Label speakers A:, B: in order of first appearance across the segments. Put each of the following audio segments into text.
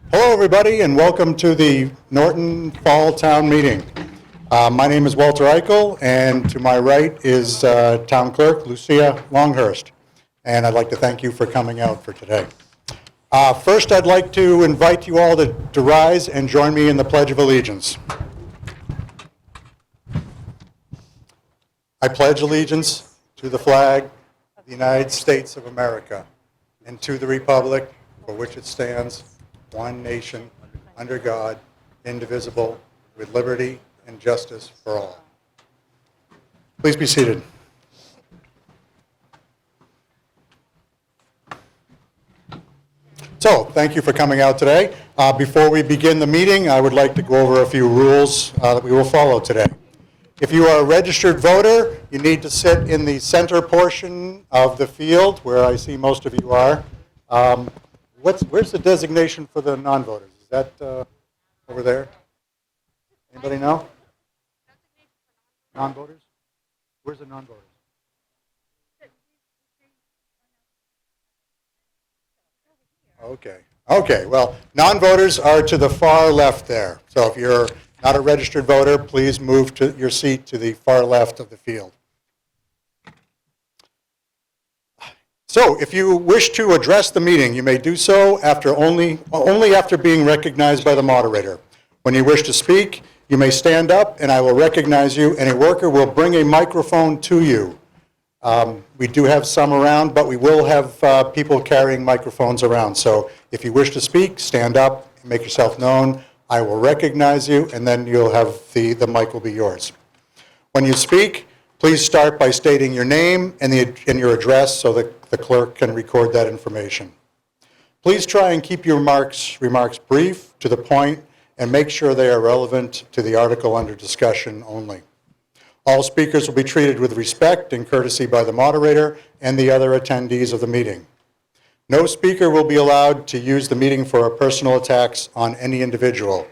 A: Hello, everybody, and welcome to the Norton Fall Town Meeting. My name is Walter Eichel, and to my right is Town Clerk Lucia Longhurst. And I'd like to thank you for coming out for today. First, I'd like to invite you all to rise and join me in the Pledge of Allegiance. I pledge allegiance to the flag of the United States of America and to the republic for which it stands, one nation, under God, indivisible, with liberty and justice for all. Please be seated. So, thank you for coming out today. Before we begin the meeting, I would like to go over a few rules that we will follow today. If you are a registered voter, you need to sit in the center portion of the field, where I see most of you are. Where's the designation for the non-voters? Is that over there? Anybody know? Non-voters? Where's the non-voters? Okay, well, non-voters are to the far left there. So if you're not a registered voter, please move to your seat to the far left of the field. So if you wish to address the meeting, you may do so only after being recognized by the moderator. When you wish to speak, you may stand up and I will recognize you, and a worker will bring a microphone to you. We do have some around, but we will have people carrying microphones around. So if you wish to speak, stand up, make yourself known. I will recognize you, and then you'll have the mic will be yours. When you speak, please start by stating your name and your address so that the clerk can record that information. Please try and keep your remarks brief, to the point, and make sure they are relevant to the article under discussion only. All speakers will be treated with respect and courtesy by the moderator and the other attendees of the meeting. No speaker will be allowed to use the meeting for personal attacks on any individual.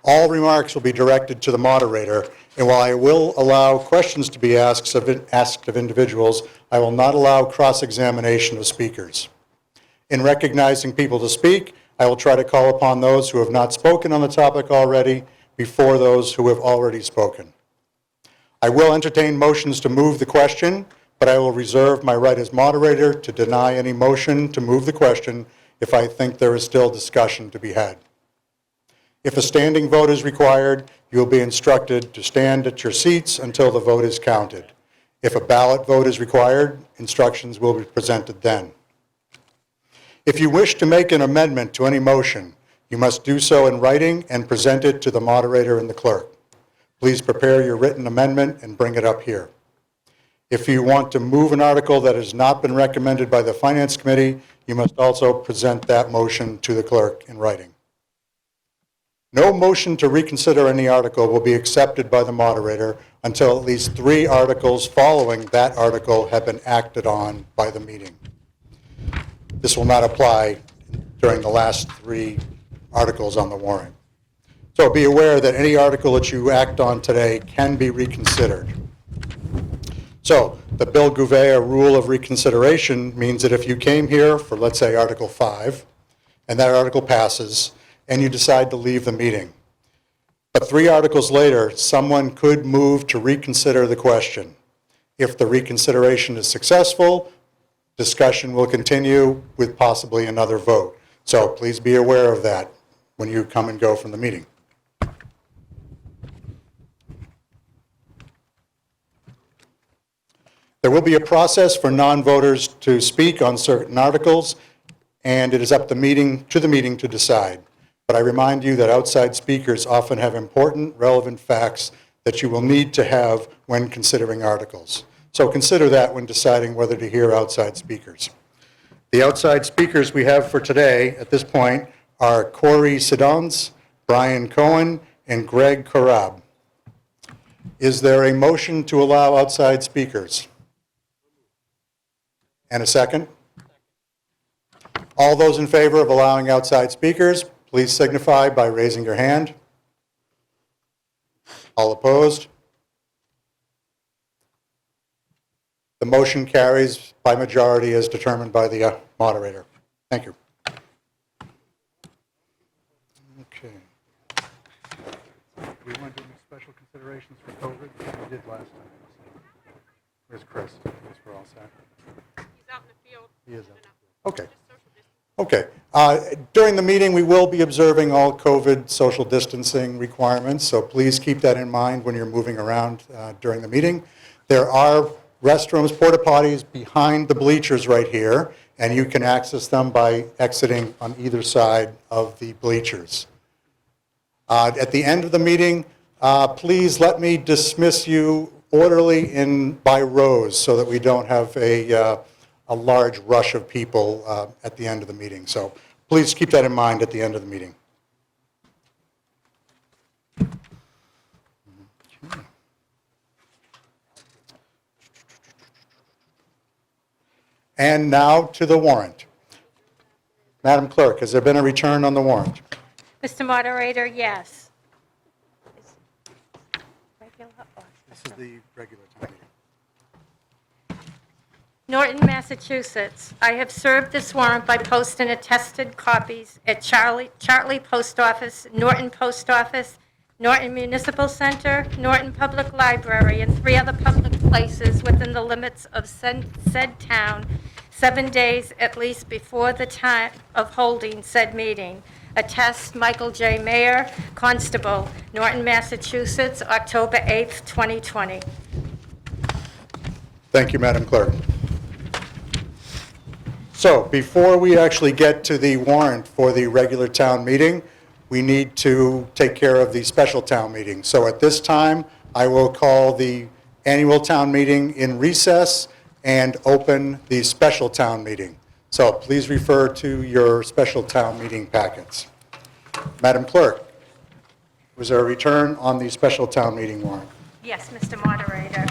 A: All remarks will be directed to the moderator, and while I will allow questions to be asked of individuals, I will not allow cross-examination of speakers. In recognizing people to speak, I will try to call upon those who have not spoken on the topic already before those who have already spoken. I will entertain motions to move the question, but I will reserve my right as moderator to deny any motion to move the question if I think there is still discussion to be had. If a standing vote is required, you will be instructed to stand at your seats until the vote is counted. If a ballot vote is required, instructions will be presented then. If you wish to make an amendment to any motion, you must do so in writing and present it to the moderator and the clerk. Please prepare your written amendment and bring it up here. If you want to move an article that has not been recommended by the Finance Committee, you must also present that motion to the clerk in writing. No motion to reconsider any article will be accepted by the moderator until at least 3 articles following that article have been acted on by the meeting. This will not apply during the last 3 articles on the warrant. So be aware that any article that you act on today can be reconsidered. So the Bill Gouveia rule of reconsideration means that if you came here for, let's say, Article 5, and that article passes, and you decide to leave the meeting, but 3 articles later, someone could move to reconsider the question. If the reconsideration is successful, discussion will continue with possibly another vote. So please be aware of that when you come and go from the meeting. There will be a process for non-voters to speak on certain articles, and it is up to the meeting to decide. But I remind you that outside speakers often have important, relevant facts that you will need to have when considering articles. So consider that when deciding whether to hear outside speakers. The outside speakers we have for today at this point are Corey Sidons, Brian Cohen, and Greg Korab. Is there a motion to allow outside speakers? And a second? All those in favor of allowing outside speakers, please signify by raising your hand. All opposed? The motion carries by majority as determined by the moderator. Thank you. Okay. Do we want to do any special considerations for COVID? We did last time. So. Where's Chris? I guess we're all set.
B: He's out in the field.
A: He is out. Okay.
B: Just social distance.
A: Okay. During the meeting, we will be observing all COVID social distancing requirements, so please keep that in mind when you're moving around during the meeting. There are restrooms, porta potties behind the bleachers right here, and you can access them by exiting on either side of the bleachers. At the end of the meeting, please let me dismiss you orderly by rows so that we don't have a large rush of people at the end of the meeting. So please keep that in mind at the end of the meeting. And now to the warrant. Madam Clerk, has there been a return on the warrant?
B: Mr. Moderator, yes. Regular or
A: This is the regular time meeting.
B: Norton, Massachusetts. I have served this warrant by posting attested copies at Chartley Post Office, Norton Post Office, Norton Municipal Center, Norton Public Library, and 3 other public places within the limits of said town, 7 days at least before the time of holding said meeting. Attest Michael J. Mayer, Constable, Norton, Massachusetts, October 8th, 2020.
A: Thank you, Madam Clerk. So before we actually get to the warrant for the regular town meeting, we need to take care of the special town meeting. So at this time, I will call the annual town meeting in recess and open the special town meeting. So please refer to your special town meeting packets. Madam Clerk, was there a return on the special town meeting warrant?
B: Yes, Mr. Moderator.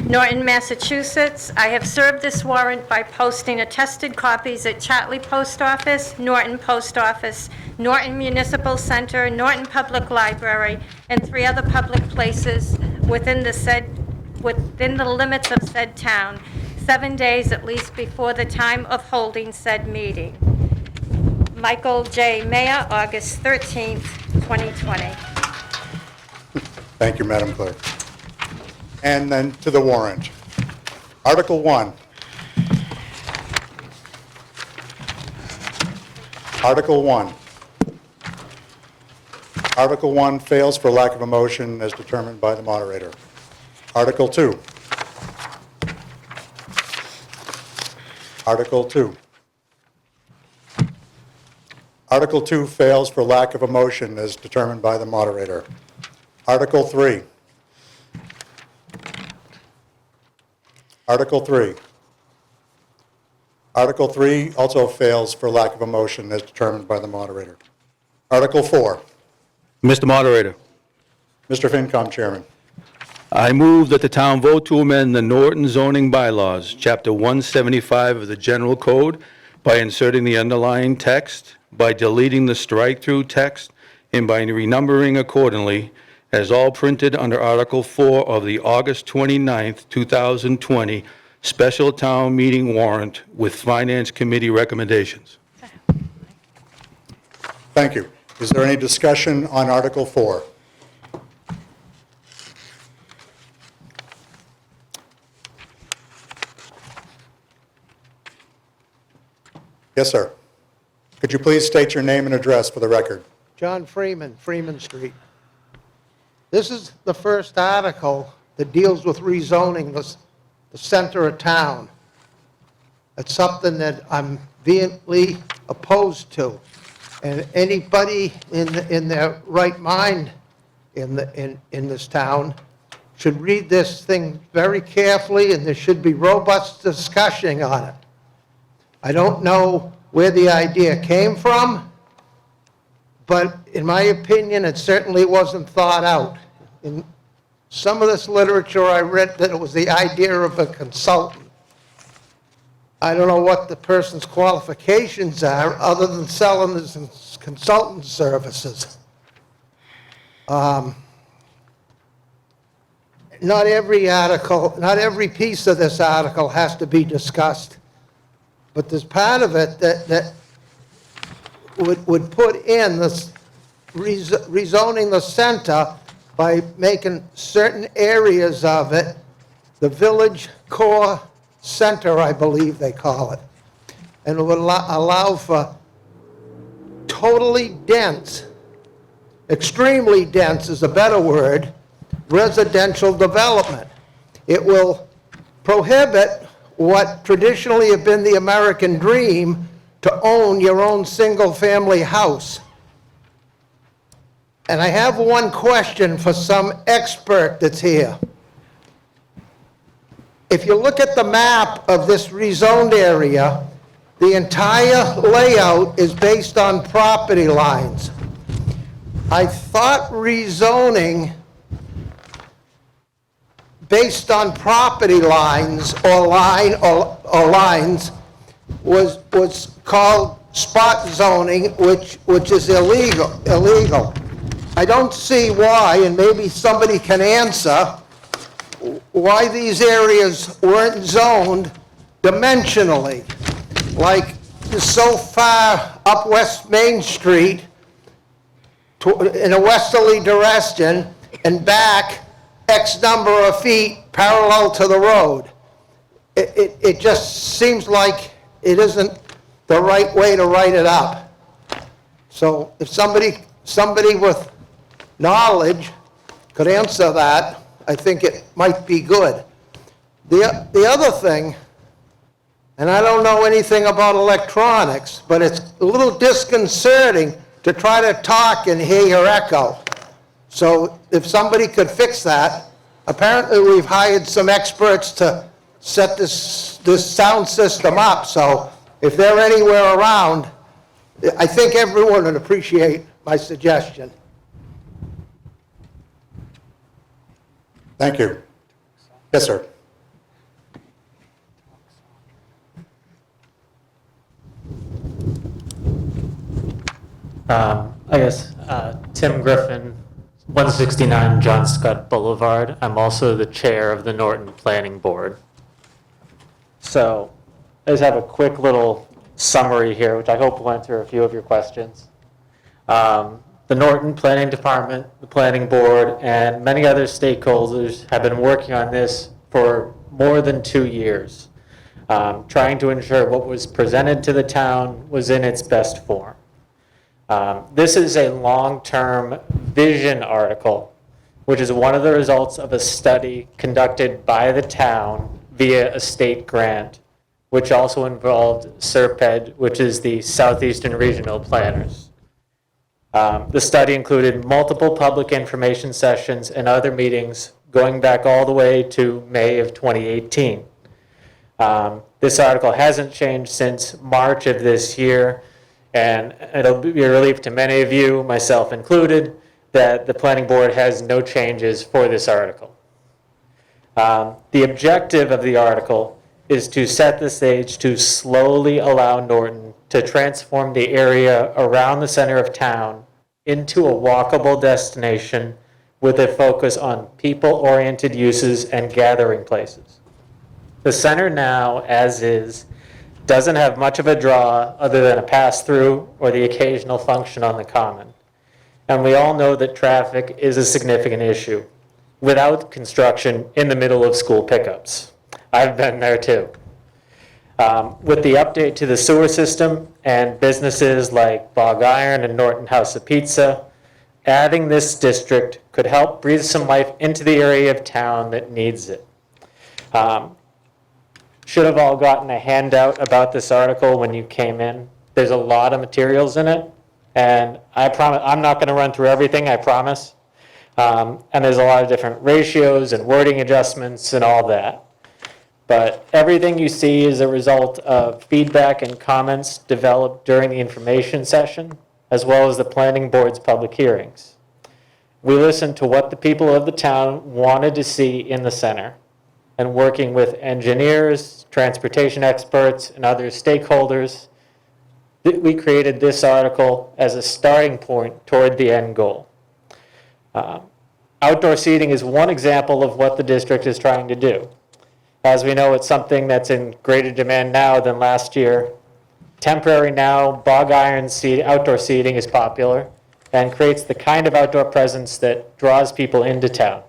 B: Norton, Massachusetts. I have served this warrant by posting attested copies at Chartley Post Office, Norton Post Office, Norton Municipal Center, Norton Public Library, and 3 other public places within the limits of said town, 7 days at least before the time of holding said meeting. Michael J. Mayer, August 13th, 2020.
A: Thank you, Madam Clerk. And then to the warrant. Article 1. Article 1. Article 1 fails for lack of a motion as determined by the moderator. Article 2. Article 2. Article 2 fails for lack of a motion as determined by the moderator. Article 3. Article 3. Article 3 also fails for lack of a motion as determined by the moderator. Article 4.
C: Mr. Moderator,
A: Mr. FinCom Chairman.
C: I move that the town vote to amend the Norton zoning bylaws, Chapter 175 of the General Code, by inserting the underlying text, by deleting the strike-through text, and by renumbering accordingly, as all printed under Article 4 of the August 29th, 2020 special town meeting warrant with Finance Committee recommendations.
A: Thank you. Is there any discussion on Article 4? Yes, sir. Could you please state your name and address for the record?
D: John Freeman, Freeman Street. This is the first article that deals with rezoning the center of town. It's something that I'm vehemently opposed to. And anybody in their right mind in this town should read this thing very carefully, and there should be robust discussion on it. I don't know where the idea came from, but in my opinion, it certainly wasn't thought out. In some of this literature I read that it was the idea of a consultant. I don't know what the person's qualifications are other than selling his consultant services. Not every article, not every piece of this article has to be discussed, but there's part of it that would put in this rezoning the center by making certain areas of it the village core center, I believe they call it. And it would allow for totally dense, extremely dense is a better word, residential development. It will prohibit what traditionally have been the American dream, to own your own single-family house. And I have one question for some expert that's here. If you look at the map of this rezoned area, the entire layout is based on property lines. I thought rezoning based on property lines or lines was called spot zoning, which is illegal. I don't see why, and maybe somebody can answer, why these areas weren't zoned dimensionally. Like so far up West Main Street in a westerly direction and back X number of feet parallel to the road. It just seems like it isn't the right way to write it up. So if somebody with knowledge could answer that, I think it might be good. The other thing, and I don't know anything about electronics, but it's a little disconcerting to try to talk and hear your echo. So if somebody could fix that, apparently we've hired some experts to set this sound system up, so if they're anywhere around, I think everyone would appreciate my suggestion.
A: Thank you. Yes, sir.
E: Tim Griffin, 169 John Scott Boulevard. I'm also the chair of the Norton Planning Board. So I just have a quick little summary here, which I hope will answer a few of your questions. The Norton Planning Department, the Planning Board, and many other stakeholders have been working on this for more than 2 years, trying to ensure what was presented to the town was in its best form. This is a long-term vision article, which is one of the results of a study conducted by the town via a state grant, which also involved SERPED, which is the Southeastern Regional Planners. The study included multiple public information sessions and other meetings going back all the way to May of 2018. This article hasn't changed since March of this year, and it'll be a relief to many of you, myself included, that the Planning Board has no changes for this article. The objective of the article is to set the stage to slowly allow Norton to transform the area around the center of town into a walkable destination with a focus on people-oriented uses and gathering places. The center now, as is, doesn't have much of a draw other than a pass-through or the occasional function on the common. And we all know that traffic is a significant issue without construction in the middle of school pickups. I've been there too. With the update to the sewer system and businesses like Bog Iron and Norton House of Pizza, adding this district could help breathe some life into the area of town that needs it. Should have all gotten a handout about this article when you came in. There's a lot of materials in it, and I promise I'm not going to run through everything, I promise. And there's a lot of different ratios and wording adjustments and all that. But everything you see is a result of feedback and comments developed during the information session, as well as the Planning Board's public hearings. We listened to what the people of the town wanted to see in the center, and working with engineers, transportation experts, and other stakeholders, we created this article as a starting point toward the end goal. Outdoor seating is one example of what the district is trying to do. As we know, it's something that's in greater demand now than last year. Temporary now, Bog Iron outdoor seating is popular, and creates the kind of outdoor presence that draws people into town.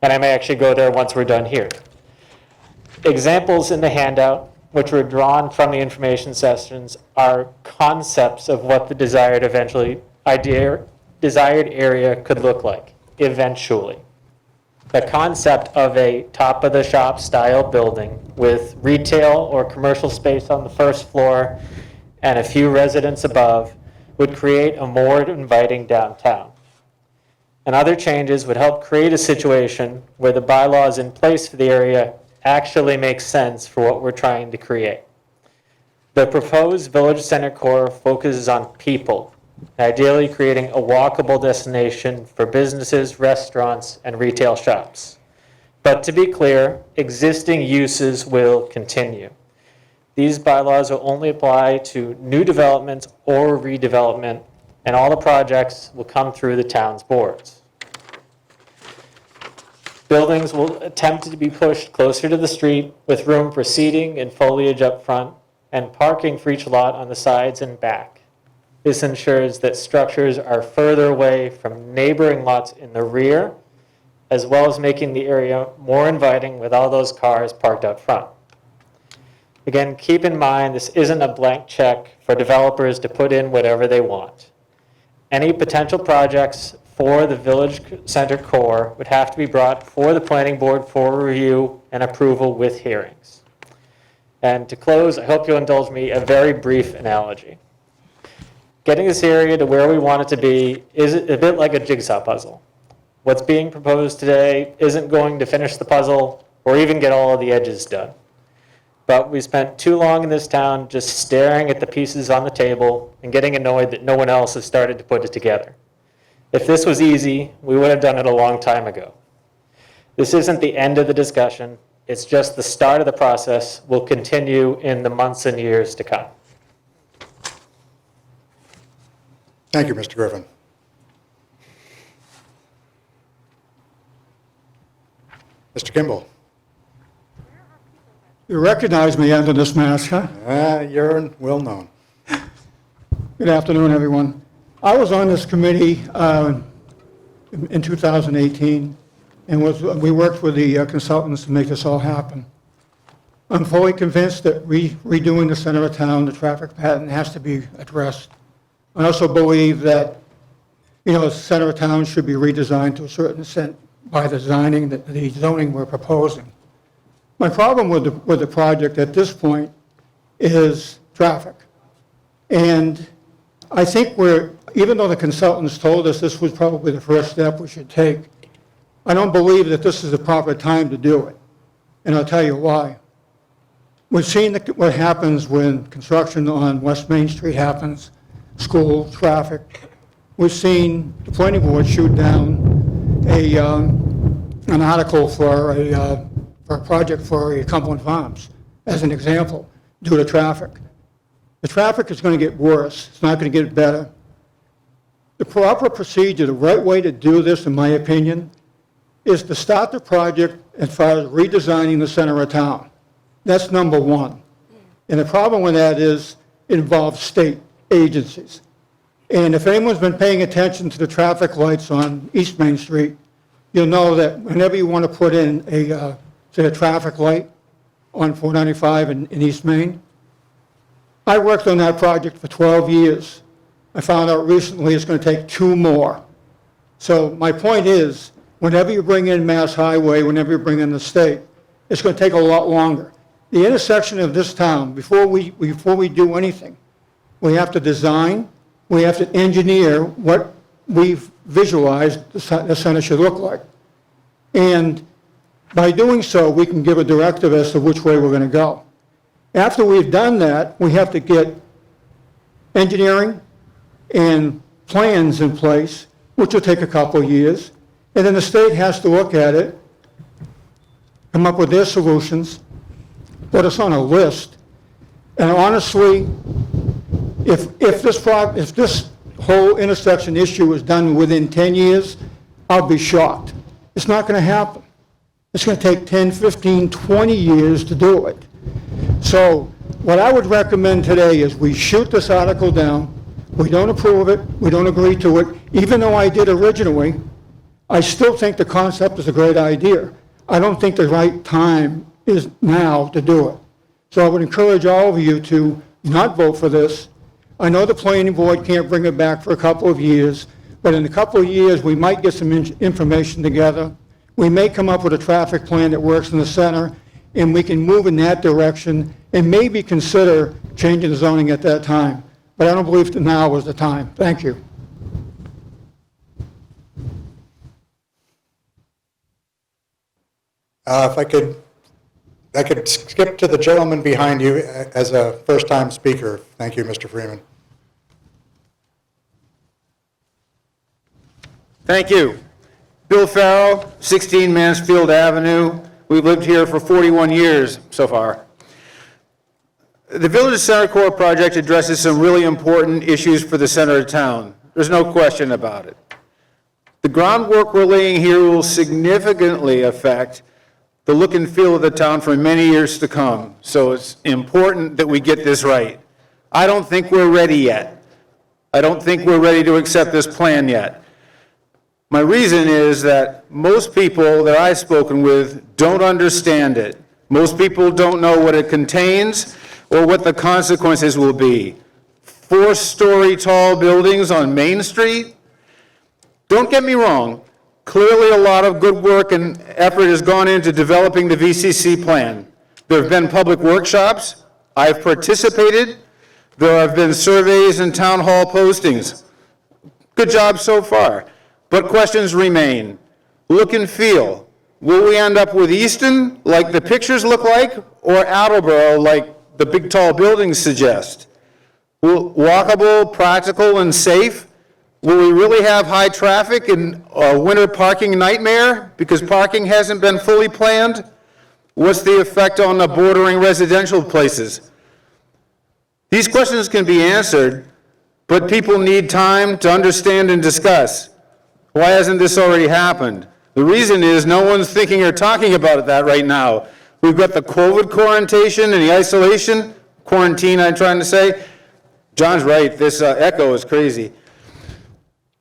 E: And I may actually go there once we're done here. Examples in the handout, which were drawn from the information sessions, are concepts of what the desired area could look like eventually. The concept of a top-of-the-shop style building with retail or commercial space on the first floor and a few residents above would create a more inviting downtown. And other changes would help create a situation where the bylaws in place for the area actually make sense for what we're trying to create. The proposed village center core focuses on people, ideally creating a walkable destination for businesses, restaurants, and retail shops. But to be clear, existing uses will continue. These bylaws will only apply to new development or redevelopment, and all the projects will come through the town's boards. Buildings will attempt to be pushed closer to the street with room for seating and foliage up front and parking for each lot on the sides and back. This ensures that structures are further away from neighboring lots in the rear, as well as making the area more inviting with all those cars parked up front. Again, keep in mind this isn't a blank check for developers to put in whatever they want. Any potential projects for the village center core would have to be brought before the planning board for review and approval with hearings. And to close, I hope you'll indulge me a very brief analogy. Getting this area to where we want it to be is a bit like a jigsaw puzzle. What's being proposed today isn't going to finish the puzzle or even get all of the edges done. But we spent too long in this town just staring at the pieces on the table and getting annoyed that no one else has started to put it together. If this was easy, we would have done it a long time ago. This isn't the end of the discussion. It's just the start of the process. Will continue in the months and years to come.
A: Thank you, Mr. Griffin. Mr. Kimball.
F: You recognize me under this mask, huh?
A: You're well known.
F: Good afternoon, everyone. I was on this committee in 2018, and we worked with the consultants to make this all happen. I'm fully convinced that redoing the center of town, the traffic pattern has to be addressed. I also believe that, the center of town should be redesigned to a certain extent by designing the zoning we're proposing. My problem with the project at this point is traffic. And I think even though the consultants told us this was probably the first step we should take, I don't believe that this is the proper time to do it. And I'll tell you why. We've seen what happens when construction on West Main Street happens, school, traffic. We've seen the planning board shoot down an article for a project for Cumberland Farms, as an example, due to traffic. The traffic is going to get worse. It's not going to get better. The proper procedure, the right way to do this, in my opinion, is to start the project as far as redesigning the center of town. That's number one. And the problem with that is it involves state agencies. And if anyone's been paying attention to the traffic lights on East Main Street, you'll know that whenever you want to put in say a traffic light on 495 in East Main, I worked on that project for 12 years. I found out recently it's going to take 2 more. So my point is, whenever you bring in Mass Highway, whenever you bring in the state, it's going to take a lot longer. The intersection of this town, before we do anything, we have to design, we have to engineer what we've visualized the center should look like. And by doing so, we can give a directive as to which way we're going to go. After we've done that, we have to get engineering and plans in place, which will take a couple of years. And then the state has to look at it, come up with their solutions, put us on a list. And honestly, if this whole intersection issue is done within 10 years, I'll be shocked. It's not going to happen. It's going to take 10, 15, 20 years to do it. So what I would recommend today is we shoot this article down, We don't approve it, we don't agree to it. Even though I did originally, I still think the concept is a great idea. I don't think the right time is now to do it. So I would encourage all of you to not vote for this. I know the planning board can't bring it back for a couple of years, but in a couple of years, we might get some information together. We may come up with a traffic plan that works in the center, and we can move in that direction and maybe consider changing the zoning at that time. But I don't believe that now is the time. Thank you.
A: If I could skip to the gentleman behind you as a first-time speaker. Thank you, Mr. Freeman.
G: Thank you. Bill Farrow, 16 Mansfield Avenue. We've lived here for 41 years so far. The Village Center Core project addresses some really important issues for the center of town. There's no question about it. The groundwork we're laying here will significantly affect the look and feel of the town for many years to come. So it's important that we get this right. I don't think we're ready yet. I don't think we're ready to accept this plan yet. My reason is that most people that I've spoken with don't understand it. Most people don't know what it contains or what the consequences will be. 4-story tall buildings on Main Street? Don't get me wrong. Clearly, a lot of good work and effort has gone into developing the VCC plan. There have been public workshops. I've participated. There have been surveys and town hall postings. Good job so far. But questions remain. Look and feel. Will we end up with Easton, like the pictures look like, or Attleboro, like the big tall buildings suggest? Walkable, practical, and safe? Will we really have high traffic and a winter parking nightmare because parking hasn't been fully planned? What's the effect on the bordering residential places? These questions can be answered, but people need time to understand and discuss. Why hasn't this already happened? The reason is no one's thinking or talking about that right now. We've got the COVID quarantine and the isolation, quarantine I'm trying to say. John's right, this echo is crazy.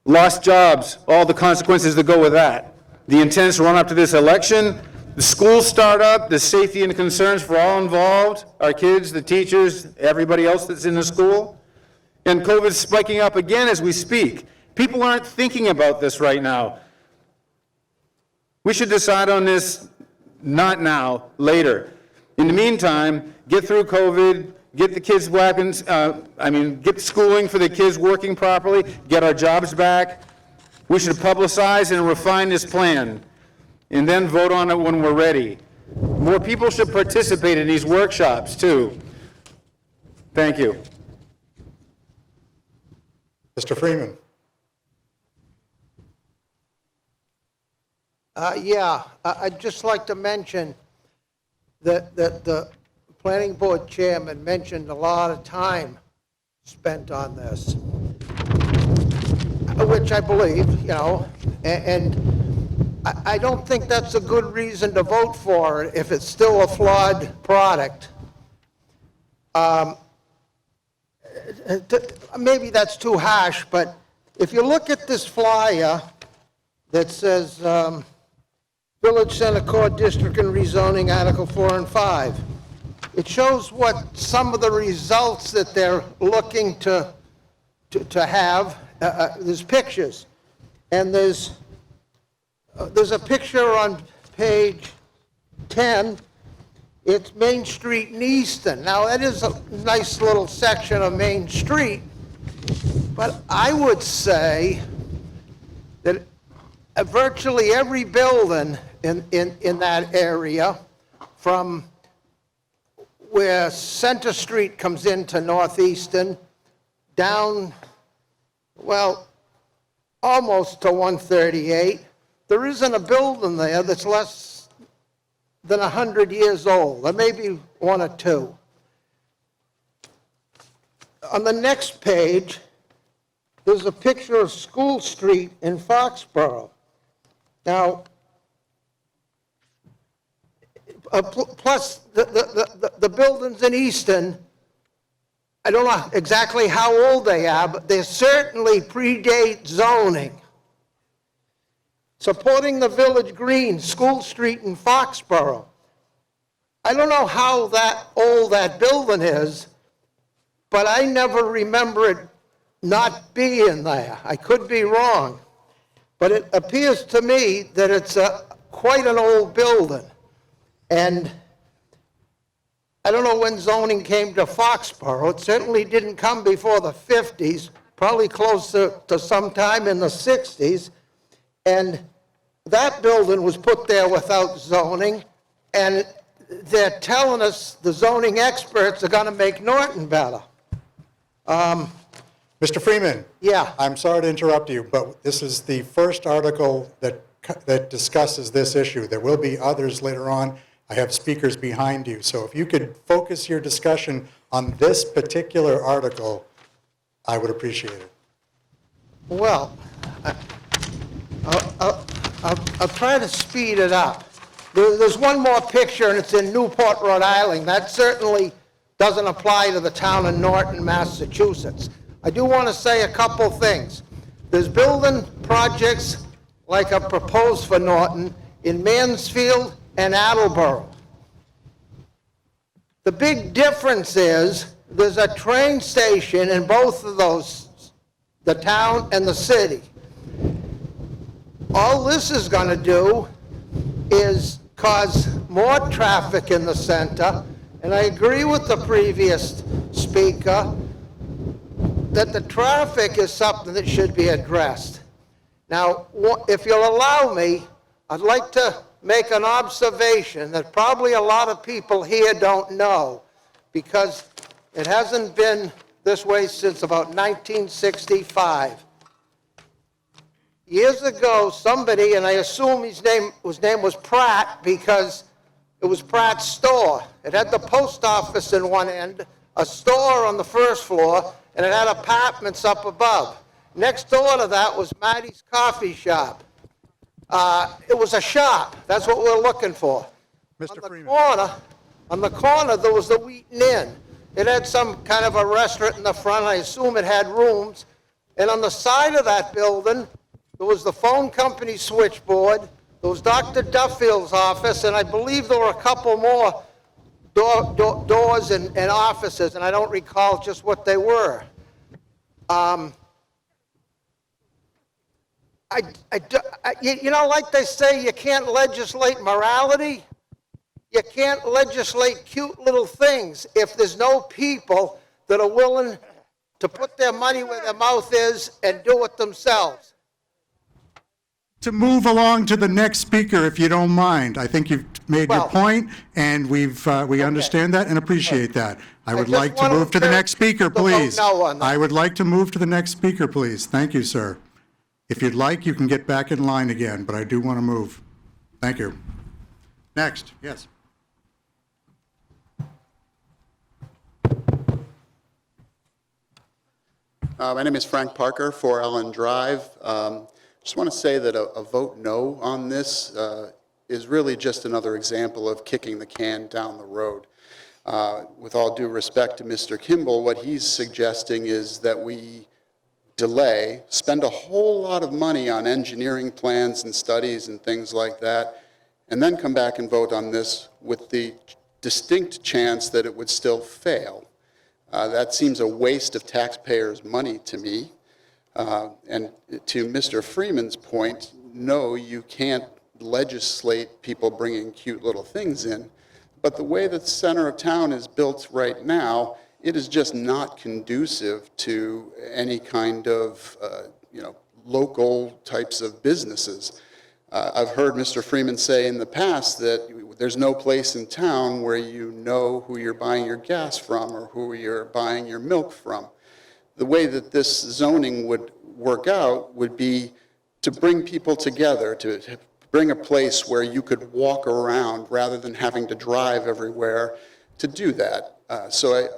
G: Lost jobs, all the consequences that go with that. The intense run up to this election, the school startup, the safety and concerns for all involved, our kids, the teachers, everybody else that's in the school. And COVID's spiking up again as we speak. People aren't thinking about this right now. We should decide on this not now, later. In the meantime, get through COVID, get the kids weapons, get schooling for the kids working properly, get our jobs back. We should publicize and refine this plan, and then vote on it when we're ready. More people should participate in these workshops, too. Thank you.
A: Mr. Freeman.
D: I'd just like to mention that the planning board chairman mentioned a lot of time spent on this, which I believe, and I don't think that's a good reason to vote for it if it's still a flawed product. Maybe that's too harsh, but if you look at this flyer that says Village Center Core District and Rezoning Article 4 and 5, it shows what some of the results that they're looking to have. There's pictures, and there's a picture on page 10. It's Main Street in Easton. Now, that is a nice little section of Main Street, but I would say that virtually every building in that area, from where Center Street comes into Northeastern, down, well, almost to 138, there isn't a building there that's less than 100 years old. There may be one or two. On the next page, there's a picture of School Street in Foxborough. Now, plus the buildings in Easton, I don't know exactly how old they are, but they certainly predate zoning. Supporting the Village Green, School Street in Foxborough. I don't know how old that building is, but I never remember it not being there. I could be wrong. But it appears to me that it's quite an old building. And I don't know when zoning came to Foxborough. It certainly didn't come before the 50s, probably close to sometime in the 60s. And that building was put there without zoning, and they're telling us the zoning experts are going to make Norton better.
A: Mr. Freeman?
D: Yeah.
A: I'm sorry to interrupt you, but this is the first article that discusses this issue. There will be others later on. I have speakers behind you, so if you could focus your discussion on this particular article, I would appreciate it.
D: Well, I'll try to speed it up. There's one more picture, and it's in Newport, Rhode Island. That certainly doesn't apply to the town of Norton, Massachusetts. I do want to say a couple things. There's building projects like a proposed for Norton in Mansfield and Attleboro. The big difference is there's a train station in both of those, the town and the city. All this is going to do is cause more traffic in the center, and I agree with the previous speaker that the traffic is something that should be addressed. Now, if you'll allow me, I'd like to make an observation that probably a lot of people here don't know, because it hasn't been this way since about 1965. Years ago, somebody, and I assume his name was Pratt, because it was Pratt's store. It had the post office in one end, a store on the first floor, and it had apartments up above. Next door to that was Maddie's Coffee Shop. It was a shop. That's what we're looking for.
A: Mr. Freeman.
D: On the corner, there was the Wheaton Inn. It had some kind of a restaurant in the front. I assume it had rooms. And on the side of that building, there was the phone company switchboard, there was Dr. Duffield's office, and I believe there were a couple more doors and offices, and I don't recall just what they were. You know, like they say, you can't legislate morality. You can't legislate cute little things if there's no people that are willing to put their money where their mouth is and do it themselves.
A: To move along to the next speaker, if you don't mind. I think you've made your point, and we understand that and appreciate that. I would like to move to the next speaker, please. I would like to move to the next speaker, please. Thank you, sir. If you'd like, you can get back in line again, but I do want to move. Thank you. Next, yes.
H: My name is Frank Parker, 4 Ellen Drive. Just want to say that a vote no on this is really just another example of kicking the can down the road. With all due respect to Mr. Kimball, what he's suggesting is that we delay, spend a whole lot of money on engineering plans and studies and things like that, and then come back and vote on this with the distinct chance that it would still fail. That seems a waste of taxpayers' money to me. And to Mr. Freeman's point, no, you can't legislate people bringing cute little things in. But the way that the center of town is built right now, it is just not conducive to any kind of, local types of businesses. I've heard Mr. Freeman say in the past that there's no place in town where you know who you're buying your gas from or who you're buying your milk from. The way that this zoning would work out would be to bring people together, to bring a place where you could walk around rather than having to drive everywhere to do that. So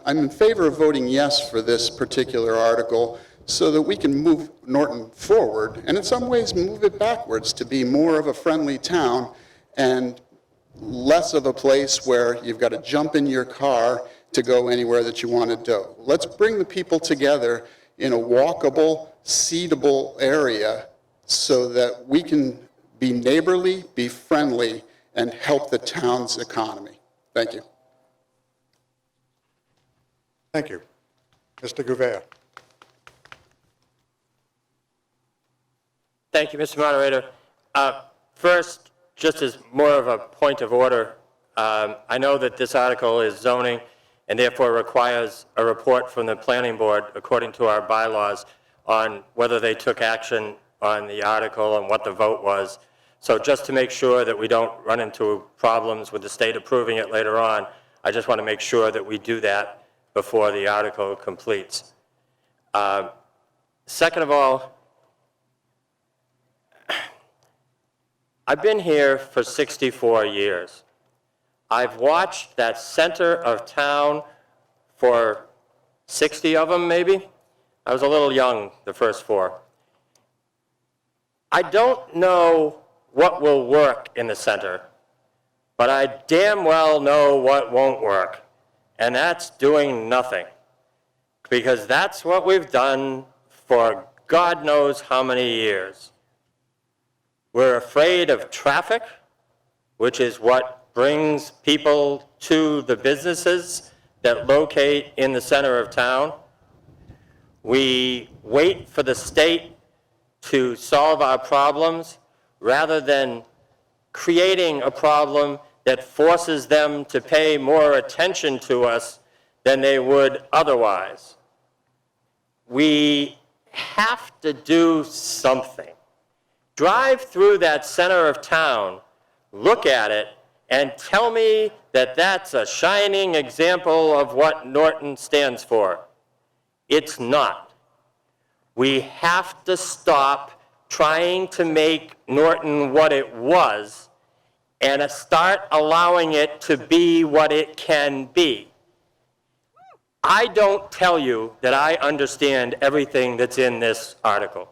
H: I'm in favor of voting yes for this particular article so that we can move Norton forward and in some ways move it backwards to be more of a friendly town and less of a place where you've got to jump in your car to go anywhere that you want to go. Let's bring the people together in a walkable, seatable area so that we can be neighborly, be friendly, and help the town's economy. Thank you.
A: Thank you. Mr. Gouveia.
I: Thank you, Mr. Moderator. First, just as more of a point of order, I know that this article is zoning and therefore requires a report from the planning board according to our bylaws on whether they took action on the article and what the vote was. So just to make sure that we don't run into problems with the state approving it later on, I just want to make sure that we do that before the article completes. Second of all, I've been here for 64 years. I've watched that center of town for 60 of them, maybe. I was a little young the first 4. I don't know what will work in the center, but I damn well know what won't work, and that's doing nothing. Because that's what we've done for God knows how many years. We're afraid of traffic, which is what brings people to the businesses that locate in the center of town. We wait for the state to solve our problems rather than creating a problem that forces them to pay more attention to us than they would otherwise. We have to do something. Drive through that center of town, look at it, and tell me that that's a shining example of what Norton stands for. It's not. We have to stop trying to make Norton what it was and start allowing it to be what it can be. I don't tell you that I understand everything that's in this article.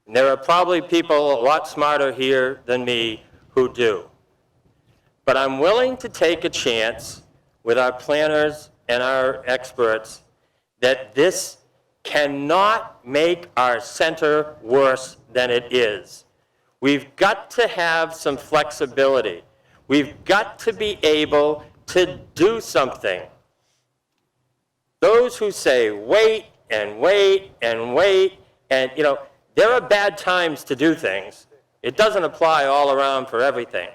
I: And there are probably people a lot smarter here than me who do. But I'm willing to take a chance with our planners and our experts that this cannot make our center worse than it is. We've got to have some flexibility. We've got to be able to do something. Those who say wait and wait and wait, and there are bad times to do things. It doesn't apply all around for everything.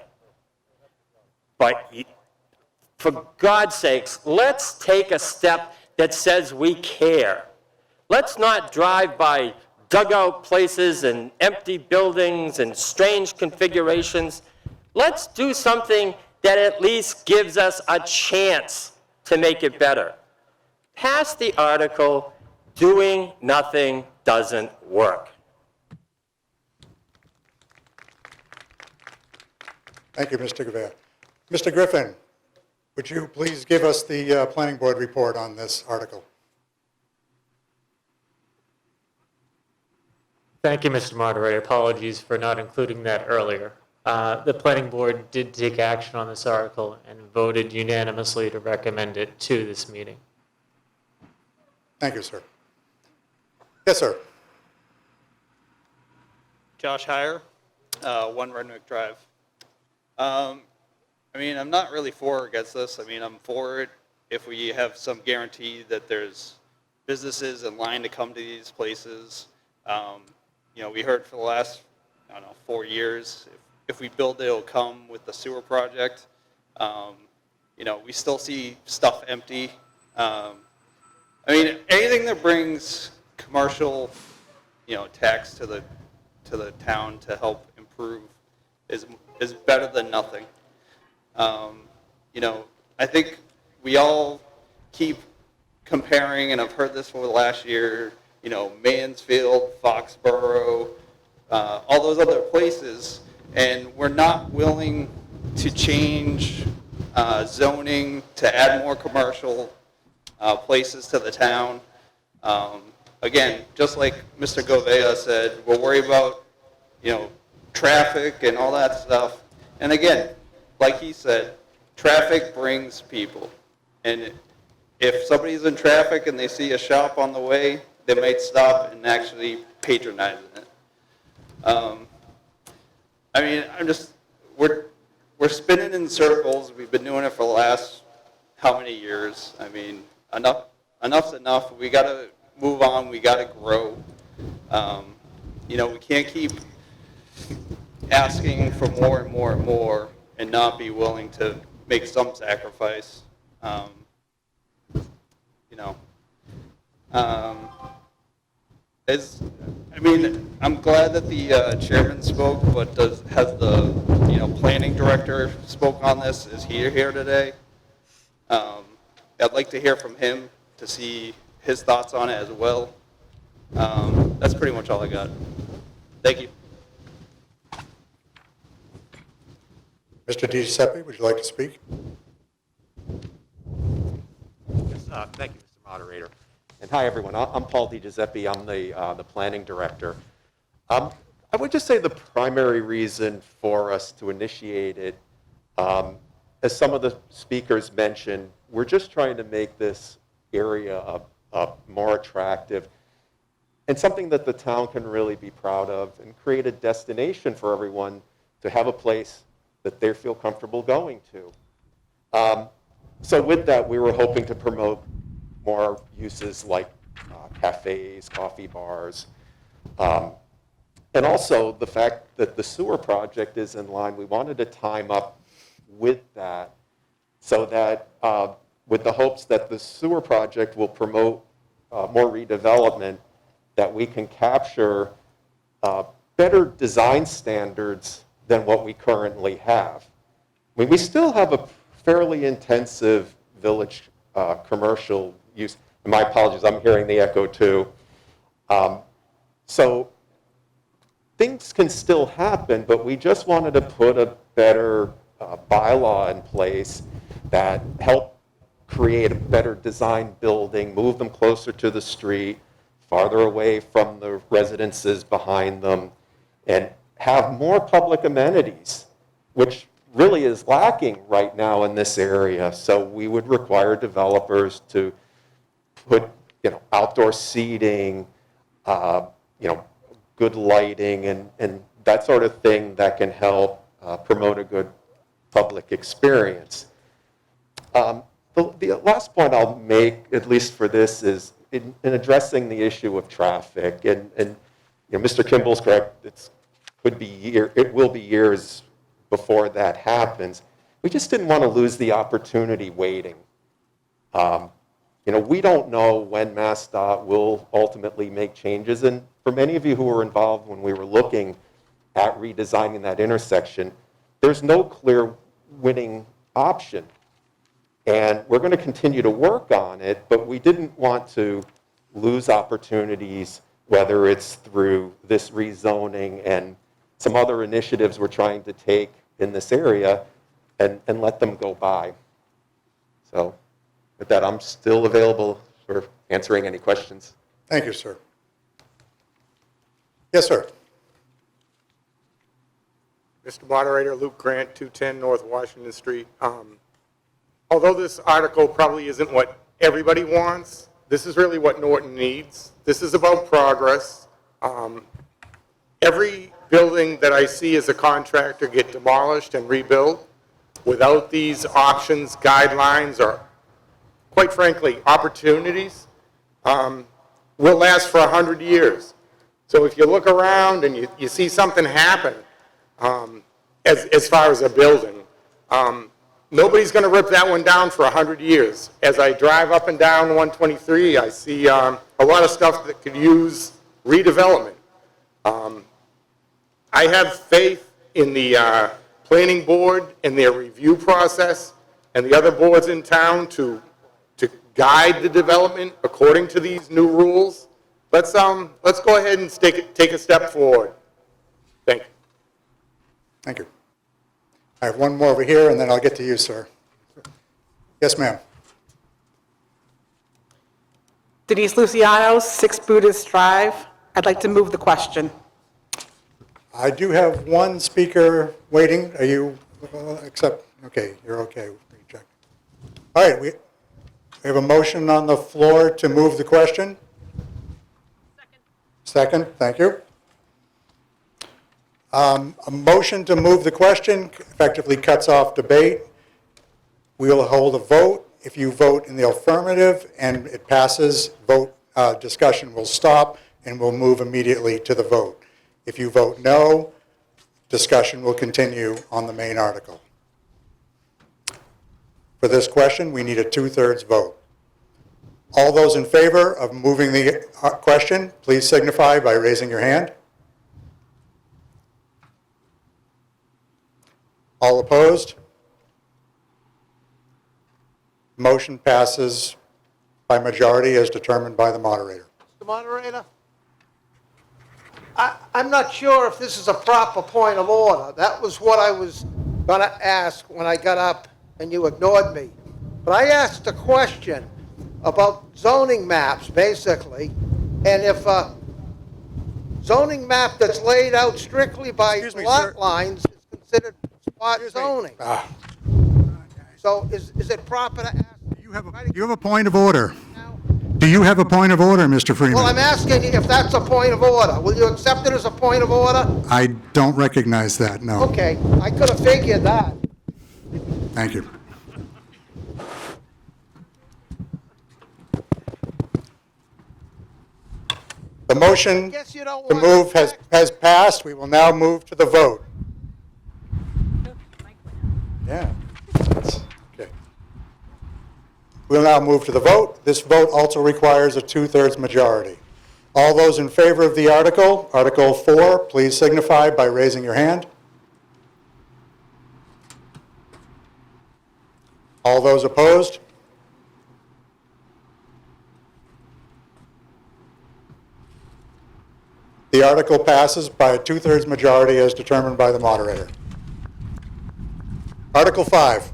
I: But for God's sakes, let's take a step that says we care. Let's not drive by dugout places and empty buildings and strange configurations. Let's do something that at least gives us a chance to make it better. Pass the article. Doing nothing doesn't work.
A: Thank you, Mr. Gouveia. Mr. Griffin, would you please give us the planning board report on this article?
E: Thank you, Mr. Moderator. Apologies for not including that earlier. The planning board did take action on this article and voted unanimously to recommend it to this meeting.
A: Thank you, sir. Yes, sir.
J: Josh Heyer, 1 Redneck Drive. I'm not really for or against this. I'm for it if we have some guarantee that there's businesses in line to come to these places. We heard for the last, 4 years, if we build it, it'll come with the sewer project. We still see stuff empty. Anything that brings commercial, tax to the town to help improve is better than nothing. I think we all keep comparing, and I've heard this for the last year, Mansfield, Foxborough, all those other places, and we're not willing to change zoning to add more commercial places to the town. Again, just like Mr. Gouveia said, we're worried about, traffic and all that stuff. And again, like he said, traffic brings people. And if somebody's in traffic and they see a shop on the way, they might stop and actually patronize it. I mean, we're spinning in circles. We've been doing it for the last how many years? I mean, enough's enough. We got to move on. We got to grow. You know, we can't keep asking for more and more and more and not be willing to make some sacrifice. You know, I'm glad that the chairman spoke, but has the planning director spoke on this? Is he here today? I'd like to hear from him to see his thoughts on it as well. That's pretty much all I got. Thank you.
A: Mr. DiGiuseppe, would you like to speak?
K: Yes, thank you, Mr. Moderator. And hi, everyone. I'm Paul DiGiuseppe. I'm the planning director. I would just say the primary reason for us to initiate it, as some of the speakers mentioned, we're just trying to make this area more attractive and something that the town can really be proud of and create a destination for everyone to have a place that they feel comfortable going to. So with that, we were hoping to promote more uses like cafes, coffee bars, and also the fact that the sewer project is in line. We wanted to time up with that so that with the hopes that the sewer project will promote more redevelopment, that we can capture better design standards than what we currently have. I mean, we still have a fairly intensive village commercial use. And my apologies, I'm hearing the echo too. So things can still happen, but we just wanted to put a better bylaw in place that help create a better design building, move them closer to the street, farther away from the residences behind them, and have more public amenities, which really is lacking right now in this area. So we would require developers to put, outdoor seating, good lighting, and that sort of thing that can help promote a good public experience. The last point I'll make, at least for this, is in addressing the issue of traffic. And Mr. Kimball's correct. It will be years before that happens. We just didn't want to lose the opportunity waiting. We don't know when MassDOT will ultimately make changes. And for many of you who were involved when we were looking at redesigning that intersection, there's no clear winning option. And we're going to continue to work on it, but we didn't want to lose opportunities, whether it's through this rezoning and some other initiatives we're trying to take in this area, and let them go by. So with that, I'm still available for answering any questions.
A: Thank you, sir. Yes, sir.
L: Mr. Moderator, Luke Grant, 210 North Washington Street. Although this article probably isn't what everybody wants, this is really what Norton needs. This is about progress. Every building that I see as a contractor get demolished and rebuilt without these options, guidelines, or quite frankly, opportunities, will last for 100 years. So if you look around and you see something happen as far as a building, nobody's going to rip that one down for 100 years. As I drive up and down 123, I see a lot of stuff that could use redevelopment. I have faith in the planning board and their review process and the other boards in town to guide the development according to these new rules. Let's go ahead and take a step forward. Thank you.
A: Thank you. I have one more over here, and then I'll get to you, sir. Yes, ma'am.
M: Denise Luciano, 6 Buddhist Drive. I'd like to move the question.
A: I do have one speaker waiting. Are you, okay, you're okay. All right, We have a motion on the floor to move the question. Second, thank you. A motion to move the question effectively cuts off debate. We will hold a vote. If you vote in the affirmative and it passes, discussion will stop and we'll move immediately to the vote. If you vote no, discussion will continue on the main article. For this question, we need a 2/3 vote. All those in favor of moving the question, please signify by raising your hand. All opposed? Motion passes by majority as determined by the moderator.
D: Mr. Moderator? I'm not sure if this is a proper point of order. That was what I was going to ask when I got up and you ignored me. But I asked a question about zoning maps, basically, and if a zoning map that's laid out strictly by
A: Excuse me,
D: lot
A: sir.
D: lines is considered spot zoning. So is it proper to ask?
A: Do you have a point of order? Do you have a point of order, Mr. Freeman?
D: Well, I'm asking you if that's a point of order. Will you accept it as a point of order?
A: I don't recognize that, no.
D: Okay, I could have figured that.
A: Thank you. The motion
D: Guess you don't
A: to
D: want
A: move
D: to-
A: has passed. We will now move to the vote. Yeah. Okay. We'll now move to the vote. This vote also requires a 2/3 majority. All those in favor of the article, Article 4, please signify by raising your hand. All those opposed? The article passes by a 2/3 majority as determined by the moderator. Article 5.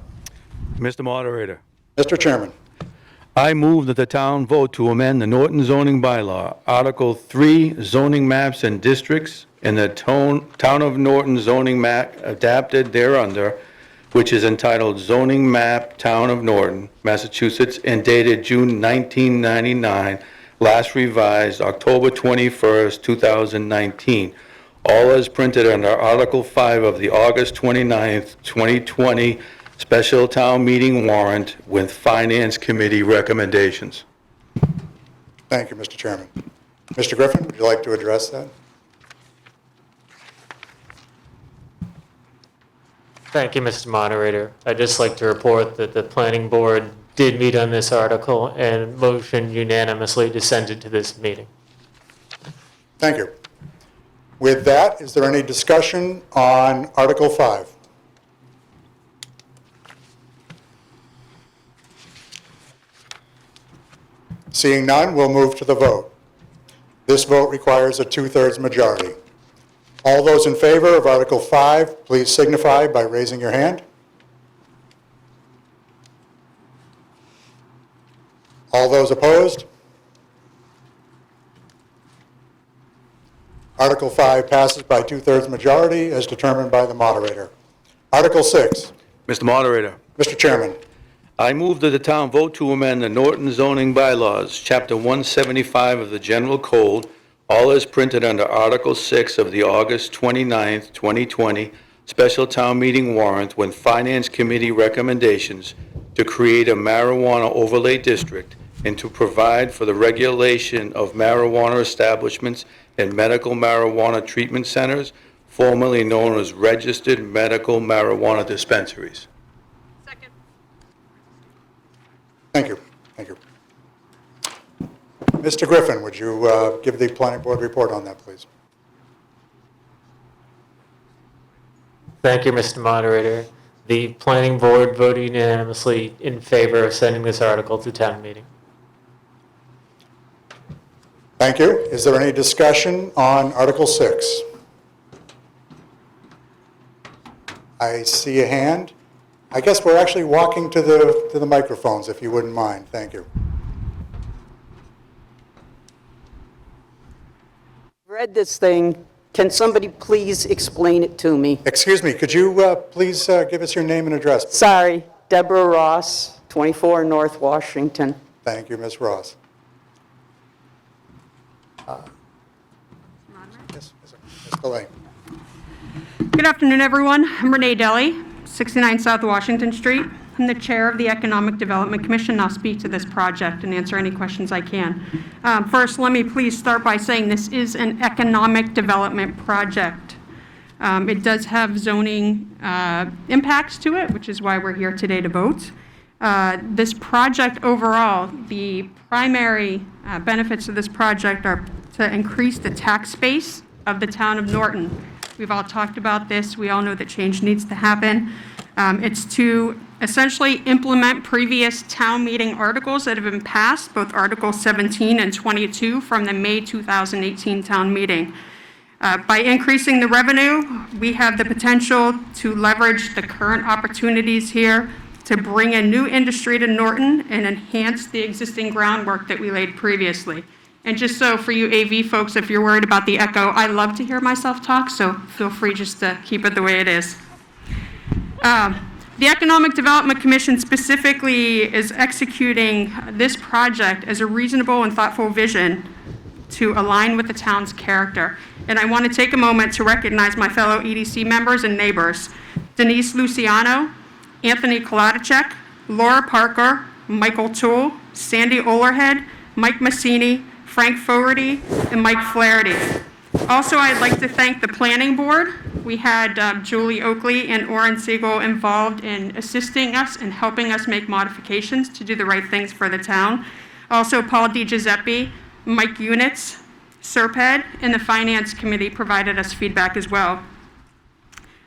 C: Mr. Moderator,
A: Mr. Chairman.
C: I move that the town vote to amend the Norton zoning bylaw, Article 3, zoning maps and districts, and the Town of Norton zoning map adapted thereunder, which is entitled Zoning Map Town of Norton, Massachusetts, and dated June 1999, last revised October 21st, 2019. All as printed under Article 5 of the August 29th, 2020 special town meeting warrant with Finance Committee recommendations.
A: Thank you, Mr. Chairman. Mr. Griffin, would you like to address that?
E: Thank you, Mr. Moderator. I'd just like to report that the planning board did meet on this article and motioned unanimously to send it to this meeting.
A: Thank you. With that, is there any discussion on Article 5? Seeing none, we'll move to the vote. This vote requires a 2/3 majority. All those in favor of Article 5, please signify by raising your hand. All those opposed? Article 5 passes by 2/3 majority as determined by the moderator. Article 6.
C: Mr. Moderator,
A: Mr. Chairman.
C: I move that the town vote to amend the Norton zoning bylaws, Chapter 175 of the General Code, all as printed under Article 6 of the August 29th, 2020 special town meeting warrant with Finance Committee recommendations to create a marijuana overlay district and to provide for the regulation of marijuana establishments and medical marijuana treatment centers, formerly known as registered medical marijuana dispensaries.
A: Thank you. Thank you. Mr. Griffin, would you give the planning board report on that, please?
E: Thank you, Mr. Moderator. The planning board voted unanimously in favor of sending this article to town meeting.
A: Thank you. Is there any discussion on Article 6? I see a hand. I guess we're actually walking to the microphones, if you wouldn't mind. Thank you.
N: Read this thing. Can somebody please explain it to me?
A: Excuse me, could you please give us your name and address? Please?
N: Sorry, Deborah Ross, 24 North Washington.
A: Thank you, Ms. Ross. Yes, Ms. Delay.
O: Good afternoon, everyone. I'm Renee Deli, 69 South Washington Street. I'm the chair of the Economic Development Commission. I'll speak to this project and answer any questions I can. First, let me please start by saying this is an economic development project. It does have zoning impacts to it, which is why we're here today to vote. This project overall, the primary benefits of this project are to increase the tax base of the town of Norton. We've all talked about this. We all know that change needs to happen. It's to essentially implement previous town meeting articles that have been passed, both Article 17 and 22 from the May 2018 town meeting. By increasing the revenue, we have the potential to leverage the current opportunities here to bring a new industry to Norton and enhance the existing groundwork that we laid previously. And just so for you AV folks, if you're worried about the echo, I love to hear myself talk, so feel free just to keep it the way it is. The Economic Development Commission specifically is executing this project as a reasonable and thoughtful vision to align with the town's character. And I want to take a moment to recognize my fellow EDC members and neighbors, Denise Luciano, Anthony Kolatichek, Laura Parker, Michael Toole, Sandy Olerhead, Mike Massini, Frank Fogarty, and Mike Flaherty. Also, I'd like to thank the planning board. We had Julie Oakley and Oren Siegel involved in assisting us and helping us make modifications to do the right things for the town. Also, Paul DiGiuseppe, Mike Units, Serped, and the Finance Committee provided us feedback as well.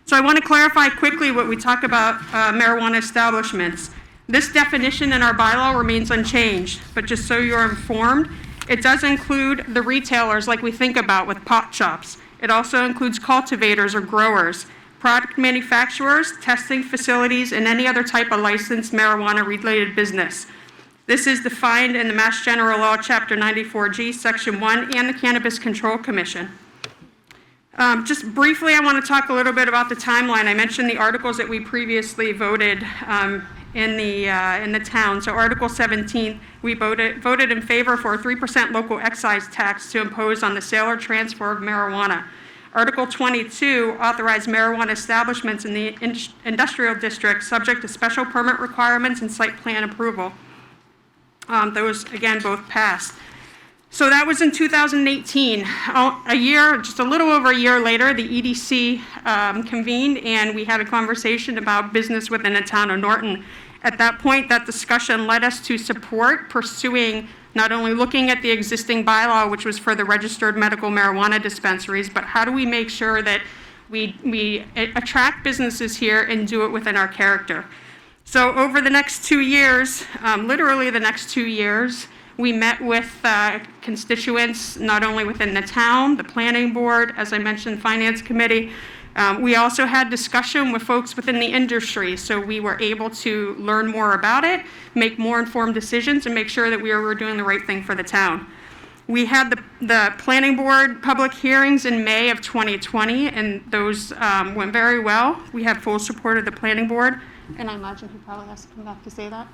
O: So I want to clarify quickly what we talk about marijuana establishments. This definition in our bylaw remains unchanged, but just so you're informed, it does include the retailers like we think about with pot shops. It also includes cultivators or growers, product manufacturers, testing facilities, and any other type of licensed marijuana-related business. This is defined in the Mass General Law, Chapter 94G, Section 1, and the Cannabis Control Commission. Just briefly, I want to talk a little bit about the timeline. I mentioned the articles that we previously voted in the town. So Article 17, we voted in favor for a 3% local excise tax to impose on the sale or transfer of marijuana. Article 22 authorized marijuana establishments in the industrial district subject to special permit requirements and site plan approval. Those, again, both passed. So that was in 2018. A year, just a little over a year later, the EDC convened and we had a conversation about business within the town of Norton. At that point, that discussion led us to support pursuing not only looking at the existing bylaw, which was for the registered medical marijuana dispensaries, but how do we make sure that we attract businesses here and do it within our character. So over the next 2 years, literally the next 2 years, we met with constituents not only within the town, the planning board, as I mentioned, finance committee. We also had discussion with folks within the industry, so we were able to learn more about it, make more informed decisions, and make sure that we were doing the right thing for the town. We had the planning board public hearings in May of 2020, and those went very well. We had full support of the planning board, and I imagine he probably has to come back to say that,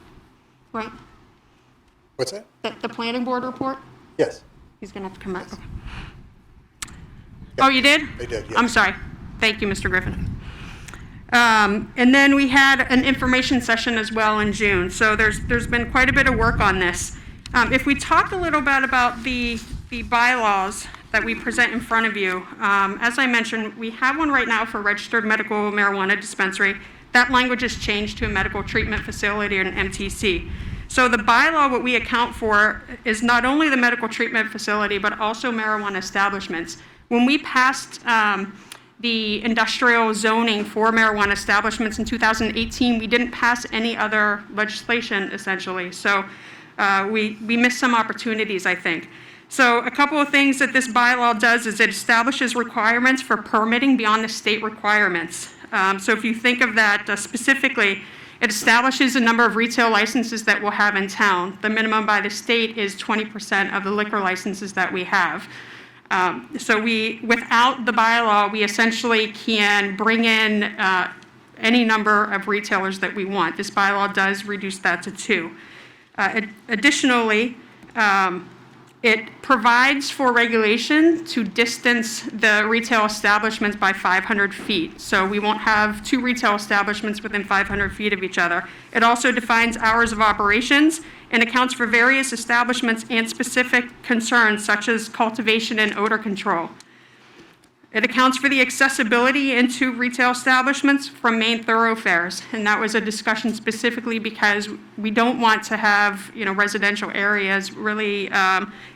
O: right?
A: What's that?
O: The planning board report?
A: Yes.
O: He's going to have to come back. Okay. Oh, you did?
A: They did, yes.
O: I'm sorry. Thank you, Mr. Griffin. And then we had an information session as well in June. So there's been quite a bit of work on this. If we talk a little bit about the bylaws that we present in front of you, as I mentioned, we have one right now for registered medical marijuana dispensary. That language has changed to a medical treatment facility or an MTC. So the bylaw, what we account for is not only the medical treatment facility, but also marijuana establishments. When we passed the industrial zoning for marijuana establishments in 2018, we didn't pass any other legislation, essentially. So we missed some opportunities, I think. So a couple of things that this bylaw does is it establishes requirements for permitting beyond the state requirements. So if you think of that specifically, it establishes a number of retail licenses that we'll have in town. The minimum by the state is 20% of the liquor licenses that we have. So without the bylaw, we essentially can bring in any number of retailers that we want. This bylaw does reduce that to 2. Additionally, it provides for regulation to distance the retail establishments by 500 feet. So we won't have 2 retail establishments within 500 feet of each other. It also defines hours of operations and accounts for various establishments and specific concerns such as cultivation and odor control. It accounts for the accessibility into retail establishments from main thoroughfares, and that was a discussion specifically because we don't want to have, residential areas really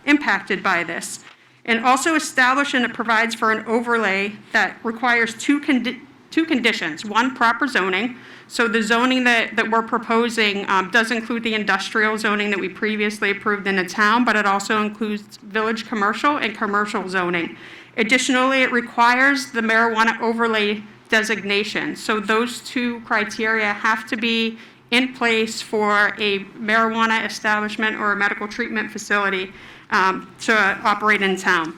O: impacted by this. And also establish and it provides for an overlay that requires two conditions. One, proper zoning. So the zoning that we're proposing does include the industrial zoning that we previously approved in the town, but it also includes village commercial and commercial zoning. Additionally, it requires the marijuana overlay designation. So those 2 criteria have to be in place for a marijuana establishment or a medical treatment facility to operate in town.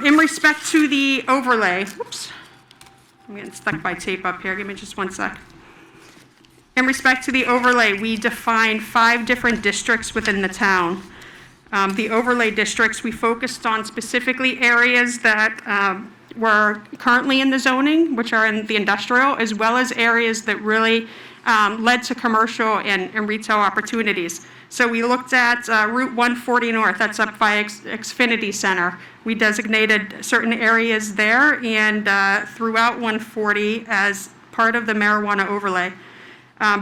O: In respect to the overlay, whoops, I'm getting stuck by tape up here. Give me just one sec. In respect to the overlay, we defined 5 different districts within the town. The overlay districts, we focused on specifically areas that were currently in the zoning, which are in the industrial, as well as areas that really led to commercial and retail opportunities. So we looked at Route 140 North, that's up by Xfinity Center. We designated certain areas there and throughout 140 as part of the marijuana overlay.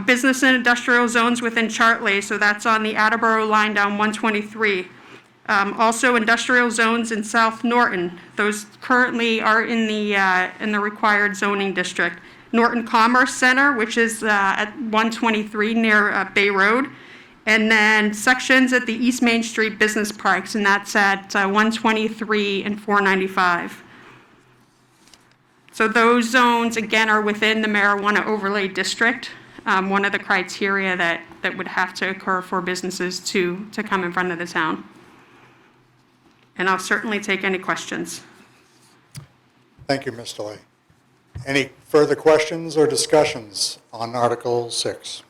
O: Business and industrial zones within Chartley, so that's on the Attleboro line down 123. Also industrial zones in South Norton, those currently are in the required zoning district. Norton Commerce Center, which is at 123 near Bay Road, and then sections at the East Main Street Business Parks, and that's at 123 and 495. So those zones, again, are within the marijuana overlay district. One of the criteria that would have to occur for businesses to come in front of the town. And I'll certainly take any questions.
A: Thank you, Ms. DeLay. Any further questions or discussions on Article 6?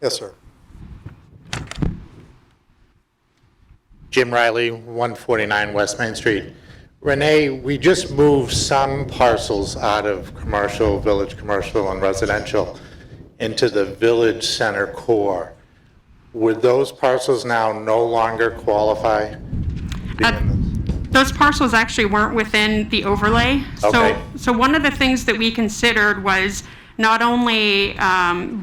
A: Yes, sir.
P: Jim Riley, 149 West Main Street. Renee, we just moved some parcels out of commercial, village commercial, and residential into the village center core. Would those parcels now no longer qualify?
O: Those parcels actually weren't within the overlay.
P: Okay.
O: So one of the things that we considered was not only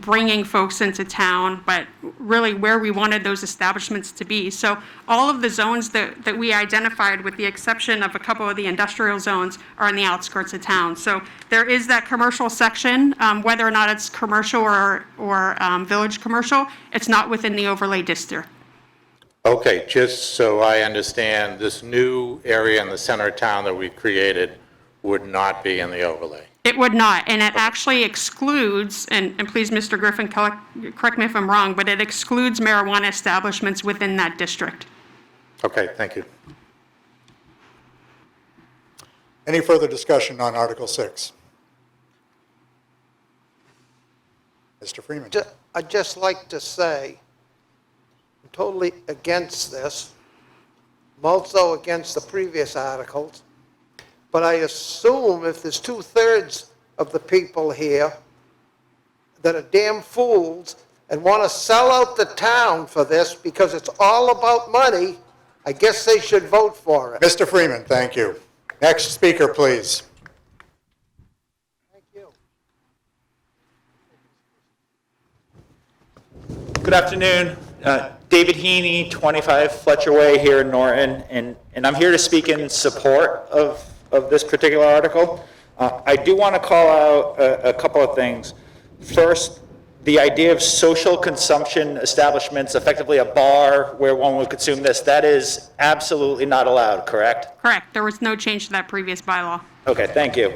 O: bringing folks into town, but really where we wanted those establishments to be. So all of the zones that we identified, with the exception of a couple of the industrial zones, are in the outskirts of town. So there is that commercial section, whether or not it's commercial or village commercial, it's not within the overlay district.
P: Okay, just so I understand, this new area in the center of town that we created would not be in the overlay?
O: It would not, and it actually excludes, and please, Mr. Griffin, correct me if I'm wrong, but it excludes marijuana establishments within that district.
P: Okay, thank you.
A: Any further discussion on Article 6? Mr. Freeman.
D: I'd just like to say, I'm totally against this. I'm also against the previous articles. But I assume if there's 2/3 of the people here that are damn fools and want to sell out the town for this because it's all about money, I guess they should vote for it.
A: Mr. Freeman, thank you. Next speaker, please.
D: Thank you.
Q: Good afternoon. David Heaney, 25 Fletcher Way here in Norton, and I'm here to speak in support of this particular article. I do want to call out a couple of things. First, the idea of social consumption establishments, effectively a bar where one would consume this, that is absolutely not allowed, correct?
O: Correct. There was no change to that previous bylaw.
Q: Okay, thank you.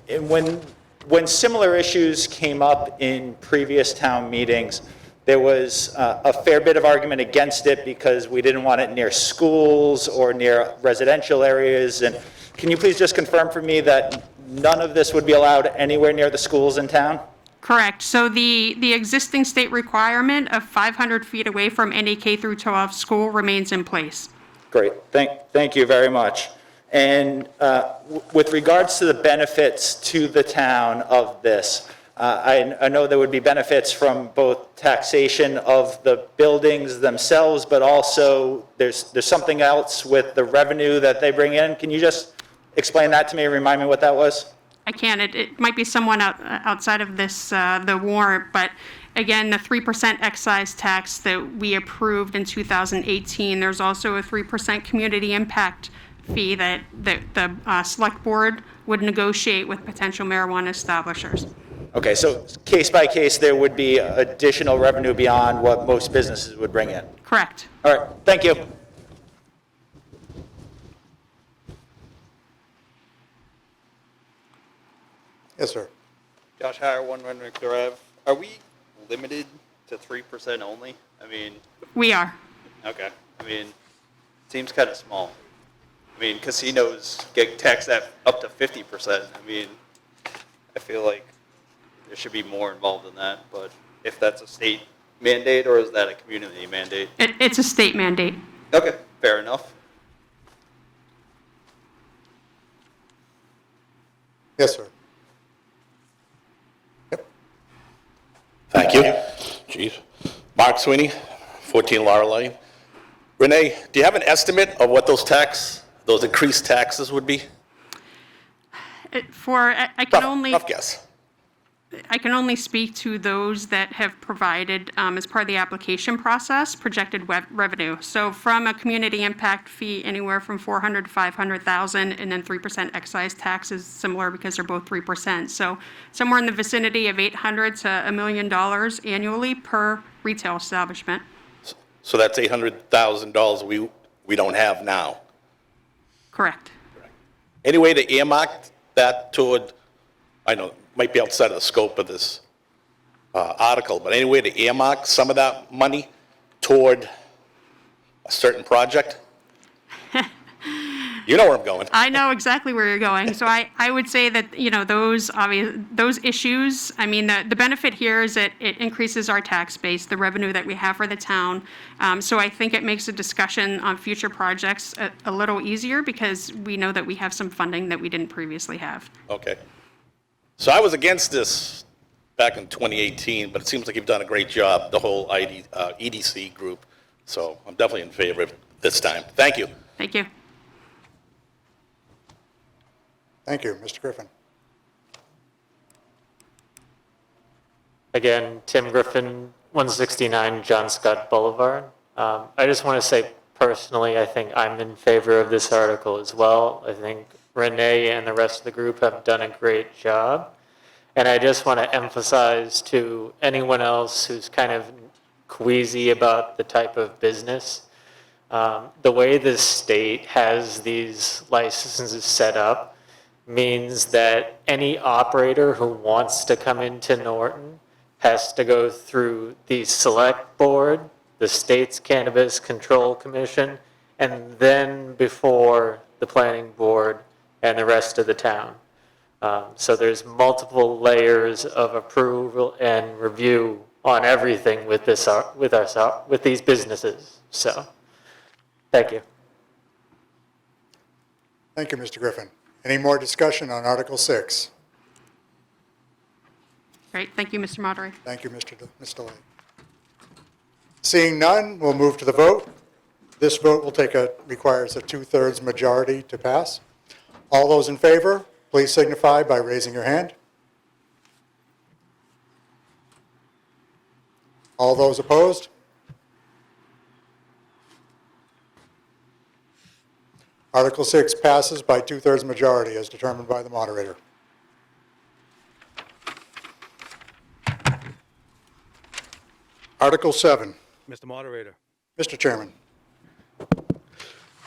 Q: And when when similar issues came up in previous town meetings, there was a fair bit of argument against it because we didn't want it near schools or near residential areas. And can you please just confirm for me that none of this would be allowed anywhere near the schools in town?
O: Correct. So the existing state requirement of 500 feet away from any K through 12 school remains in place.
Q: Great, thank you very much. And with regards to the benefits to the town of this, I know there would be benefits from both taxation of the buildings themselves, but also there's something else with the revenue that they bring in. Can you just explain that to me and remind me what that was?
O: I can. It might be somewhat outside of this, the warrant, but again, the 3% excise tax that we approved in 2018, there's also a 3% community impact fee that the select board would negotiate with potential marijuana establishers.
Q: Okay, so case by case, there would be additional revenue beyond what most businesses would bring in?
O: Correct.
Q: All right, thank you.
A: Yes, sir.
J: Josh Hire, 1 Renwick Drive. Are we limited to 3% only? I mean,
O: We are.
J: okay. I mean, seems kind of small. I mean, casinos get taxed at up to 50%. I mean, I feel like there should be more involved in that, but if that's a state mandate or is that a community mandate?
O: It's a state mandate.
J: Okay, fair enough.
A: Yes, sir.
R: Thank you. Chief. Mark Sweeney, 14 Laurel Lane. Renee, do you have an estimate of what those increased taxes would be?
O: I can only.
R: Rough guess.
O: I can only speak to those that have provided, as part of the application process, projected revenue. So from a community impact fee, anywhere from 400 to 500,000, and then 3% excise tax is similar because they're both 3%. So somewhere in the vicinity of 800 to $1 million annually per retail establishment.
R: So that's $800,000 we don't have now.
O: Correct.
R: Any way to earmark that toward, I know, might be outside of the scope of this article, but any way to earmark some of that money toward a certain project? You know where I'm going.
O: I know exactly where you're going. So I would say that, those issues, I mean, the benefit here is that it increases our tax base, the revenue that we have for the town. So I think it makes the discussion on future projects a little easier because we know that we have some funding that we didn't previously have.
R: Okay. So I was against this back in 2018, but it seems like you've done a great job, the whole EDC group. So I'm definitely in favor of it this time. Thank you.
O: Thank you.
A: Thank you. Mr. Griffin.
E: Again, Tim Griffin, 169 John Scott Boulevard. I just want to say personally, I think I'm in favor of this article as well. I think Renee and the rest of the group have done a great job. And I just want to emphasize to anyone else who's kind of queasy about the type of business, the way the state has these licenses set up means that any operator who wants to come into Norton has to go through the select board, the state's Cannabis Control Commission, and then before the planning board and the rest of the town. So there's multiple layers of approval and review on everything with this, with these businesses. So, thank you.
A: Thank you, Mr. Griffin. Any more discussion on Article 6?
O: Great. Thank you, Mr. Moderator.
A: Thank you, Ms. DeLay. Seeing none, we'll move to the vote. This vote requires a 2/3 majority to pass. All those in favor, please signify by raising your hand. All those opposed? Article 6 passes by 2/3 majority as determined by the moderator. Article 7.
C: Mr. Moderator.
A: Mr. Chairman.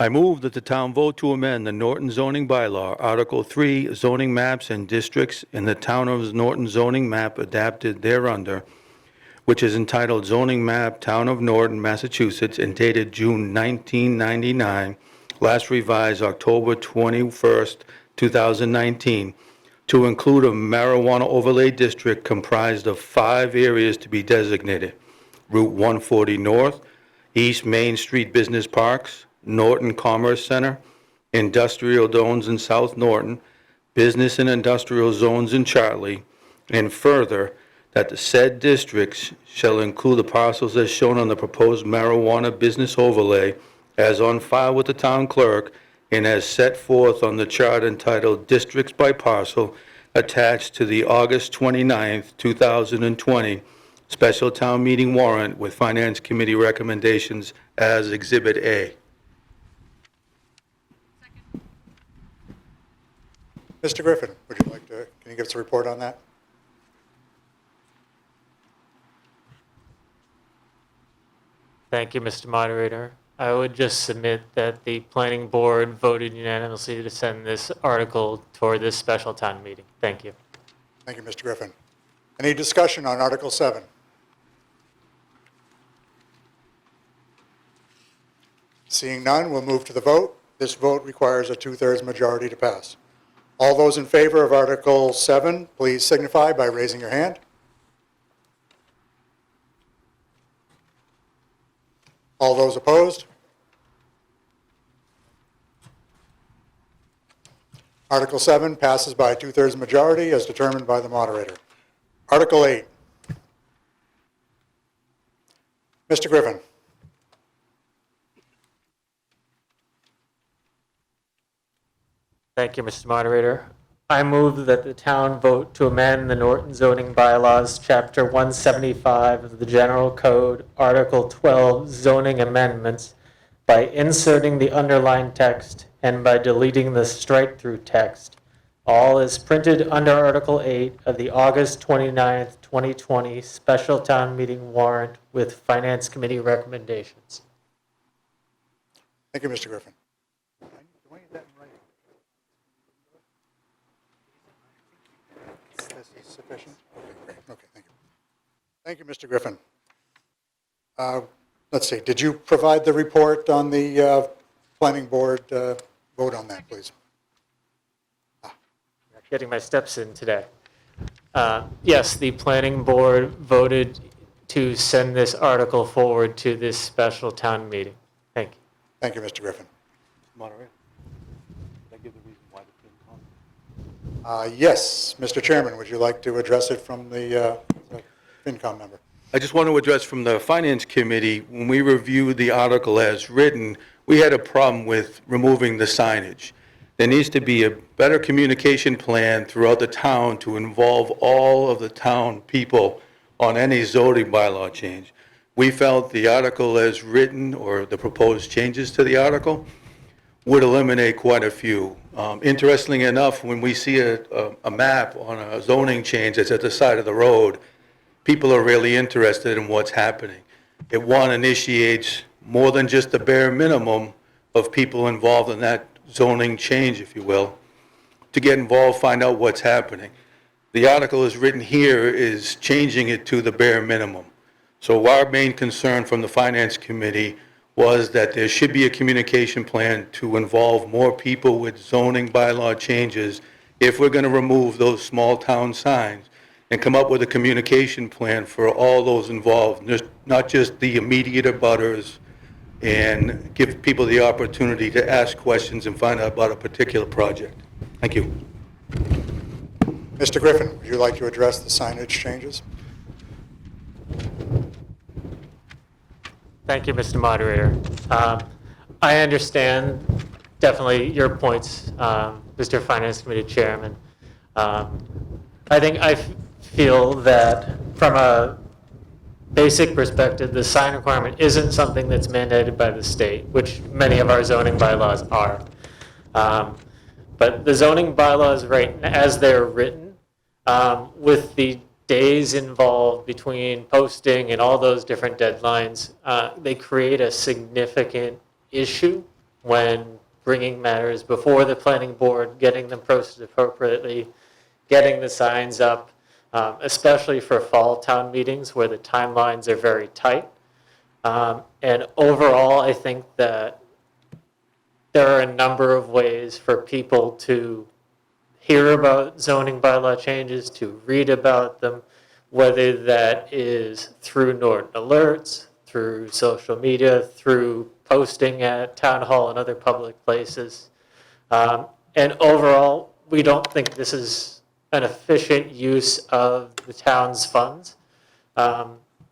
C: I move that the town vote to amend the Norton zoning bylaw, Article 3, zoning maps and districts in the town of Norton zoning map adapted thereunder, which is entitled Zoning Map, Town of Norton, Massachusetts, and dated June 1999, last revised October 21st, 2019, to include a marijuana overlay district comprised of 5 areas to be designated: Route 140 North, East Main Street Business Parks, Norton Commerce Center, industrial zones in South Norton, business and industrial zones in Chartley, and further, that the said districts shall include the parcels as shown on the proposed marijuana business overlay as on file with the town clerk and as set forth on the chart entitled Districts by Parcel attached to the August 29th, 2020 special town meeting warrant with Finance Committee recommendations as Exhibit A.
A: Mr. Griffin, would you like to, can you give us a report on that?
E: Thank you, Mr. Moderator. I would just submit that the planning board voted unanimously to send this article toward this special town meeting. Thank you.
A: Thank you, Mr. Griffin. Any discussion on Article 7? Seeing none, we'll move to the vote. This vote requires a 2/3 majority to pass. All those in favor of Article 7, please signify by raising your hand. All those opposed? Article 7 passes by a 2/3 majority as determined by the moderator. Article 8. Mr. Griffin.
E: Thank you, Mr. Moderator. I move that the town vote to amend the Norton zoning bylaws, Chapter 175 of the General Code, Article 12, zoning amendments, by inserting the underlined text and by deleting the strike-through text, all is printed under Article 8 of the August 29th, 2020 special town meeting warrant with Finance Committee recommendations.
A: Thank you, Mr. Griffin. This is sufficient? Okay, great. Okay, thank you. Thank you, Mr. Griffin. Let's see, did you provide the report on the planning board vote on that, please?
E: Getting my steps in today. Yes, the planning board voted to send this article forward to this special town meeting. Thank you.
A: Thank you, Mr. Griffin.
C: Moderator, did I give the reason why the FinCom?
A: Yes, Mr. Chairman, would you like to address it from the FinCom member?
C: I just want to address from the Finance Committee, when we reviewed the article as written, we had a problem with removing the signage. There needs to be a better communication plan throughout the town to involve all of the town people on any zoning bylaw change. We felt the article as written, or the proposed changes to the article, would eliminate quite a few. Interestingly enough, when we see a map on a zoning change that's at the side of the road, people are really interested in what's happening. It, one, initiates more than just the bare minimum of people involved in that zoning change, if you will, to get involved, find out what's happening. The article as written here is changing it to the bare minimum. So our main concern from the Finance Committee was that there should be a communication plan to involve more people with zoning bylaw changes if we're going to remove those small town signs, and come up with a communication plan for all those involved, not just the immediate abutters, and give people the opportunity to ask questions and find out about a particular project. Thank you.
A: Mr. Griffin, would you like to address the signage changes?
E: Thank you, Mr. Moderator. I understand definitely your points, Mr. Finance Committee Chairman. I feel that from a basic perspective, the sign requirement isn't something that's mandated by the state, which many of our zoning bylaws are. But the zoning bylaws, right, as they're written, with the days involved between posting and all those different deadlines, they create a significant issue when bringing matters before the planning board, getting them posted appropriately, getting the signs up, especially for fall town meetings where the timelines are very tight. And overall, I think that there are a number of ways for people to hear about zoning bylaw changes, to read about them, whether that is through Norton alerts, through social media, through posting at town hall and other public places. And overall, we don't think this is an efficient use of the town's funds.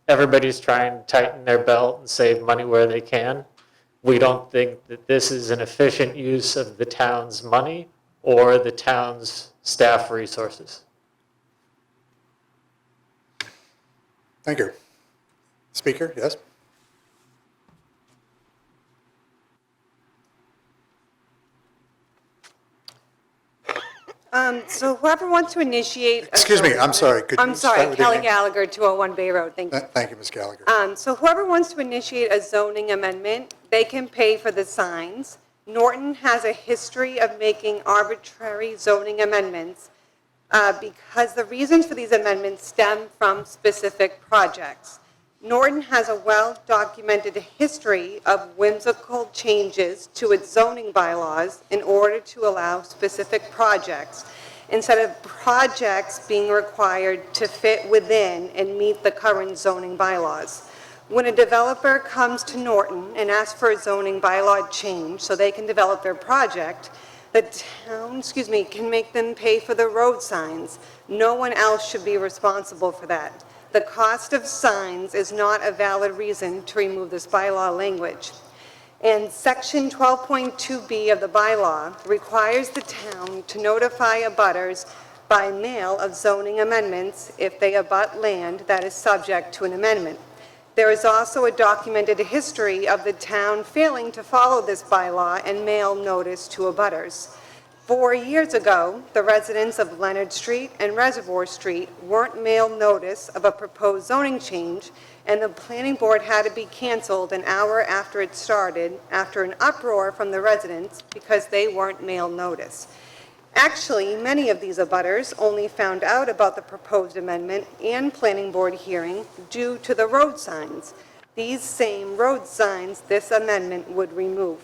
E: Everybody's trying to tighten their belt and save money where they can. We don't think that this is an efficient use of the town's money or the town's staff resources.
A: Thank you. Speaker, yes?
S: So whoever wants to initiate.
A: Excuse me, I'm sorry. Could
S: I'm
A: you start
S: sorry,
A: with your
S: Kelly
A: name?
S: Gallagher, 201 Bay Road. Thank you.
A: Thank you, Ms. Gallagher.
S: So whoever wants to initiate a zoning amendment, they can pay for the signs. Norton has a history of making arbitrary zoning amendments because the reasons for these amendments stem from specific projects. Norton has a well-documented history of whimsical changes to its zoning bylaws in order to allow specific projects, instead of projects being required to fit within and meet the current zoning bylaws. When a developer comes to Norton and asks for a zoning bylaw change so they can develop their project, the town, can make them pay for the road signs. No one else should be responsible for that. The cost of signs is not a valid reason to remove this bylaw language. And Section 12.2B of the bylaw requires the town to notify abutters by mail of zoning amendments if they abut land that is subject to an amendment. There is also a documented history of the town failing to follow this bylaw and mail notice to abutters. 4 years ago, the residents of Leonard Street and Reservoir Street weren't mailed notice of a proposed zoning change, and the planning board had to be canceled an hour after it started after an uproar from the residents because they weren't mailed notice. Actually, many of these abutters only found out about the proposed amendment and planning board hearing due to the road signs. These same road signs this amendment would remove.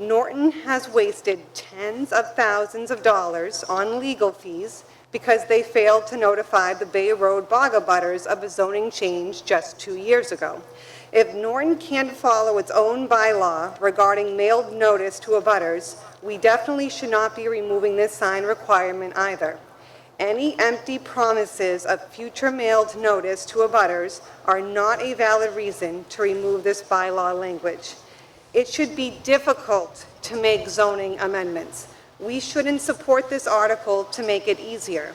S: Norton has wasted tens of thousands of dollars on legal fees because they failed to notify the Bay Road bog abutters of a zoning change just 2 years ago. If Norton can't follow its own bylaw regarding mailed notice to abutters, we definitely should not be removing this sign requirement either. Any empty promises of future mailed notice to abutters are not a valid reason to remove this bylaw language. It should be difficult to make zoning amendments. We shouldn't support this article to make it easier.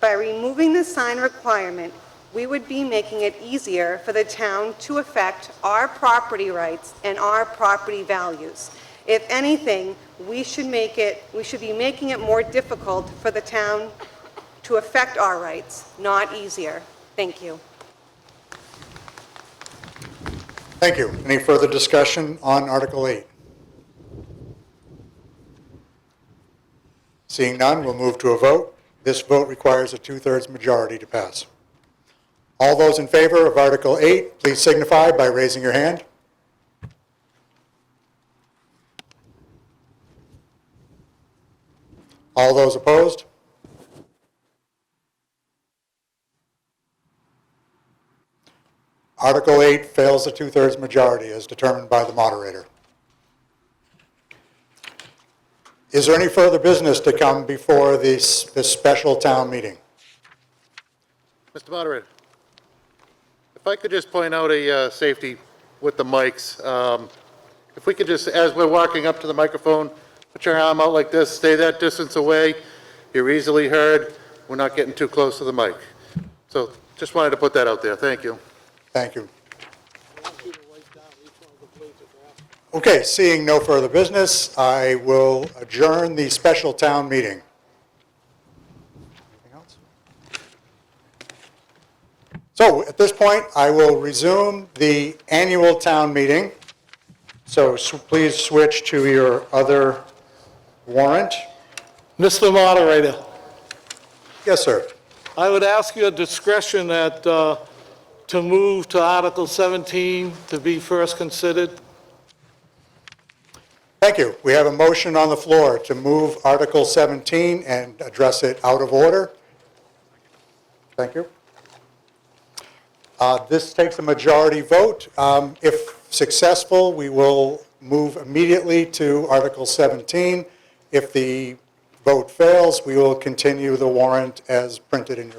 S: By removing the sign requirement, we would be making it easier for the town to affect our property rights and our property values. If anything, we should be making it more difficult for the town to affect our rights, not easier. Thank you.
A: Thank you. Any further discussion on Article 8? Seeing none, we'll move to a vote. This vote requires a 2/3 majority to pass. All those in favor of Article 8, please signify by raising your hand. All those opposed? Article 8 fails a 2/3 majority as determined by the moderator. Is there any further business to come before this special town meeting?
P: Mr. Moderator, if I could just point out a safety with the mics. If we could just, as we're walking up to the microphone, put your arm out like this, stay that distance away. You're easily heard. We're not getting too close to the mic. So just wanted to put that out there. Thank you.
A: Thank you. Okay, seeing no further business, I will adjourn the special town meeting. Anything else? So at this point, I will resume the annual town meeting. So please switch to your other warrant.
T: Mr. Moderator,
A: Yes, sir.
T: I would ask your discretion to move to Article 17 to be first considered.
A: Thank you. We have a motion on the floor to move Article 17 and address it out of order. Thank you. This takes a majority vote. If successful, we will move immediately to Article 17. If the vote fails, we will continue the warrant as printed in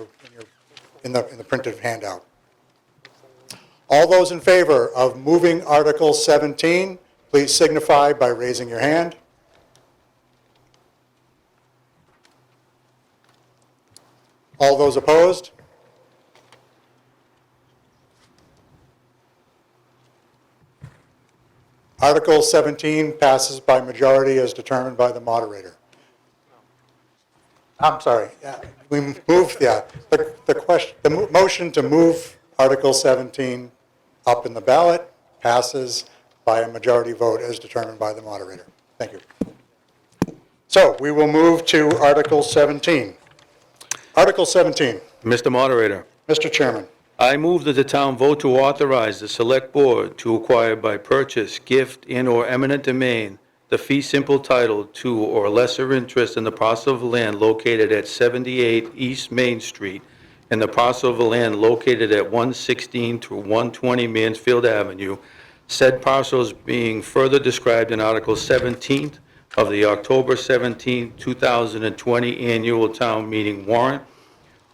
A: the printed handout. All those in favor of moving Article 17, please signify by raising your hand. All those opposed? Article 17 passes by majority as determined by the moderator. I'm sorry, we moved, the motion to move Article 17 up in the ballot passes by a majority vote as determined by the moderator. Thank you. So we will move to Article 17. Article 17.
C: Mr. Moderator,
A: Mr. Chairman.
C: I move that the town vote to authorize the Select Board to acquire by purchase, gift, and/or eminent domain the fee simple title to or lesser interest in the parcel of land located at 78 East Main Street and the parcel of land located at 116 to 120 Mansfield Avenue, said parcels being further described in Article 17 of the October 17, 2020 annual town meeting warrant,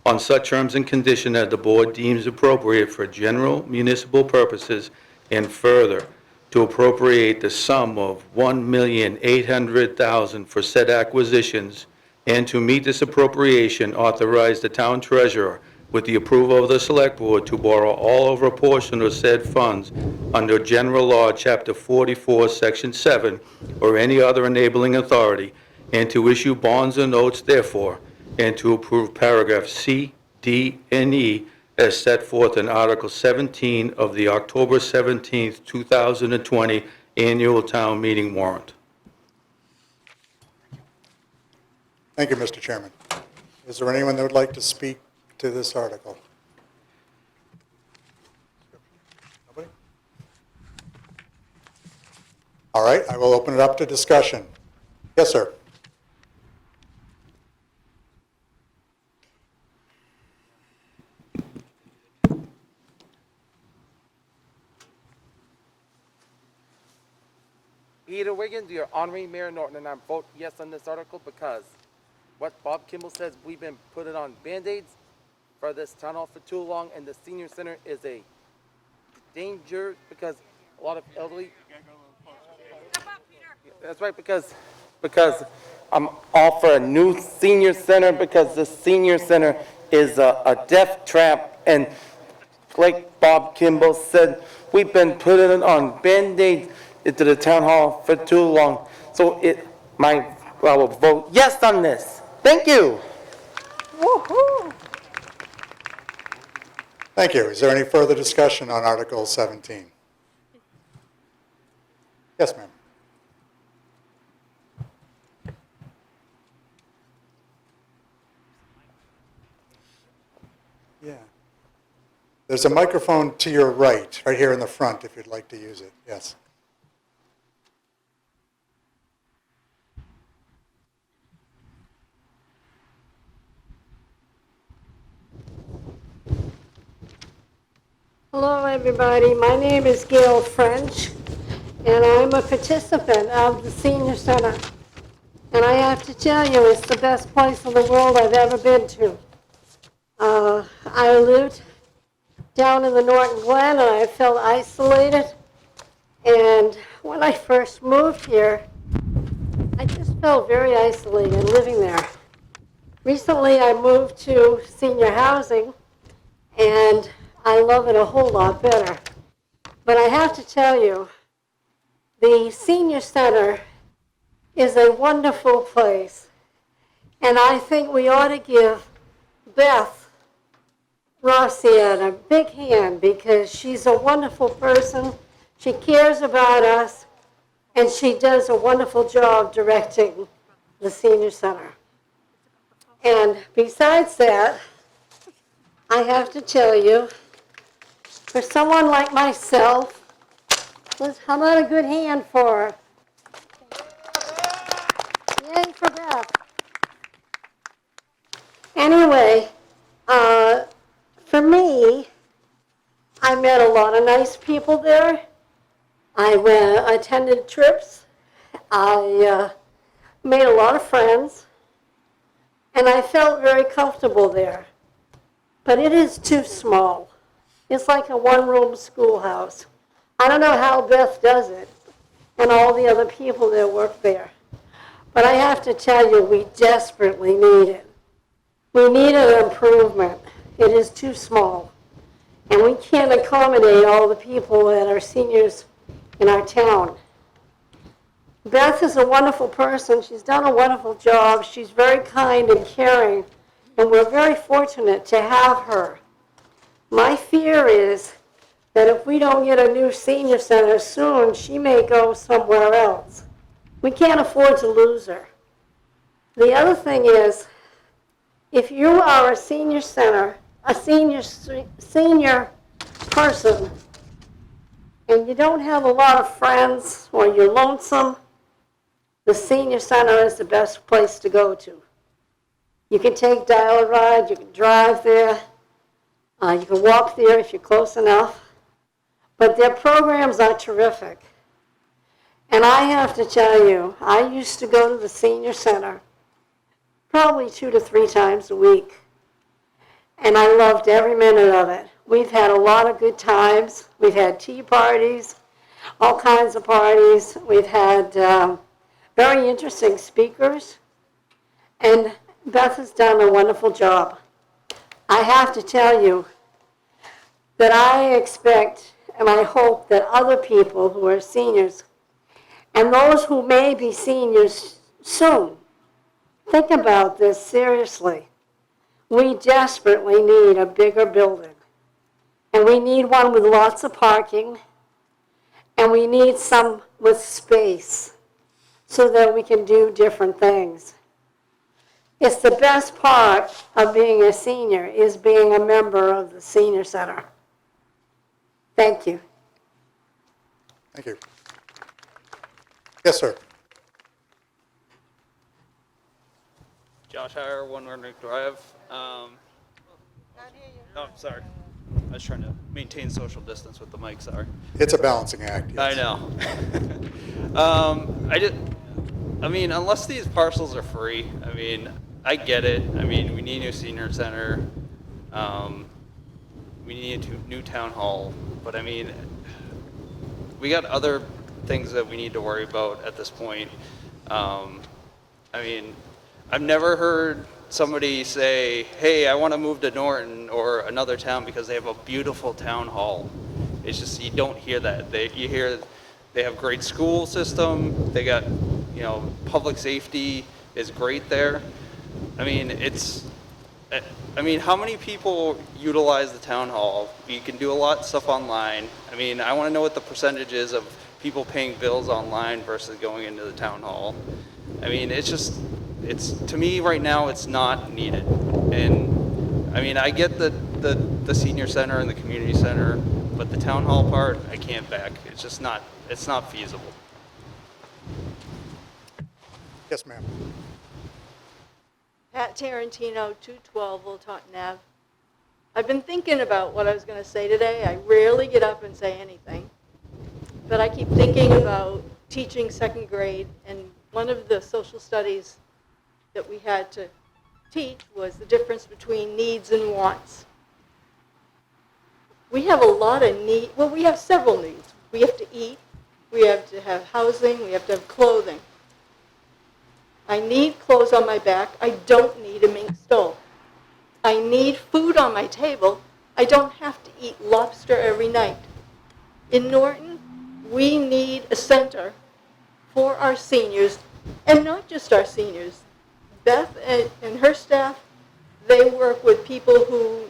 C: on such terms and condition that the board deems appropriate for general municipal purposes, and further, to appropriate the sum of $1,800,000 for said acquisitions, and to meet this appropriation, authorize the town treasurer, with the approval of the select board, to borrow all or a portion of said funds under General Law, Chapter 44, Section 7, or any other enabling authority, and to issue bonds or notes therefore, and to approve paragraph C, D, and E as set forth in Article 17 of the October 17, 2020 annual town meeting warrant.
A: Thank you, Mr. Chairman. Is there anyone that would like to speak to this article? Nobody? All right, I will open it up to discussion. Yes, sir.
U: Peter Wiggins, your honorary Mayor Norton, and I vote yes on this article because what Bob Kimball says, we've been putting on Band-Aids for this town hall for too long, and the senior center is a danger because a lot of elderly. That's right, because I'm all for a new senior center because the senior center is a death trap, and like Bob Kimball said, we've been putting on Band-Aids into the town hall for too long. So I will vote yes on this. Thank you.
B: Woo-hoo.
A: Thank you. Is there any further discussion on Article 17? Yes, ma'am. Yeah. There's a microphone to your right here in the front, if you'd like to use it. Yes.
V: Hello, everybody. My name is Gail French, and I'm a participant of the Senior Center. And I have to tell you, it's the best place in the world I've ever been to. I lived down in the Norton Glen, and I felt isolated. And when I first moved here, I just felt very isolated living there. Recently, I moved to senior housing, and I love it a whole lot better. But I have to tell you, the senior center is a wonderful place. And I think we ought to give Beth Rossian a big hand because she's a wonderful person. She cares about us. And she does a wonderful job directing the senior center. And besides that, I have to tell you, for someone like myself, how about a good hand for her? Yay for Beth. Anyway, for me, I met a lot of nice people there. I attended trips. I made a lot of friends. And I felt very comfortable there. But it is too small. It's like a one-room schoolhouse. I don't know how Beth does it and all the other people that work there. But I have to tell you, we desperately need it. We need an improvement. It is too small. And we can't accommodate all the people that are seniors in our town. Beth is a wonderful person. She's done a wonderful job. She's very kind and caring, and we're very fortunate to have her. My fear is that if we don't get a new senior center soon, she may go somewhere else. We can't afford to lose her. The other thing is, if you are a senior center, a senior person, and you don't have a lot of friends or you're lonesome, the senior center is the best place to go to. You can take Dial-A-Ride, you can drive there, you can walk there if you're close enough, but their programs are terrific. And I have to tell you, I used to go to the senior center probably 2 to 3 times a week, and I loved every minute of it. We've had a lot of good times. We've had tea parties, all kinds of parties. We've had very interesting speakers, and Beth has done a wonderful job. I have to tell you that I expect and I hope that other people who are seniors and those who may be seniors soon think about this seriously. We desperately need a bigger building, and we need one with lots of parking, and we need some with space, so that we can do different things. It's the best part of being a senior is being a member of the senior center. Thank you.
A: Thank you. Yes, sir.
J: Josh Hire, 1 Norton Drive. Oh, sorry. I was trying to maintain social distance with the mic, sorry.
A: It's a balancing act.
J: I know. I mean, unless these parcels are free, I mean, I get it. I mean, we need a new senior center. We need a new town hall. But I mean, we got other things that we need to worry about at this point. I mean, I've never heard somebody say, hey, I want to move to Norton or another town because they have a beautiful town hall. It's just, you don't hear that. You hear they have great school system, they got, you know, public safety is great there. I mean, how many people utilize the town hall? You can do a lot of stuff online. I mean, I want to know what the percentage is of people paying bills online versus going into the town hall. I mean, to me right now, it's not needed. And I mean, I get the senior center and the community center, but the town hall part, I can't back. It's just not, it's not feasible.
A: Yes, ma'am.
F: Pat Tarantino, 212 Old Taunton Ave. I've been thinking about what I was going to say today. I rarely get up and say anything, but I keep thinking about teaching 2nd grade, and one of the social studies that we had to teach was the difference between needs and wants. We have a lot of needs. Well, we have several needs. We have to eat, we have to have housing, we have to have clothing. I need clothes on my back. I don't need a mink stove. I need food on my table. I don't have to eat lobster every night. In Norton, we need a center for our seniors, and not just our seniors. Beth and her staff, they work with people who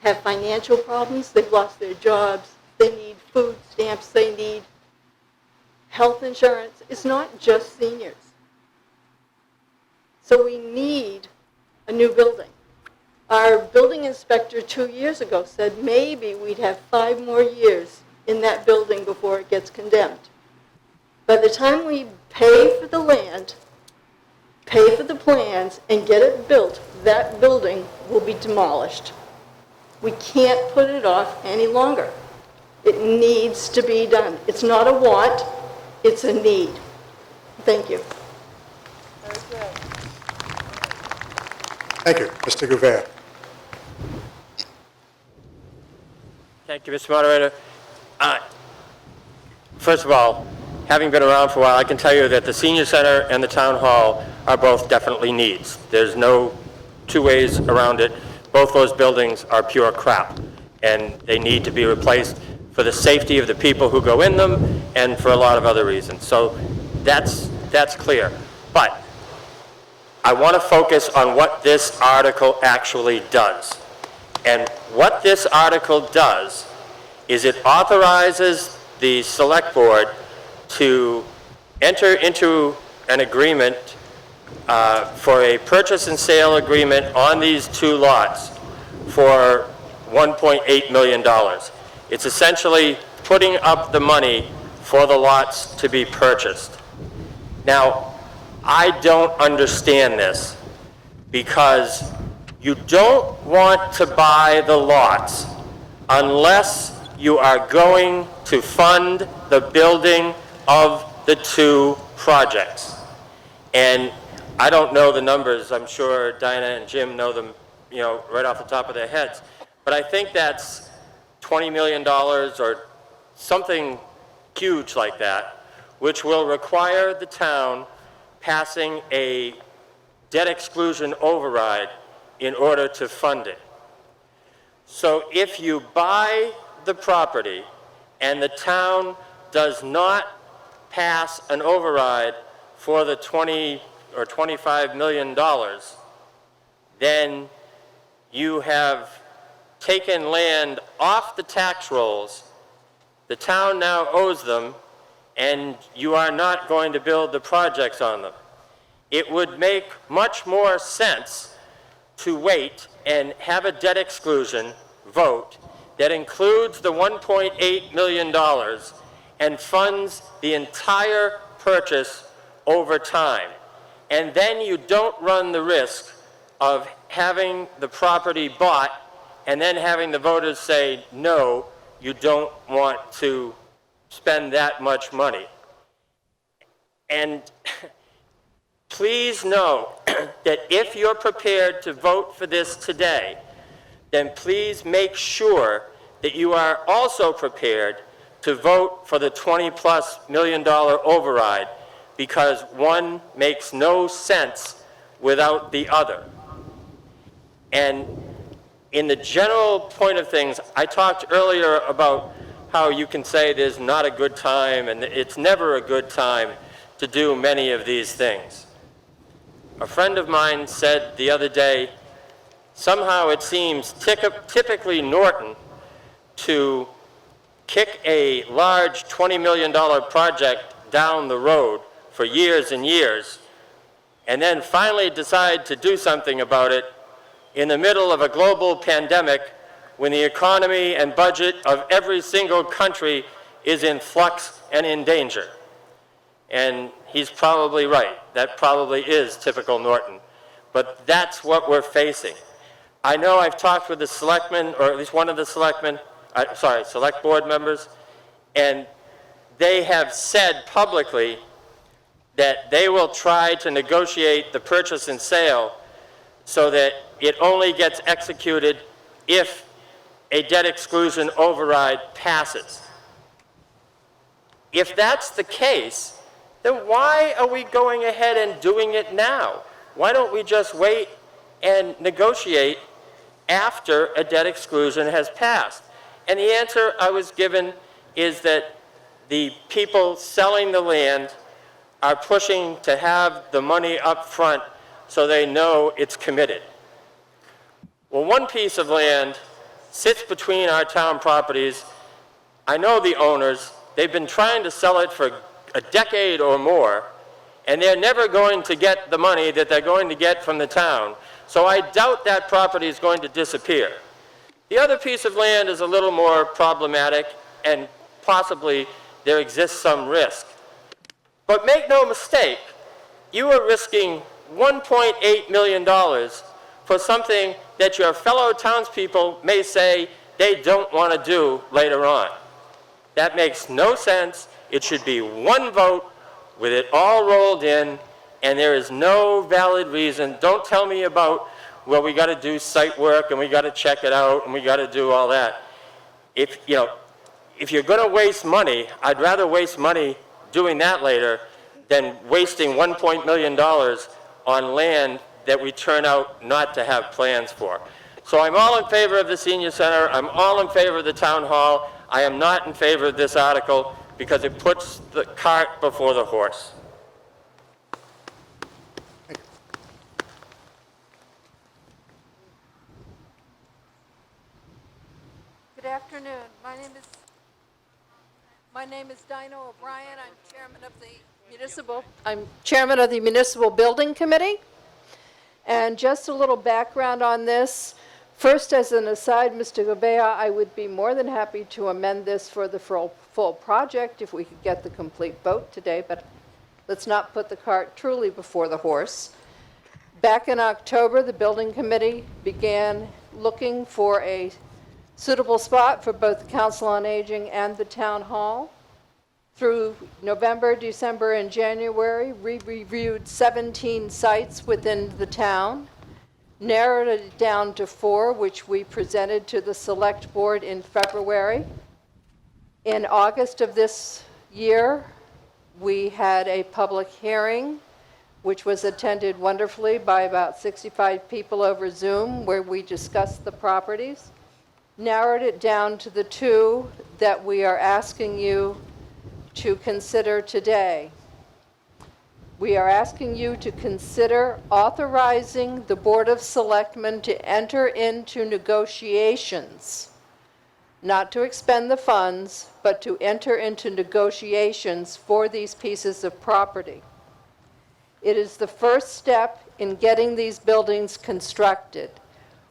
F: have financial problems. They've lost their jobs. They need food stamps. They need health insurance. It's not just seniors. So we need a new building. Our building inspector 2 years ago said maybe we'd have 5 more years in that building before it gets condemned. By the time we pay for the land, pay for the plans, and get it built, that building will be demolished. We can't put it off any longer. It needs to be done. It's not a want, it's a need. Thank you.
A: Thank you. Mr. Gouveia.
I: Thank you, Mr. Moderator. First of all, having been around for a while, I can tell you that the senior center and the town hall are both definitely needs. There's no two ways around it. Both those buildings are pure crap, and they need to be replaced for the safety of the people who go in them and for a lot of other reasons. So that's clear. But I want to focus on what this article actually does. And what this article does is it authorizes the select board to enter into an agreement for a purchase and sale agreement on these 2 lots for $1.8 million. It's essentially putting up the money for the lots to be purchased. Now, I don't understand this because you don't want to buy the lots unless you are going to fund the building of the 2 projects. And I don't know the numbers. I'm sure Dinah and Jim know them, right off the top of their heads. But I think that's $20 million or something huge like that, which will require the town passing a debt exclusion override in order to fund it. So if you buy the property and the town does not pass an override for the $20 or $25 million, then you have taken land off the tax rolls, the town now owes them, and you are not going to build the projects on them. It would make much more sense to wait and have a debt exclusion vote that includes the $1.8 million and funds the entire purchase over time. And then you don't run the risk of having the property bought and then having the voters say, no, you don't want to spend that much money. And please know that if you're prepared to vote for this today, then please make sure that you are also prepared to vote for the $20+ million override, because one makes no sense without the other. And in the general point of things, I talked earlier about how you can say there's not a good time, and it's never a good time to do many of these things. A friend of mine said the other day, somehow it seems typically Norton to kick a large $20 million project down the road for years and years, and then finally decide to do something about it in the middle of a global pandemic when the economy and budget of every single country is in flux and in danger. And he's probably right. That probably is typical Norton. But that's what we're facing. I know I've talked with the selectmen, or at least one of the selectmen, select board members, and they have said publicly that they will try to negotiate the purchase and sale so that it only gets executed if a debt exclusion override passes. If that's the case, then why are we going ahead and doing it now? Why don't we just wait and negotiate after a debt exclusion has passed? And the answer I was given is that the people selling the land are pushing to have the money up front so they know it's committed. Well, one piece of land sits between our town properties. I know the owners. They've been trying to sell it for a decade or more, and they're never going to get the money that they're going to get from the town. So I doubt that property is going to disappear. The other piece of land is a little more problematic, and possibly there exists some risk. But make no mistake, you are risking $1.8 million for something that your fellow townspeople may say they don't want to do later on. That makes no sense. It should be one vote with it all rolled in, and there is no valid reason. Don't tell me about, well, we got to do site work and we got to check it out and we got to do all that. If you're going to waste money, I'd rather waste money doing that later than wasting $1 million on land that we turn out not to have plans for. So I'm all in favor of the senior center. I'm all in favor of the town hall. I am not in favor of this article because it puts the cart before the horse.
G: Good afternoon. My name is Dinah O'Brien. I'm chairman of the Municipal Building Committee. And just a little background on this. First, as an aside, Mr. Gabea, I would be more than happy to amend this for the full project if we could get the complete vote today, but let's not put the cart truly before the horse. Back in October, the Building Committee began looking for a suitable spot for both the Council on Aging and the Town Hall. Through November, December, and January, we reviewed 17 sites within the town, narrowed it down to 4, which we presented to the Select Board in February. In August of this year, we had a public hearing, which was attended wonderfully by about 65 people over Zoom, where we discussed the properties, narrowed it down to the 2 that we are asking you to consider today. We are asking you to consider authorizing the Board of Selectmen to enter into negotiations, not to expend the funds, but to enter into negotiations for these pieces of property. It is the first step in getting these buildings constructed.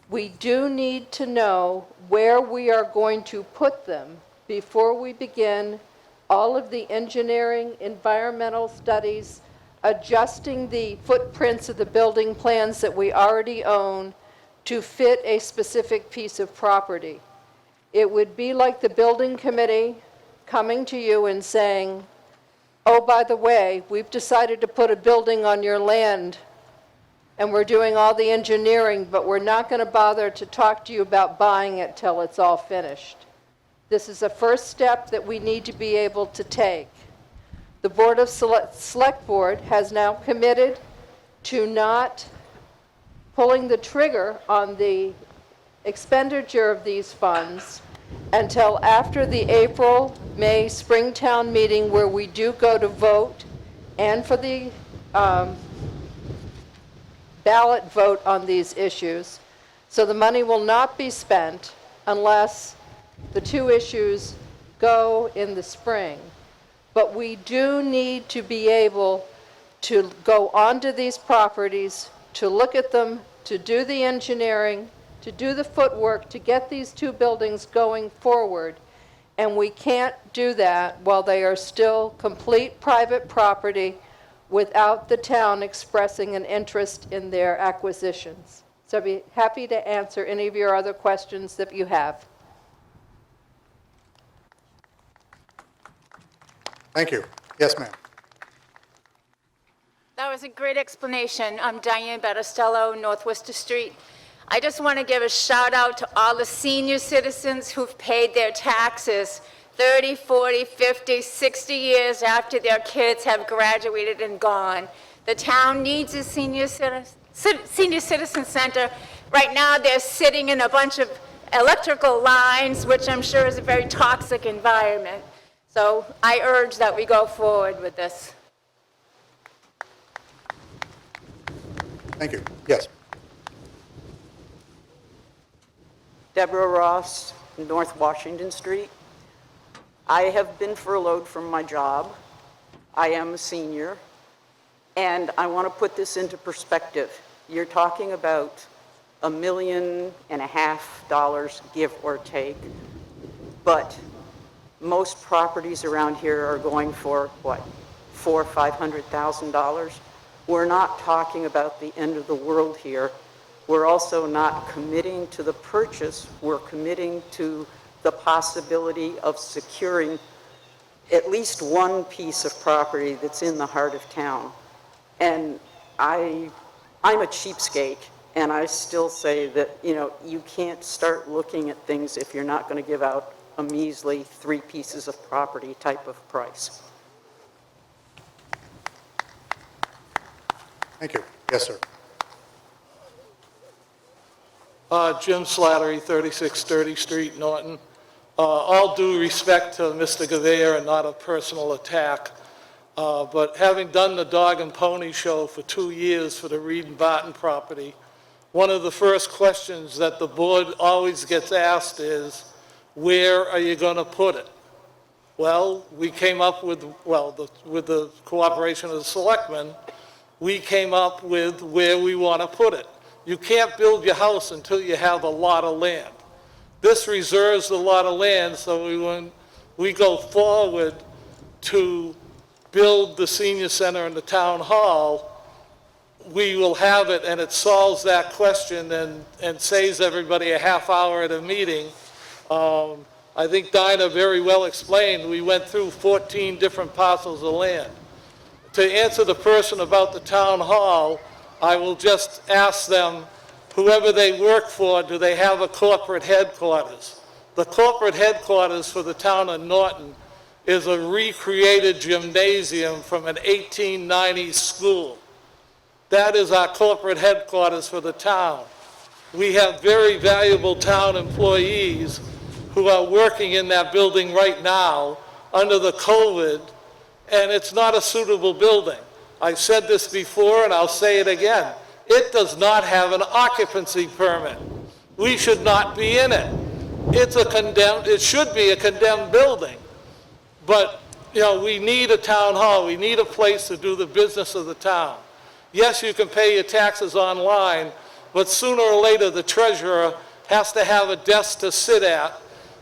G: We do need to know where we are going to put them before we begin all of the engineering, environmental studies, adjusting the footprints of the building plans that we already own to fit a specific piece of property. It would be like the building committee coming to you and saying, oh, by the way, we've decided to put a building on your land and we're doing all the engineering, but we're not going to bother to talk to you about buying it till it's all finished. This is a first step that we need to be able to take. The Board of Select Board has now committed to not pulling the trigger on the expenditure of these funds until after the April-May Springtown meeting, where we do go to vote, and for the ballot vote on these issues. So the money will not be spent unless the 2 issues go in the spring. But we do need to be able to go onto these properties, to look at them, to do the engineering, to do the footwork, to get these 2 buildings going forward. And we can't do that while they are still complete private property without the town expressing an interest in their acquisitions. So I'd be happy to answer any of your other questions that you have.
A: Thank you. Yes, ma'am.
H: That was a great explanation. I'm Diane Battistello, North Worcester Street. I just want to give a shout out to all the senior citizens who've paid their taxes 30, 40, 50, 60 years after their kids have graduated and gone. The town needs a senior citizen center. Right now, they're sitting in a bunch of electrical lines, which I'm sure is a very toxic environment. So I urge that we go forward with this.
A: Thank you. Yes.
N: Deborah Ross, North Washington Street. I have been furloughed from my job. I am a senior, and I want to put this into perspective. You're talking about $1.5 million, give or take, but most properties around here are going for, what, $400,000 or $500,000? We're not talking about the end of the world here. We're also not committing to the purchase. We're committing to the possibility of securing at least one piece of property that's in the heart of town. And I'm a cheapskate, and I still say that, you can't start looking at things if you're not going to give out a measly 3 pieces of property type of price.
A: Thank you. Yes, sir.
T: Jim Slattery, 36 Sturdy Street, Norton. All due respect to Mr. Gavea and not a personal attack, but having done the dog and pony show for 2 years for the Reed and Barton property, one of the first questions that the board always gets asked is, where are you going to put it? Well, we came up with, with the cooperation of the selectmen, we came up with where we want to put it. You can't build your house until you have a lot of land. This reserves a lot of land, so when we go forward to build the senior center and the town hall, we will have it, and it solves that question and saves everybody a half hour at a meeting. I think Dinah very well explained, we went through 14 different parcels of land. To answer the person about the town hall, I will just ask them, whoever they work for, do they have a corporate headquarters? The corporate headquarters for the town of Norton is a recreated gymnasium from an 1890s school. That is our corporate headquarters for the town. We have very valuable town employees who are working in that building right now under the COVID, and it's not a suitable building. I've said this before and I'll say it again. It does not have an occupancy permit. We should not be in it. It should be a condemned building. But, we need a town hall. We need a place to do the business of the town. Yes, you can pay your taxes online, but sooner or later the treasurer has to have a desk to sit at,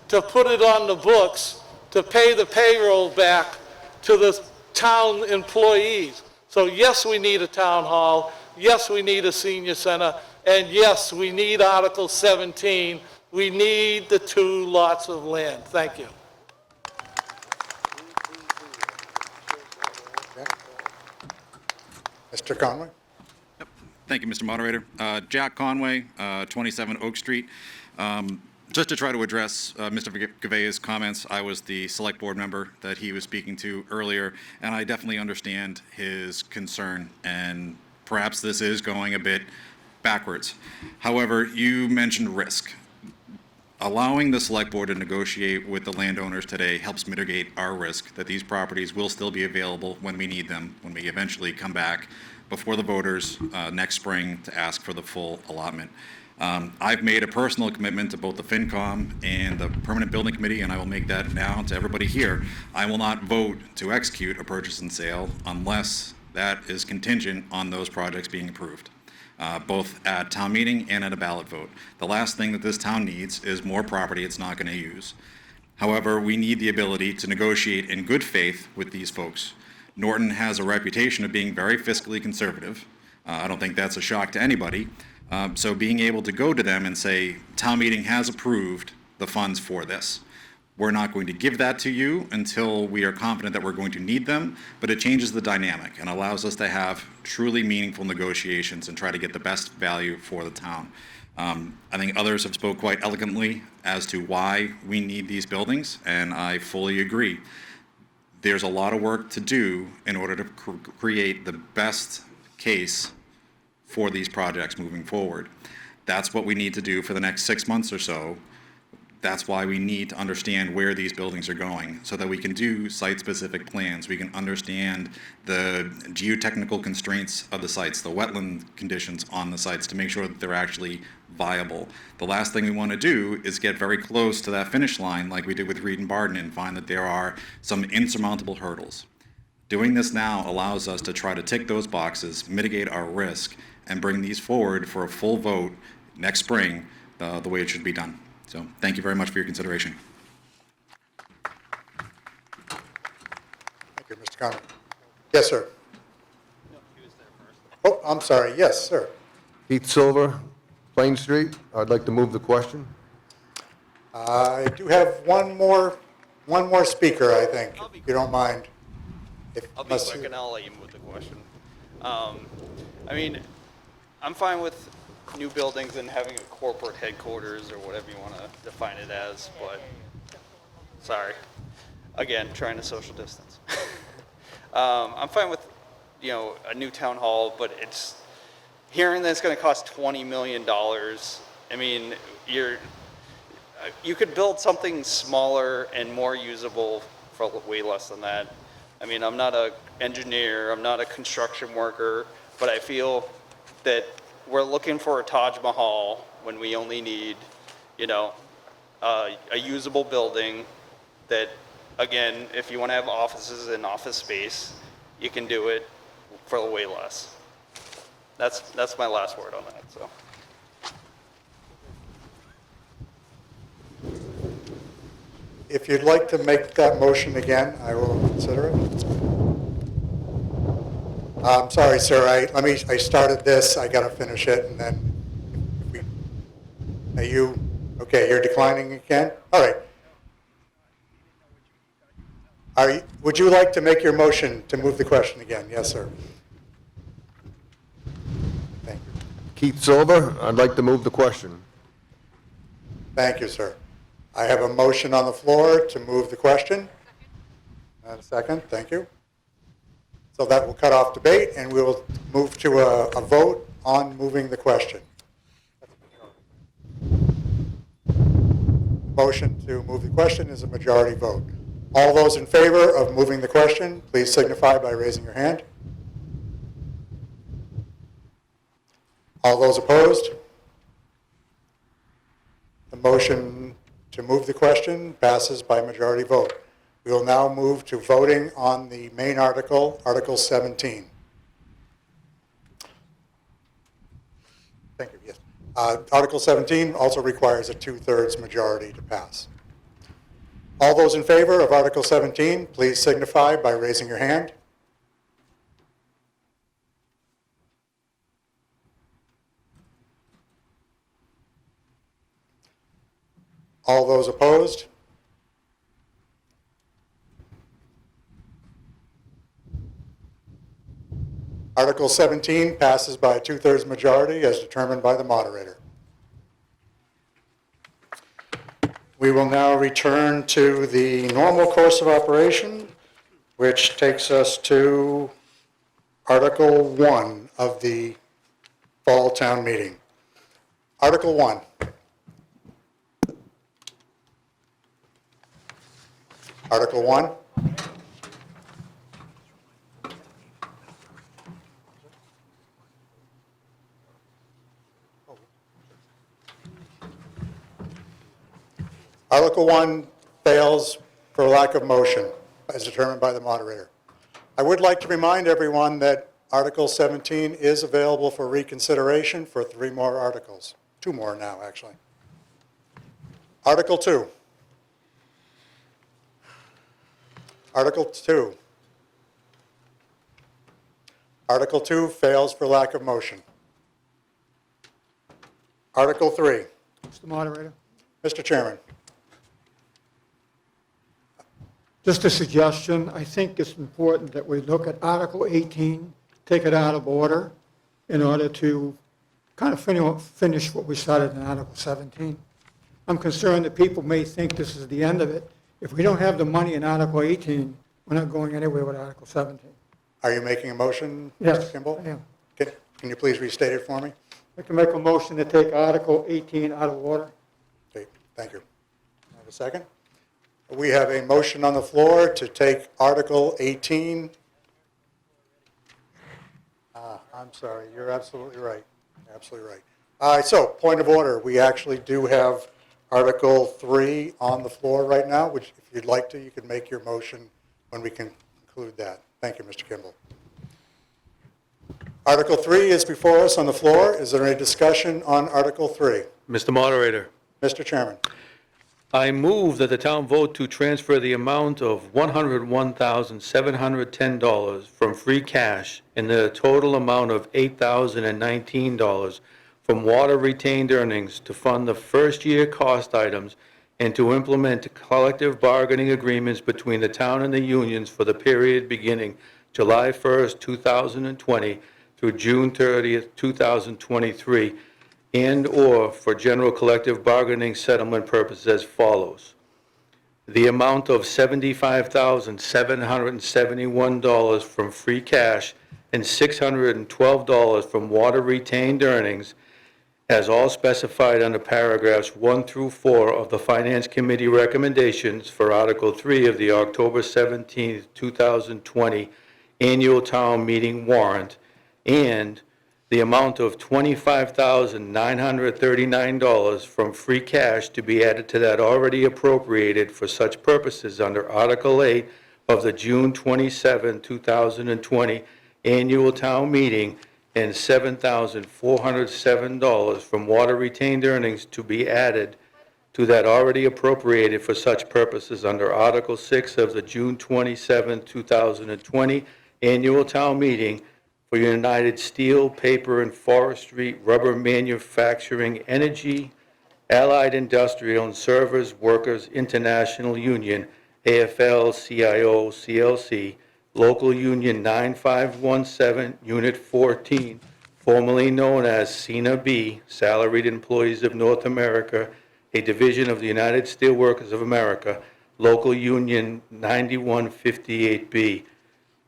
T: to put it on the books, to pay the payroll back to the town employees. So yes, we need a town hall. Yes, we need a senior center. And yes, we need Article 17. We need the 2 lots of land. Thank you.
A: Mr. Conway?
K: Thank you, Mr. Moderator. Jack Conway, 27 Oak Street. Just to try to address Mr. Gavea's comments, I was the select board member that he was speaking to earlier, and I definitely understand his concern, and perhaps this is going a bit backwards. However, you mentioned risk. Allowing the select board to negotiate with the landowners today helps mitigate our risk that these properties will still be available when we need them, when we eventually come back before the voters next spring to ask for the full allotment. I've made a personal commitment to both the FinCom and the Permanent Building Committee, and I will make that now to everybody here. I will not vote to execute a purchase and sale unless that is contingent on those projects being approved, both at town meeting and at a ballot vote. The last thing that this town needs is more property it's not going to use. However, we need the ability to negotiate in good faith with these folks. Norton has a reputation of being very fiscally conservative. I don't think that's a shock to anybody. So being able to go to them and say, town meeting has approved the funds for this. We're not going to give that to you until we are confident that we're going to need them, but it changes the dynamic and allows us to have truly meaningful negotiations and try to get the best value for the town. I think others have spoke quite elegantly as to why we need these buildings, and I fully agree. There's a lot of work to do in order to create the best case for these projects moving forward. That's what we need to do for the next 6 months or so. That's why we need to understand where these buildings are going so that we can do site-specific plans. We can understand the geotechnical constraints of the sites, the wetland conditions on the sites to make sure that they're actually viable. The last thing we want to do is get very close to that finish line like we did with Reed and Barton and find that there are some insurmountable hurdles. Doing this now allows us to try to tick those boxes, mitigate our risk, and bring these forward for a full vote next spring, the way it should be done. So thank you very much for your consideration.
A: Thank you, Mr. Conway. Yes, sir. Oh, I'm sorry. Yes, sir.
L: Keith Silver, Plain Street. I'd like to move the question.
A: I do have one more speaker, I think, if you don't mind.
J: I'll be quick and I'll let you move the question. I mean, I'm fine with new buildings and having a corporate headquarters or whatever you want to define it as, but, sorry. Again, trying to social distance. I'm fine with, a new town hall, but it's, hearing that it's going to cost $20 million, I mean, you could build something smaller and more usable for way less than that. I mean, I'm not an engineer, I'm not a construction worker, but I feel that we're looking for a Taj Mahal when we only need, a usable building that, again, if you want to have offices and office space, you can do it for way less. That's my last word on that, so.
A: If you'd like to make that motion again, I will consider it. I'm sorry, sir. I started this. I got to finish it, and then are you okay? You're declining again. All right. Would you like to make your motion to move the question again? Yes, sir. Thank you.
L: Keith Silver, I'd like to move the question.
A: Thank you, sir. I have a motion on the floor to move the question. And a second, thank you. So that will cut off debate, and we will move to a vote on moving the question. Motion to move the question is a majority vote. All those in favor of moving the question, please signify by raising your hand. All those opposed? The motion to move the question passes by majority vote. We will now move to voting on the main article, Article 17. Thank you, yes. Article 17 also requires a 2/3 majority to pass. All those in favor of Article 17, please signify by raising your hand. All those opposed? Article 17 passes by a 2/3 majority as determined by the moderator. We will now return to the normal course of operation, which takes us to Article 1 of the Fall Town Meeting. Article 1. Article 1. Article 1 fails for lack of motion, as determined by the moderator. I would like to remind everyone that Article 17 is available for reconsideration for 3 more articles. 2 more now, actually. Article 2. Article 2. Article 2 fails for lack of motion. Article 3.
D: Mr. Moderator,
A: Mr. Chairman.
D: just a suggestion. I think it's important that we look at Article 18, take it out of order in order to kind of finish what we started in Article 17. I'm concerned that people may think this is the end of it. If we don't have the money in Article 18, we're not going anywhere with Article 17.
A: Are you making a motion,
D: Yes,
A: Mr. Kimball?
D: I am.
A: Can you please restate it for me?
D: I can make a motion to take Article 18 out of order.
A: Okay, thank you. I have a second. We have a motion on the floor to take Article 18. I'm sorry, you're absolutely right. Absolutely right. All right, so point of order. We actually do have Article 3 on the floor right now, which if you'd like to, you could make your motion when we can conclude that. Thank you, Mr. Kimball. Article 3 is before us on the floor. Is there any discussion on Article 3?
C: Mr. Moderator,
A: Mr. Chairman.
C: I move that the town vote to transfer the amount of $101,710 from free cash and the total amount of $8,019 from water retained earnings to fund the first-year cost items and to implement collective bargaining agreements between the town and the unions for the period beginning July 1st, 2020 through June 30th, 2023, and/or for general collective bargaining settlement purposes as follows. The amount of $75,771 from free cash and $612 from water retained earnings, as all specified under paragraphs 1 through 4 of the Finance Committee recommendations for Article 3 of the October 17, 2020 Annual Town Meeting warrant, and the amount of $25,939 from free cash to be added to that already appropriated for such purposes under Article 8 of the June 27, 2020 Annual Town Meeting, and $7,407 from water retained earnings to be added to that already appropriated for such purposes under Article 6 of the June 27, 2020 Annual Town Meeting for United Steel, Paper and Forestry, Rubber Manufacturing, Energy, Allied Industrial and Servers Workers International Union, AFL-CIO, CLC, Local Union 9517, Unit 14, formerly known as CINA B, Salaried Employees of North America, a division of the United Steelworkers of America, Local Union 9158B.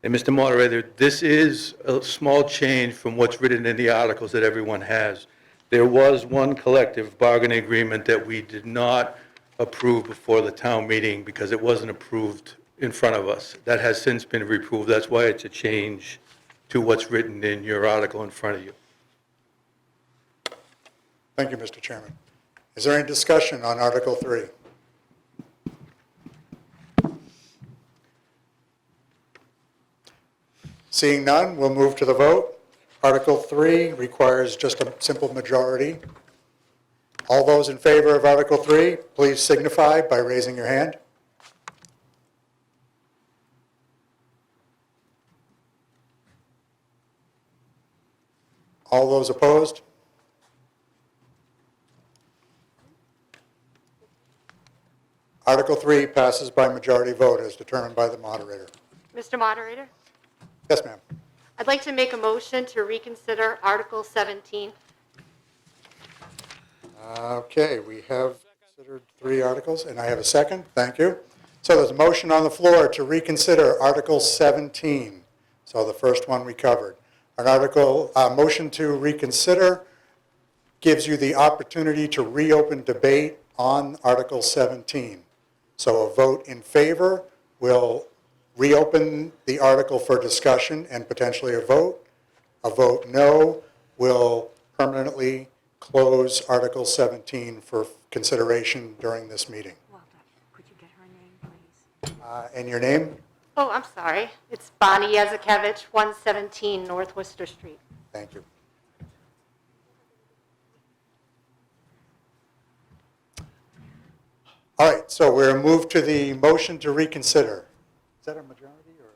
C: And Mr. Moderator, this is a small change from what's written in the articles that everyone has. There was one collective bargaining agreement that we did not approve before the town meeting because it wasn't approved in front of us. That has since been approved. That's why it's a change to what's written in your article in front of you.
A: Thank you, Mr. Chairman. Is there any discussion on Article 3? Seeing none, we'll move to the vote. Article 3 requires just a simple majority. All those in favor of Article 3, please signify by raising your hand. All those opposed? Article 3 passes by majority vote as determined by the moderator.
B: Mr. Moderator,
A: Yes, ma'am.
B: I'd like to make a motion to reconsider Article 17.
A: Okay, we have considered 3 articles, and I have a second. Thank you. So there's a motion on the floor to reconsider Article 17. So the first one we covered. An motion to reconsider gives you the opportunity to reopen debate on Article 17. So a vote in favor will reopen the article for discussion and potentially a vote. A vote no will permanently close Article 17 for consideration during this meeting.
B: Could you get her name, please?
A: And your name?
B: Oh, I'm sorry. It's Bonnie Yazakevich, 117 North Worcester Street.
A: Thank you. All right, so we're moved to the motion to reconsider. Is that a majority or?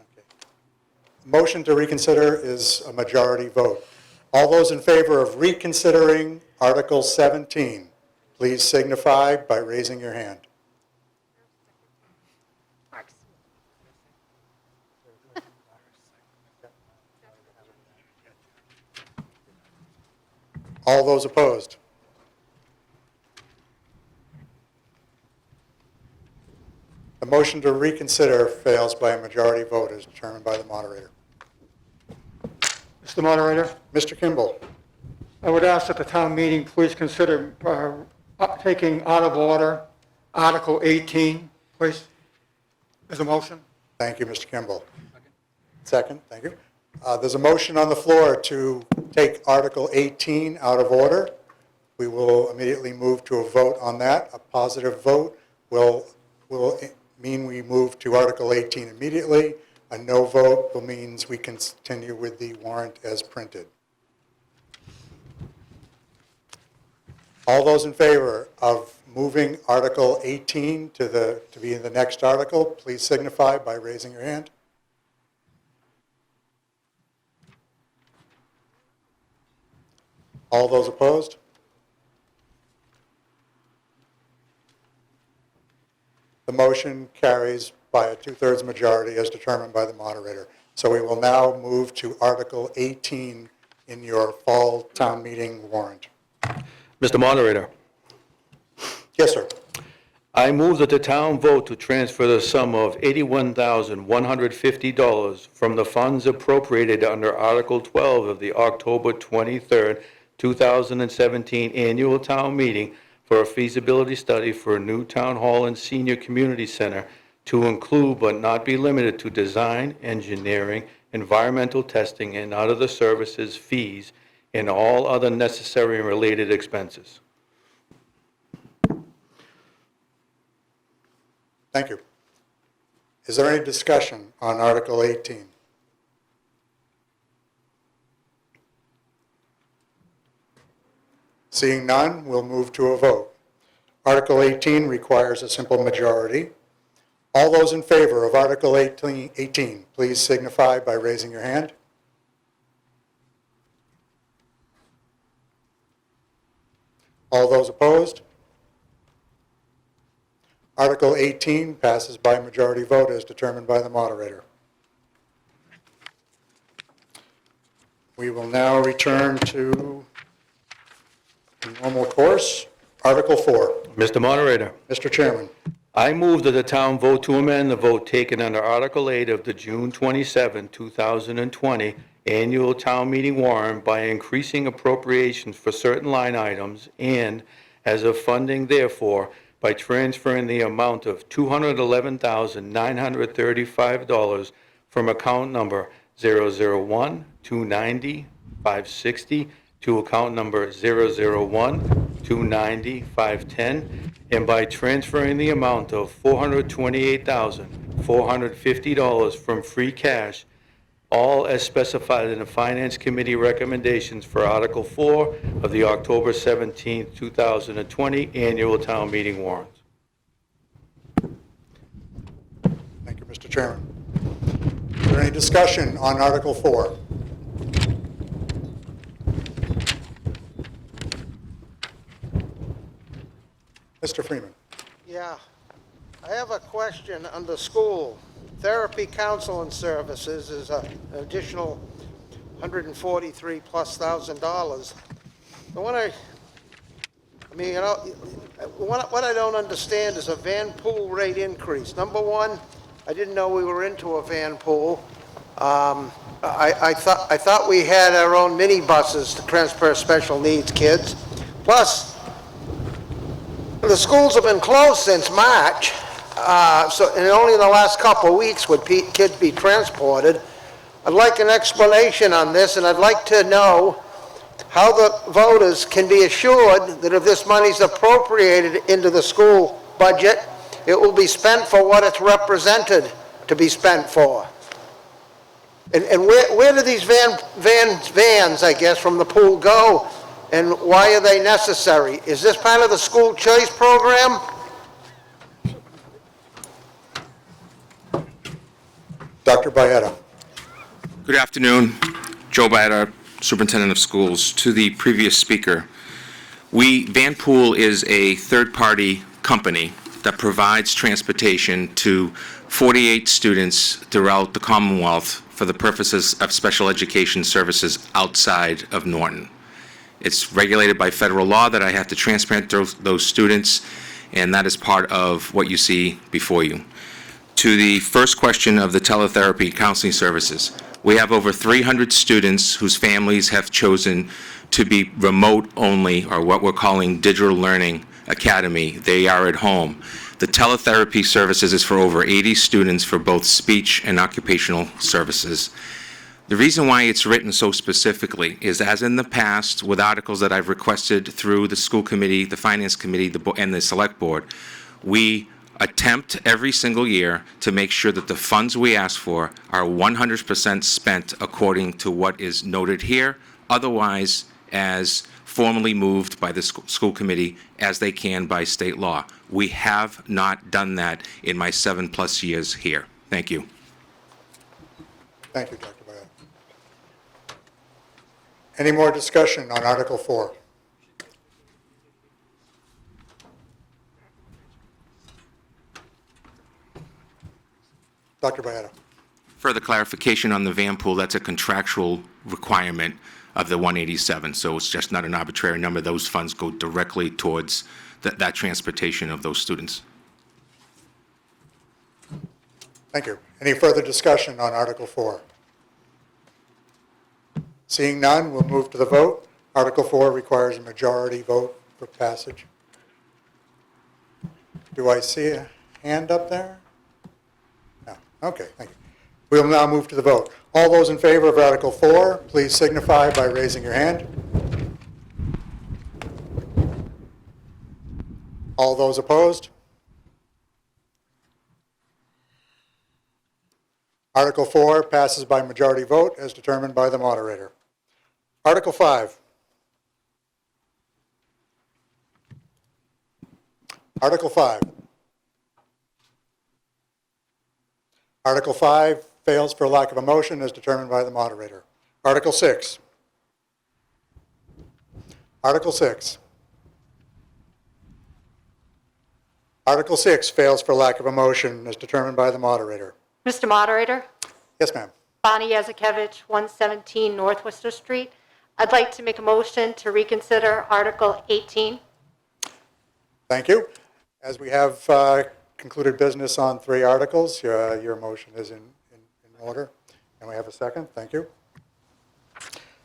A: Okay. Motion to reconsider is a majority vote. All those in favor of reconsidering Article 17, please signify by raising your hand. All those opposed? The motion to reconsider fails by a majority vote as determined by the moderator.
M: Mr. Moderator,
A: Mr. Kimball.
M: I would ask that the town meeting please consider taking out of order Article 18, please, as a motion.
A: Thank you, Mr. Kimball. Second, thank you. There's a motion on the floor to take Article 18 out of order. We will immediately move to a vote on that. A positive vote will mean we move to Article 18 immediately. A no vote will means we continue with the warrant as printed. All those in favor of moving Article 18 to be in the next article, please signify by raising your hand. All those opposed? The motion carries by a 2/3 majority as determined by the moderator. So we will now move to Article 18 in your fall town meeting warrant.
C: Mr. Moderator,
A: Yes, sir.
C: I move that the town vote to transfer the sum of $81,150 from the funds appropriated under Article 12 of the October 23rd, 2017 annual town meeting for a feasibility study for a new town hall and senior community center to include but not be limited to design, engineering, environmental testing, and other services, fees, and all other necessary and related expenses.
A: Thank you. Is there any discussion on Article 18? Seeing none, we'll move to a vote. Article 18 requires a simple majority. All those in favor of Article 18, please signify by raising your hand. All those opposed? Article 18 passes by majority vote as determined by the moderator. We will now return to the normal course. Article 4.
C: Mr. Moderator,
A: Mr. Chairman.
C: I move that the town vote to amend the vote taken under Article 8 of the June 27, 2020 annual town meeting warrant by increasing appropriations for certain line items and, as of funding therefore, by transferring the amount of $211,935 from account number 001-290-560 to account number 001-290-510, and by transferring the amount of $428,450 from free cash, all as specified in the Finance Committee recommendations for Article 4 of the October 17, 2020 annual town meeting warrant.
A: Thank you, Mr. Chairman. Is there any discussion on Article 4? Mr. Freeman.
D: Yeah, I have a question on the school. Therapy counseling services is an additional $143,000+. But what I don't understand is a van pool rate increase. Number one, I didn't know we were into a van pool. I thought we had our own minibuses to transfer special needs kids. Plus, the schools have been closed since March, and only in the last couple of weeks would kids be transported. I'd like an explanation on this, and I'd like to know how the voters can be assured that if this money's appropriated into the school budget, it will be spent for what it's represented to be spent for. And where do these vans, I guess, from the pool go? And why are they necessary? Is this part of the school choice program?
A: Dr. Byetta.
Q: Good afternoon. Joe Byetta, Superintendent of Schools. To the previous speaker, Vanpool is a third-party company that provides transportation to 48 students throughout the Commonwealth for the purposes of special education services outside of Norton. It's regulated by federal law that I have to transport those students, and that is part of what you see before you. To the first question of the teletherapy counseling services, we have over 300 students whose families have chosen to be remote only, or what we're calling digital learning academy. They are at home. The teletherapy services is for over 80 students for both speech and occupational services. The reason why it's written so specifically is, as in the past, with articles that I've requested through the school committee, the finance committee, and the select board, we attempt every single year to make sure that the funds we ask for are 100% spent according to what is noted here, otherwise as formally moved by the school committee as they can by state law. We have not done that in my 7+ years here. Thank you.
A: Thank you, Dr. Bayat. Any more discussion on Article 4? Dr. Bayat.
Q: Further clarification on the van pool, that's a contractual requirement of the 187, so it's just not an arbitrary number. Those funds go directly towards that transportation of those students.
A: Thank you. Any further discussion on Article 4? Seeing none, we'll move to the vote. Article 4 requires a majority vote for passage. Do I see a hand up there? No. Okay, thank you. We will now move to the vote. All those in favor of Article 4, please signify by raising your hand. All those opposed? Article 4 passes by majority vote as determined by the moderator. Article 5. Article 5. Article 5 fails for lack of a motion as determined by the moderator. Article 6. Article 6. Article 6 fails for lack of a motion as determined by the moderator.
B: Mr. Moderator,
A: Yes, ma'am.
B: Bonnie Yazikevich, 117 North Worcester Street. I'd like to make a motion to reconsider Article 18.
A: Thank you. As we have concluded business on 3 articles, your motion is in order. And we have a second. Thank you.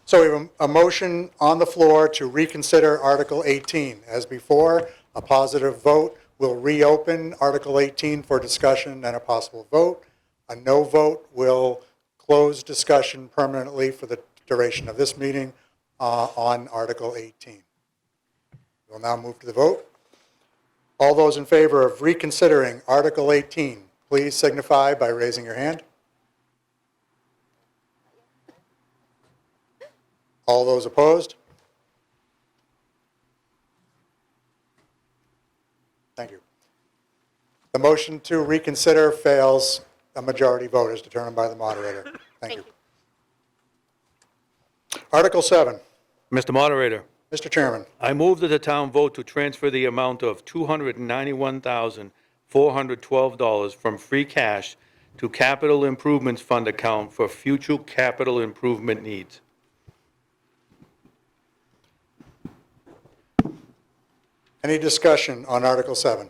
A: So we have a motion on the floor to reconsider Article 18. As before, a positive vote will reopen Article 18 for discussion and a possible vote. A no vote will close discussion permanently for the duration of this meeting on Article 18. We'll now move to the vote. All those in favor of reconsidering Article 18, please signify by raising your hand. All those opposed? Thank you. The motion to reconsider fails. A majority vote is determined by the moderator. Thank you. Article 7.
C: Mr. Moderator,
A: Mr. Chairman.
C: I move that the town vote to transfer the amount of $291,412 from free cash to capital improvements fund account for future capital improvement needs.
A: Any discussion on Article 7?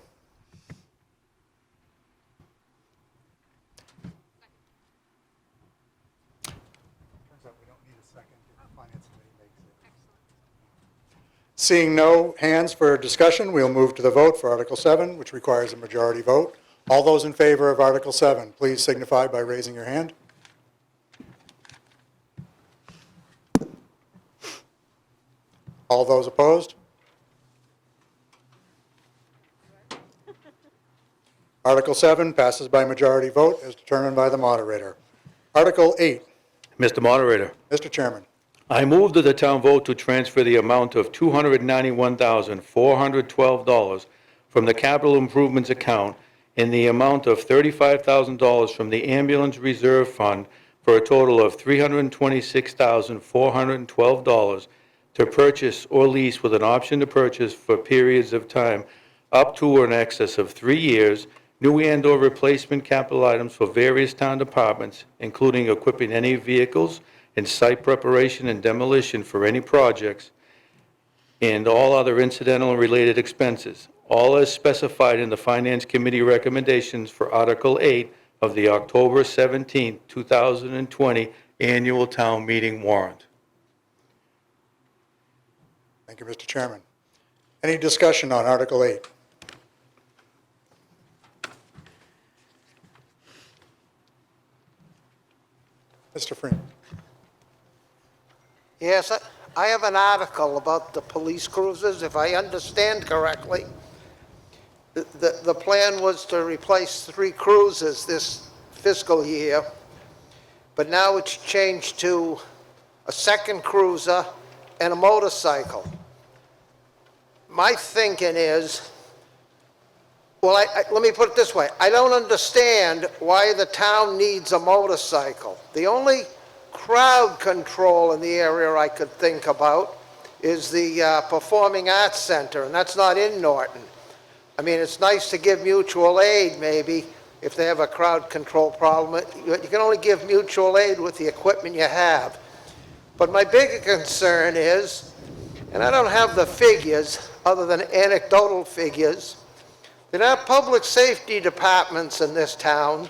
A: Seeing no hands for discussion, we'll move to the vote for Article 7, which requires a majority vote. All those in favor of Article 7, please signify by raising your hand. All those opposed? Article 7 passes by majority vote as determined by the moderator. Article 8.
C: Mr. Moderator,
A: Mr. Chairman.
C: I move that the town vote to transfer the amount of $291,412 from the capital improvements account in the amount of $35,000 from the ambulance reserve fund for a total of $326,412 to purchase or lease with an option to purchase for periods of time up to or in excess of 3 years, new and/or replacement capital items for various town departments, including equipping any vehicles and site preparation and demolition for any projects, and all other incidental and related expenses, all as specified in the Finance Committee recommendations for Article 8 of the October 17, 2020 Annual Town Meeting warrant.
A: Thank you, Mr. Chairman. Any discussion on Article 8? Mr. Freeman.
D: Yes, I have an article about the police cruisers, if I understand correctly. the plan was to replace 3 cruisers this fiscal year, but now it's changed to a second cruiser and a motorcycle. My thinking is, well, let me put it this way. I don't understand why the town needs a motorcycle. The only crowd control in the area I could think about is the Performing Arts Center, and that's not in Norton. I mean, it's nice to give mutual aid, maybe, if they have a crowd control problem. You can only give mutual aid with the equipment you have. But my bigger concern is, and I don't have the figures, other than anecdotal figures, that our public safety departments in this town,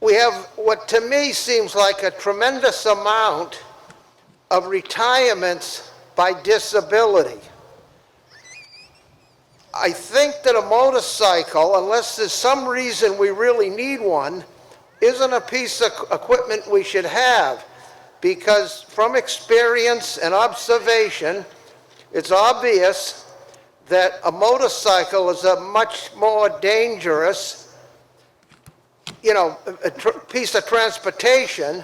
D: we have what to me seems like a tremendous amount of retirements by disability. I think that a motorcycle, unless there's some reason we really need one, isn't a piece of equipment we should have, because from experience and observation, it's obvious that a motorcycle is a much more dangerous, piece of transportation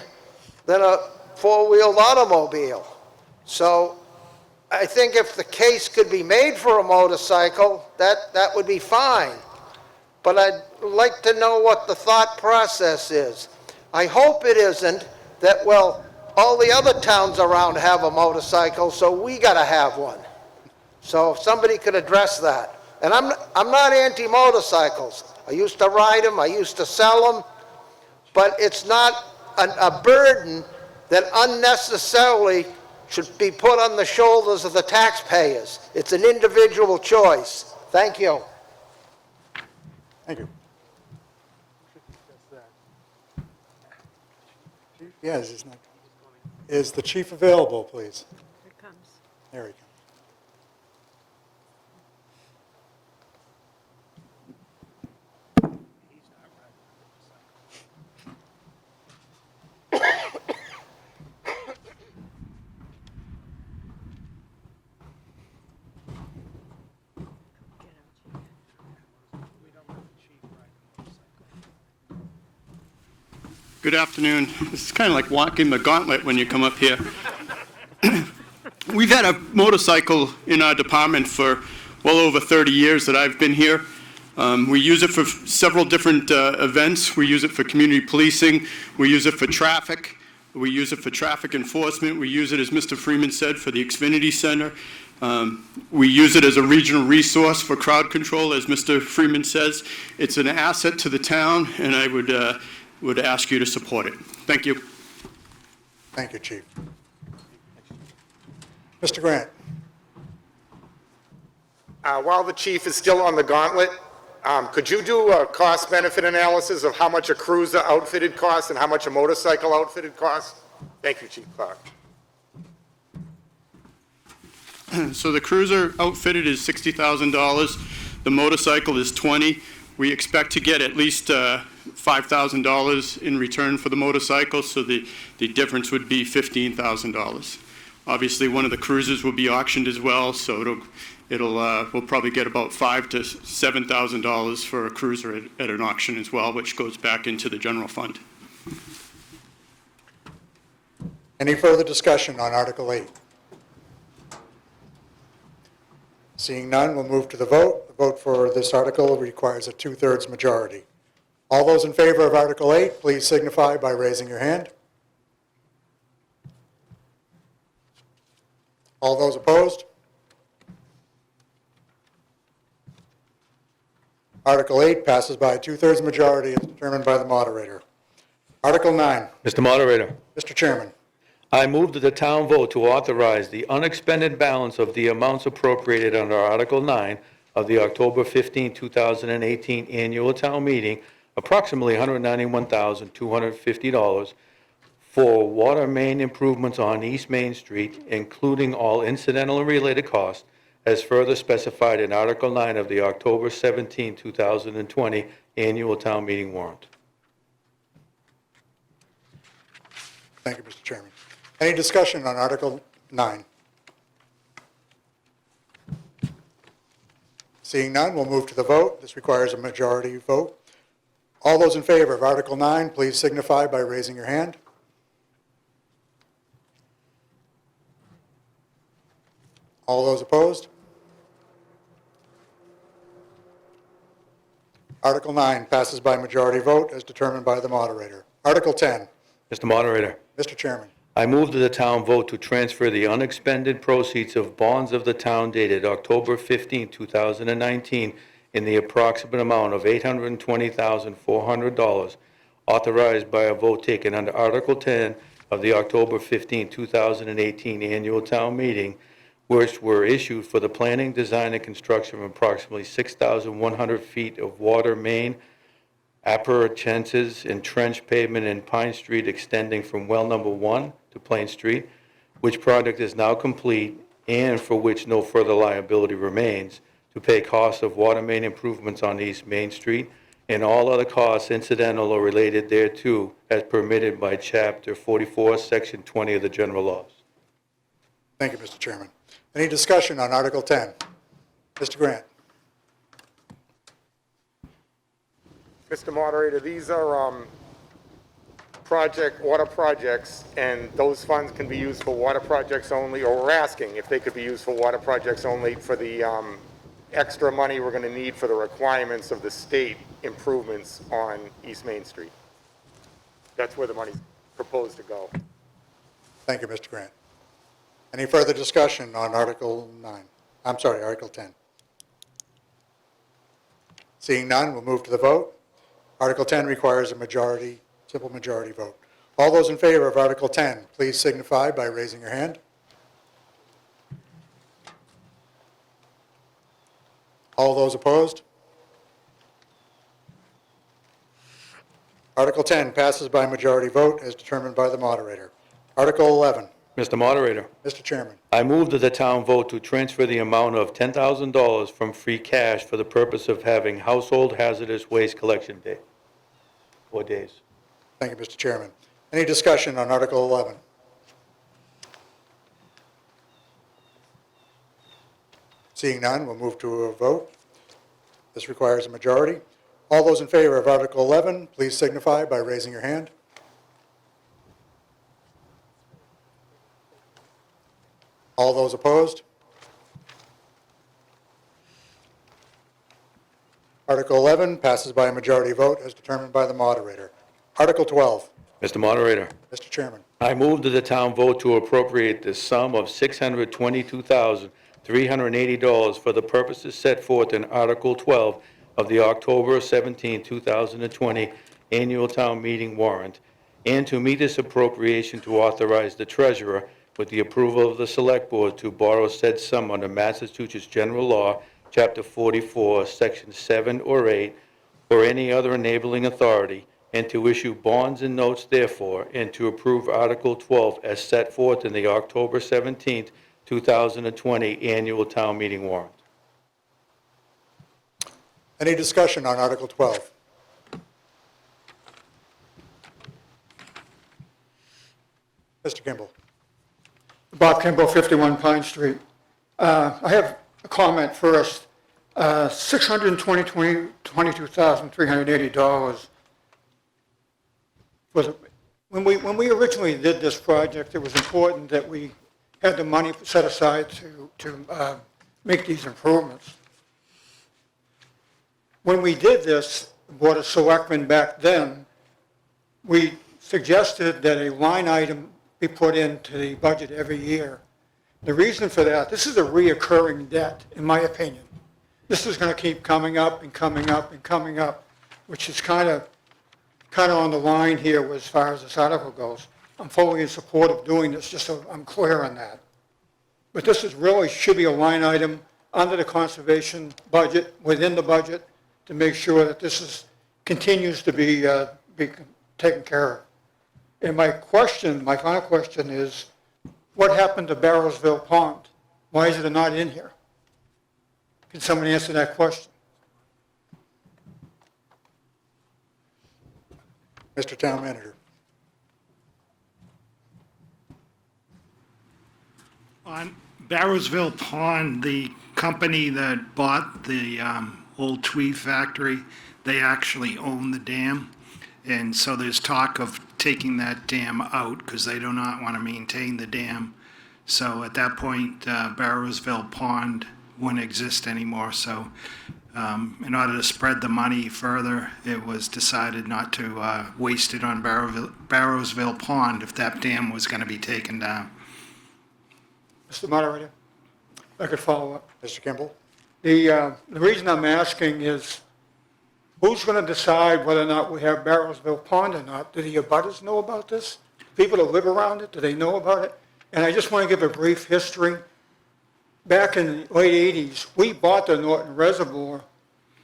D: than a four-wheeled automobile. So I think if the case could be made for a motorcycle, that would be fine. But I'd like to know what the thought process is. I hope it isn't that, well, all the other towns around have a motorcycle, so we gotta have one. So if somebody could address that. And I'm not anti-motorcycles. I used to ride them, I used to sell them, but it's not a burden that unnecessarily should be put on the shoulders of the taxpayers. It's an individual choice. Thank you.
A: Thank you. Yes, he's not. Is the chief available, please?
B: Here it comes.
A: There he comes.
O: Good afternoon. This is kind of like walking the gauntlet when you come up here. We've had a motorcycle in our department for well over 30 years that I've been here. We use it for several different events. We use it for community policing. We use it for traffic. We use it for traffic enforcement. We use it, as Mr. Freeman said, for the Xfinity Center. We use it as a regional resource for crowd control, as Mr. Freeman says. It's an asset to the town, and I would ask you to support it. Thank you.
A: Thank you, Chief. Mr. Grant.
R: While the chief is still on the gauntlet, could you do a cost-benefit analysis of how much a cruiser outfitted costs and how much a motorcycle outfitted costs? Thank you, Chief Clark.
O: So the cruiser outfitted is $60,000. The motorcycle is $20,000. We expect to get at least $5,000 in return for the motorcycle, so the difference would be $15,000. Obviously, one of the cruisers will be auctioned as well, so we'll probably get about $5,000 to $7,000 for a cruiser at an auction as well, which goes back into the general fund.
A: Any further discussion on Article 8? Seeing none, we'll move to the vote. The vote for this article requires a 2/3 majority. All those in favor of Article 8, please signify by raising your hand. All those opposed? Article 8 passes by a 2/3 majority as determined by the moderator. Article 9.
C: Mr. Moderator.
A: Mr. Chairman.
C: I move that the town vote to authorize the unexpended balance of the amounts appropriated under Article 9 of the October 15, 2018 annual town meeting, approximately $191,250, for water main improvements on East Main Street, including all incidental and related costs, as further specified in Article 9 of the October 17, 2020 annual town meeting warrant.
A: Thank you, Mr. Chairman. Any discussion on Article 9? Seeing none, we'll move to the vote. This requires a majority vote. All those in favor of Article 9, please signify by raising your hand. All those opposed? Article 9 passes by majority vote as determined by the moderator. Article 10.
C: Mr. Moderator,
A: Mr. Chairman.
C: I move that the town vote to transfer the unexpended proceeds of bonds of the town dated October 15, 2019, in the approximate amount of $820,400, authorized by a vote taken under Article 10 of the October 15, 2018 annual town meeting, which were issued for the planning, design, and construction of approximately 6,100 feet of water main, appurtenances, and trench pavement in Pine Street extending from well number 1 to Plain Street, which project is now complete and for which no further liability remains, to pay costs of water main improvements on East Main Street and all other costs incidental or related thereto as permitted by Chapter 44, Section 20 of the General Laws.
A: Thank you, Mr. Chairman. Any discussion on Article 10? Mr. Grant.
R: Mr. Moderator, these are water projects, and those funds can be used for water projects only, or we're asking if they could be used for water projects only for the extra money we're going to need for the requirements of the state improvements on East Main Street. That's where the money's proposed to go.
A: Thank you, Mr. Grant. Any further discussion on Article 9? I'm sorry, Article 10. Seeing none, we'll move to the vote. Article 10 requires a majority, simple majority vote. All those in favor of Article 10, please signify by raising your hand. All those opposed? Article 10 passes by majority vote as determined by the moderator. Article 11.
C: Mr. Moderator,
A: Mr. Chairman.
C: I move that the town vote to transfer the amount of $10,000 from free cash for the purpose of having household hazardous waste collection day. 4 days.
A: Thank you, Mr. Chairman. Any discussion on Article 11? Seeing none, we'll move to a vote. This requires a majority. All those in favor of Article 11, please signify by raising your hand. All those opposed? Article 11 passes by a majority vote as determined by the moderator. Article 12.
C: Mr. Moderator,
A: Mr. Chairman.
C: I move that the town vote to appropriate the sum of $622,380 for the purposes set forth in Article 12 of the October 17, 2020 annual town meeting warrant, and to meet this appropriation to authorize the treasurer, with the approval of the Select Board, to borrow said sum under Massachusetts General Law, Chapter 44, Section 7 or 8, or any other enabling authority, and to issue bonds and notes therefore, and to approve Article 12 as set forth in the October 17, 2020 annual town meeting warrant.
A: Any discussion on Article 12? Mr. Kimball.
M: Bob Kimball, 51 Pine Street. I have a comment first. $622,380 was, when we originally did this project, it was important that we had the money set aside to make these improvements. When we did this, the Board of Selectmen back then, we suggested that a line item be put into the budget every year. The reason for that, this is a reoccurring debt, in my opinion. This is going to keep coming up and coming up and coming up, which is kind of on the line here as far as this article goes. I'm fully in support of doing this, just so I'm clear on that. But this is really should be a line item under the conservation budget, within the budget, to make sure that this continues to be taken care of. And my final question is, what happened to Barrowsville Pond? Why is it not in here? Can someone answer that question?
A: Mr. Town Manager.
E: On Barrowsville Pond, the company that bought the old Tweed factory, they actually own the dam. And so there's talk of taking that dam out because they do not want to maintain the dam. So at that point, Barrowsville Pond wouldn't exist anymore. So in order to spread the money further, it was decided not to waste it on Barrowsville Pond if that dam was going to be taken down.
M: Mr. Moderator, if I could follow up.
A: Mr. Kimball?
M: The reason I'm asking is, who's going to decide whether or not we have Barrowsville Pond or not? Do the abutters know about this? People that live around it, do they know about it? And I just want to give a brief history. Back in the late 80s, we bought the Norton Reservoir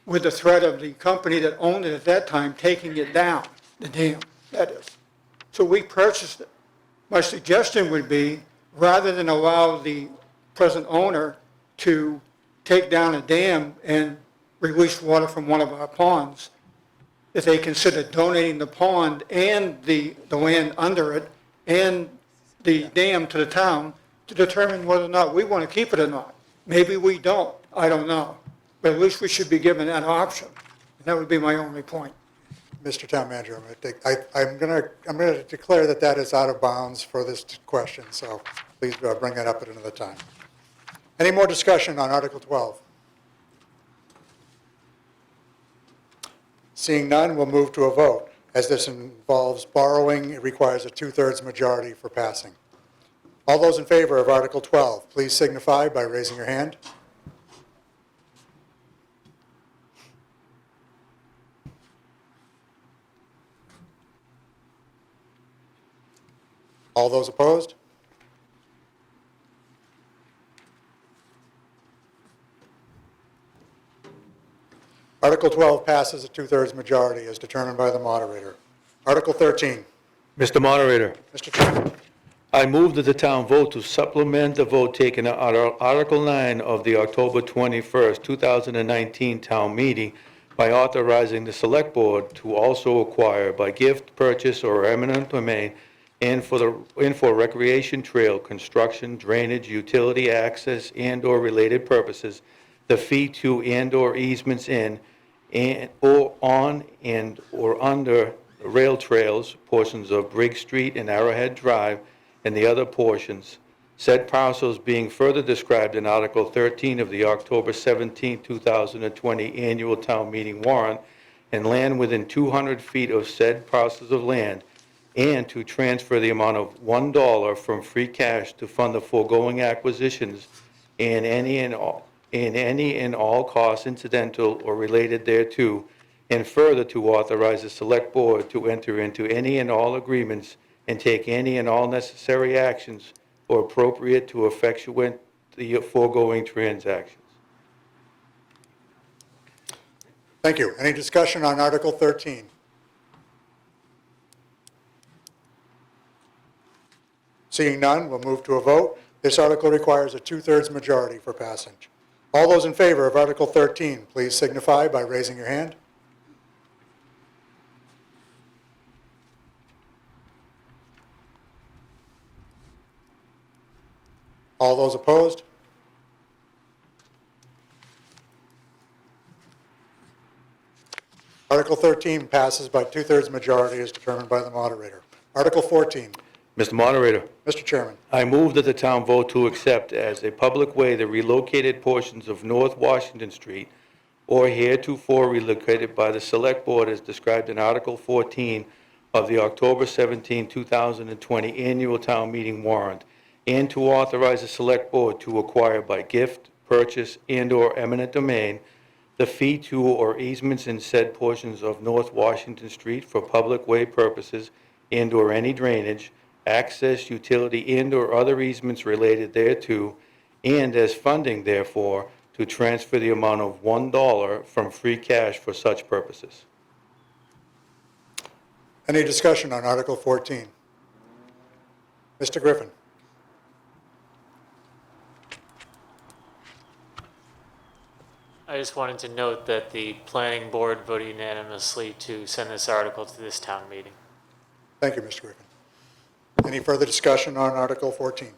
M: with the threat of the company that owned it at that time taking it down, the dam, that is. So we purchased it. My suggestion would be, rather than allow the present owner to take down a dam and release water from one of our ponds, that they consider donating the pond and the land under it and the dam to the town to determine whether or not we want to keep it or not. Maybe we don't, I don't know. But at least we should be given that option. And that would be my only point.
A: Mr. Town Manager, I'm going to declare that that is out of bounds for this question, so please bring that up at another time. Any more discussion on Article 12? Seeing none, we'll move to a vote. As this involves borrowing, it requires a 2/3 majority for passing. All those in favor of Article 12, please signify by raising your hand. All those opposed? Article 12 passes a 2/3 majority as determined by the moderator. Article 13.
C: Mr. Moderator,
A: Mr. Chairman.
C: I move that the town vote to supplement the vote taken at Article 9 of the October 21st, 2019 town meeting by authorizing the Select Board to also acquire by gift, purchase, or eminent domain and for recreation trail, construction, drainage, utility access, and/or related purposes, the fee to and/or easements in or on and or under rail trails, portions of Briggs Street and Arrowhead Drive, and the other portions, said parcels being further described in Article 13 of the October 17, 2020 annual town meeting warrant, and land within 200 feet of said parcels of land, and to transfer the amount of $1 from free cash to fund the foregoing acquisitions and any and all costs incidental or related thereto, and further to authorize the Select Board to enter into any and all agreements and take any and all necessary actions or appropriate to effectuate the foregoing transactions.
A: Thank you. Any discussion on Article 13? Seeing none, we'll move to a vote. This article requires a 2/3 majority for passage. All those in favor of Article 13, please signify by raising your hand. All those opposed? Article 13 passes by 2/3 majority as determined by the moderator. Article 14.
C: Mr. Moderator.
A: Mr. Chairman.
C: I move that the town vote to accept as a public way the relocated portions of North Washington Street or heretofore relocated by the Select Board as described in Article 14 of the October 17, 2020 annual town meeting warrant, and to authorize the Select Board to acquire by gift, purchase, and/or eminent domain the fee to or easements in said portions of North Washington Street for public way purposes and/or any drainage, access, utility, and/or other easements related thereto, and as funding therefore, to transfer the amount of $1 from free cash for such purposes.
A: Any discussion on Article 14? Mr. Griffin.
S: I just wanted to note that the planning board voted unanimously to send this article to this town meeting.
A: Thank you, Mr. Griffin. Any further discussion on Article 14?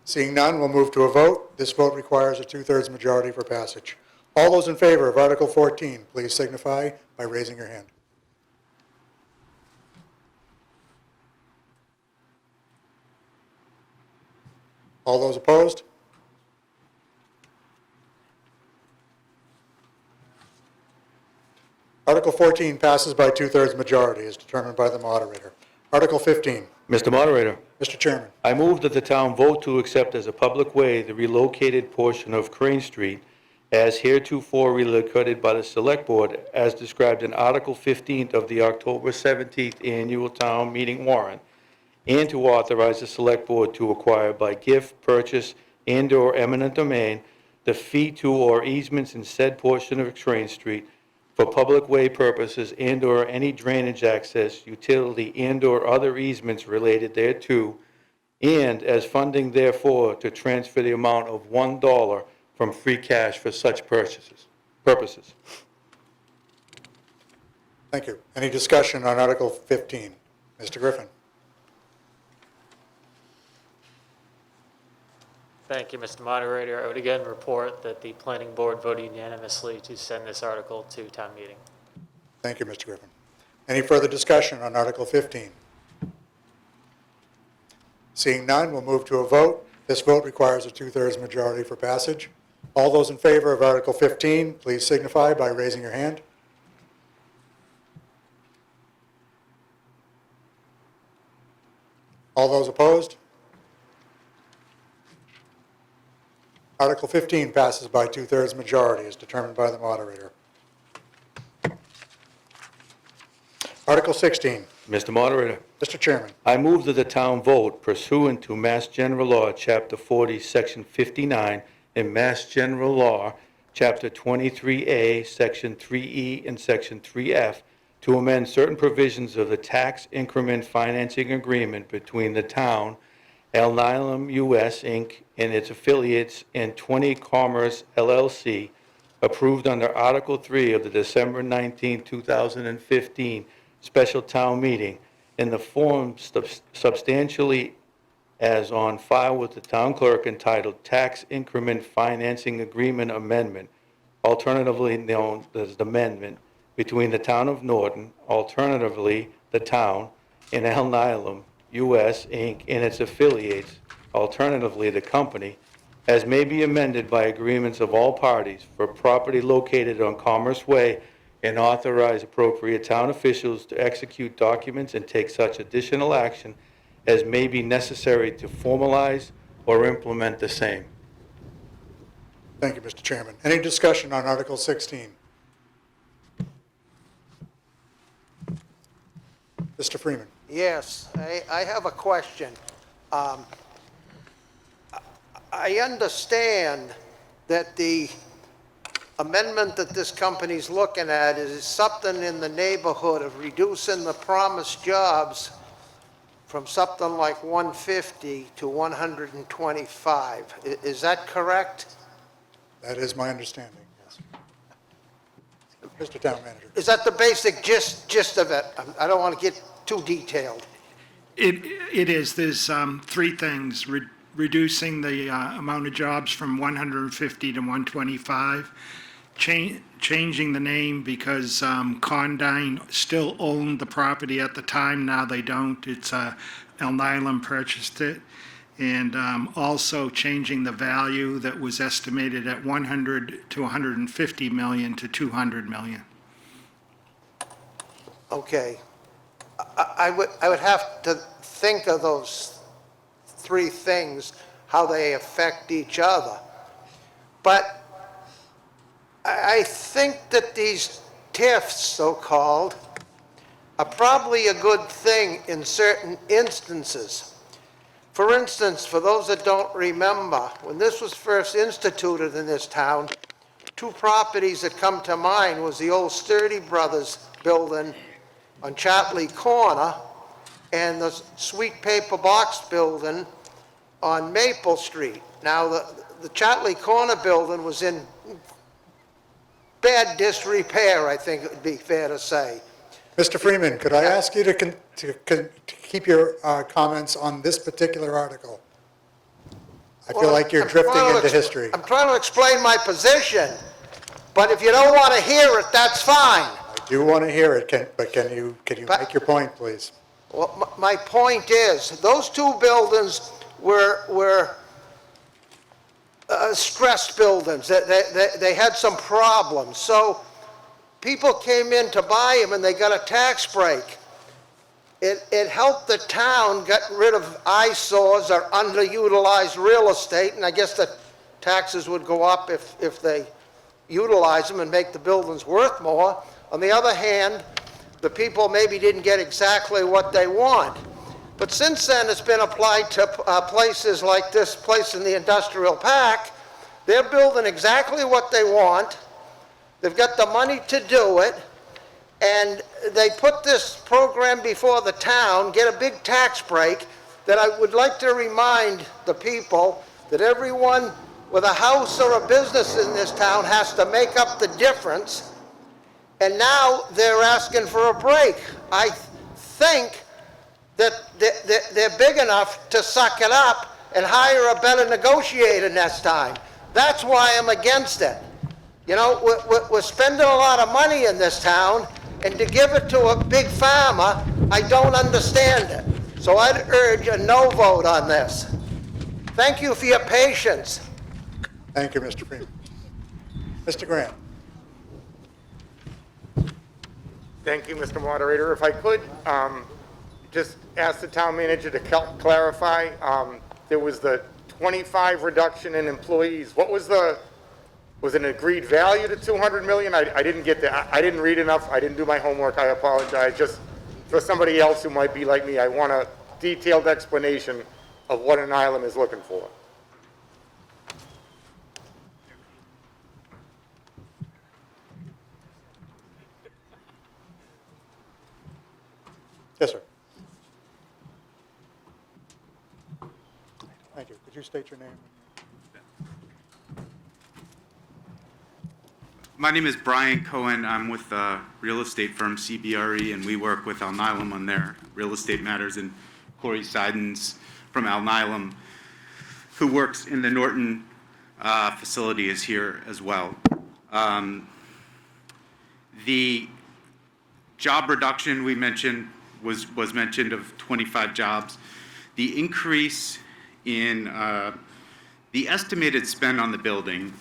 A: Seeing none, we'll move to a vote. This vote requires a two-thirds majority for passage. All those in favor of Article 14, please signify by raising your hand. All those opposed? Article 14 passes by two-thirds majority as determined by the moderator. Article 15.
C: Mr. Moderator,
A: Mr. Chairman.
C: I move that the town vote to accept as a public way the relocated portion of Crane Street as heretofore relocated by the Select Board as described in Article 15 of the October 17th Annual Town Meeting warrant, and to authorize the Select Board to acquire by gift, purchase, and/or eminent domain the fee to or easements in said portion of Crane Street for public way purposes and/or any drainage access, utility, and/or other easements related thereto, and as funding therefore to transfer the amount of $1 from free cash for such purposes.
A: Thank you. Any discussion on Article 15? Mr. Griffin.
S: Thank you, Mr. Moderator. I would again report that the planning board voted unanimously to send this article to town meeting.
A: Thank you, Mr. Griffin. Any further discussion on Article 15? Seeing none, we'll move to a vote. This vote requires a two-thirds majority for passage. All those in favor of Article 15, please signify by raising your hand. All those opposed? Article 15 passes by two-thirds majority as determined by the moderator. Article 16.
C: Mr. Moderator.
A: Mr. Chairman.
C: I move that the town vote pursuant to Mass General Law, Chapter 40, Section 59, and Mass General Law, Chapter 23A, Section 3E, and Section 3F, to amend certain provisions of the tax increment financing agreement between the town, Alnylam US, Inc., and its affiliates, and 20 Commerce, LLC, approved under Article 3 of the December 19, 2015 special town meeting, in the form substantially as on file with the town clerk entitled Tax Increment Financing Agreement Amendment, alternatively known as the amendment, between the town of Norton, alternatively the town, and Alnylam US, Inc., and its affiliates, alternatively the company, as may be amended by agreements of all parties for property located on Commerce Way, and authorize appropriate town officials to execute documents and take such additional action as may be necessary to formalize or implement the same.
A: Thank you, Mr. Chairman. Any discussion on Article 16? Mr. Freeman.
D: Yes, I have a question. I understand that the amendment that this company's looking at is something in the neighborhood of reducing the promised jobs from something like 150 to 125. Is that correct?
A: That is my understanding, yes. Mr. Town Manager.
D: Is that the basic gist of it? I don't want to get too detailed.
E: It is. There's three things. Reducing the amount of jobs from 150 to 125. Changing the name because Condyne still owned the property at the time. Now they don't. It's Alnylam purchased it. And also changing the value that was estimated at 100 to 150 million to 200 million.
D: Okay. I would have to think of those three things, how they affect each other. But I think that these TIFs, so-called, are probably a good thing in certain instances. For instance, for those that don't remember, when this was first instituted in this town, two properties that come to mind was the old Sturdy Brothers building on Chatley Corner and the Sweet Paper Box building on Maple Street. Now, the Chatley Corner building was in bad disrepair, I think it would be fair to say.
A: Mr. Freeman, could I ask you to keep your comments on this particular article? I feel like you're drifting into history.
D: I'm trying to explain my position, but if you don't want to hear it, that's fine.
A: I do want to hear it, but can you make your point, please?
D: Well, my point is, those two buildings were stressed buildings. They had some problems. So people came in to buy them and they got a tax break. It helped the town get rid of eyesores or underutilized real estate, and I guess the taxes would go up if they utilize them and make the buildings worth more. On the other hand, the people maybe didn't get exactly what they want. But since then, it's been applied to places like this place in the industrial park. They're building exactly what they want. They've got the money to do it. And they put this program before the town, get a big tax break, that I would like to remind the people that everyone with a house or a business in this town has to make up the difference. And now they're asking for a break. I think that they're big enough to suck it up and hire a better negotiator next time. That's why I'm against it. You know, we're spending a lot of money in this town, and to give it to a big farmer, I don't understand it. So I'd urge a no vote on this. Thank you for your patience.
A: Thank you, Mr. Freeman. Mr. Grant.
R: Thank you, Mr. Moderator. If I could, just ask the town manager to clarify, there was the 25 reduction in employees. What was was it an agreed value to 200 million? I didn't get that. I didn't read enough. I didn't do my homework. I apologize. Just for somebody else who might be like me, I want a detailed explanation of what an island is looking for.
A: Yes, sir. Thank you. Could you state your name?
P: My name is Brian Cohen. I'm with the real estate firm CBRE, and we work with Alnylam on their real estate matters. And Corey Seidens from Alnylam, who works in the Norton facility, is here as well. The job reduction we mentioned was mentioned of 25 jobs. The increase in the estimated spend on the building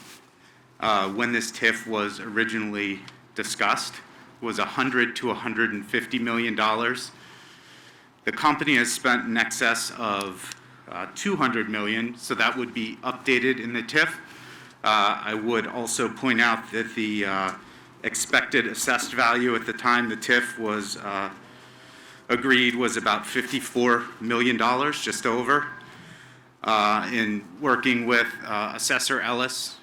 P: when this TIF was originally discussed was $100 to $150 million. The company has spent in excess of $200 million, so that would be updated in the TIF. I would also point out that the expected assessed value at the time the TIF was agreed was about $54 million, just over. In working with Assessor Ellis,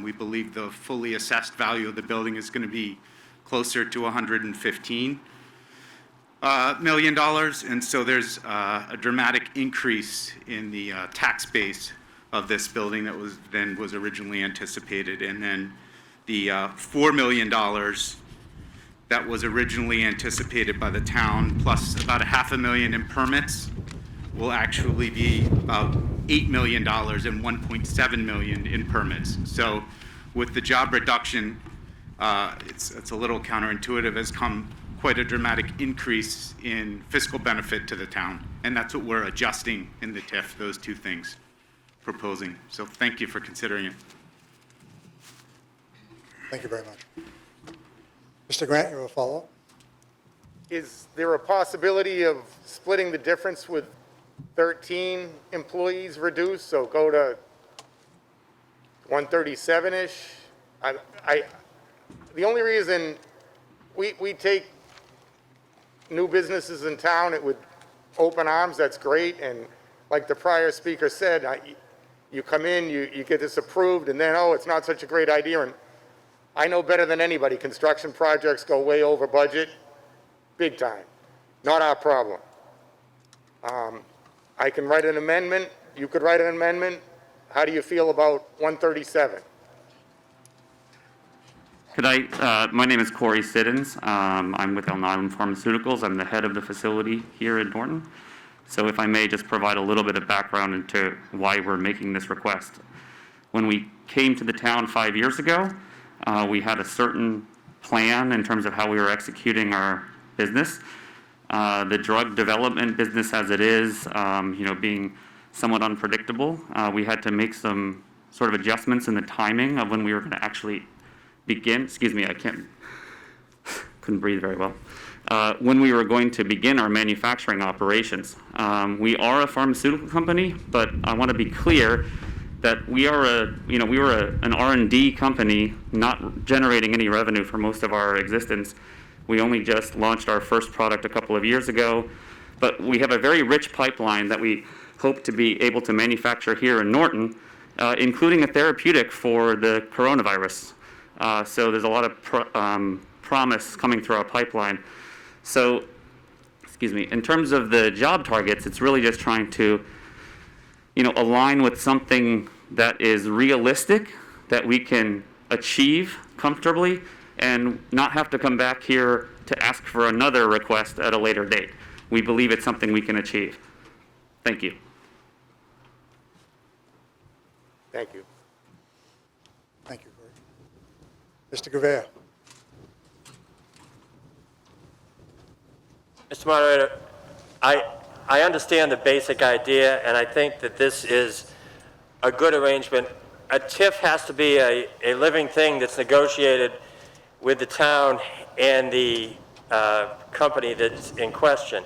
P: we believe the fully assessed value of the building is going to be closer to $115 million, and so there's a dramatic increase in the tax base of this building that was originally anticipated, and then the $4 million that was originally anticipated by the town, plus about $500,000 in permits, will actually be about $8 million and $1.7 million in permits. So with the job reduction, it's a little counterintuitive, has come quite a dramatic increase in fiscal benefit to the town. And that's what we're adjusting in the TIF, those two things, proposing. So thank you for considering it.
A: Thank you very much. Mr. Grant, you have a follow-up?
R: Is there a possibility of splitting the difference with 13 employees reduced, so go to 137-ish? The only reason we take new businesses in town, it would open arms, that's great, and like the prior speaker said, you come in, you get this approved, and then, oh, it's not such a great idea, and I know better than anybody, construction projects go way over budget, big time. Not our problem. I can write an amendment, you could write an amendment. How do you feel about 137?
U: My name is Corey Siddons. I'm with Alnylam Pharmaceuticals. I'm the head of the facility here in Norton. So if I may just provide a little bit of background into why we're making this request. When we came to the town 5 years ago, we had a certain plan in terms of how we were executing our business. The drug development business as it is, being somewhat unpredictable, we had to make some sort of adjustments in the timing of when we were going to actually begin. Excuse me, couldn't breathe very well. When we were going to begin our manufacturing operations. We are a pharmaceutical company, but I want to be clear that we were an R&D company, not generating any revenue for most of our existence. We only just launched our first product a couple of years ago, but we have a very rich pipeline that we hope to be able to manufacture here in Norton, including a therapeutic for the coronavirus. So there's a lot of promise coming through our pipeline. So, in terms of the job targets, it's really just trying to, align with something that is realistic, that we can achieve comfortably, and not have to come back here to ask for another request at a later date. We believe it's something we can achieve. Thank you.
R: Thank you.
A: Thank you, Gordon. Mr. Gouveia.
I: Mr. Moderator, I understand the basic idea, and I think that this is a good arrangement. A TIF has to be a living thing that's negotiated with the town and the company that's in question.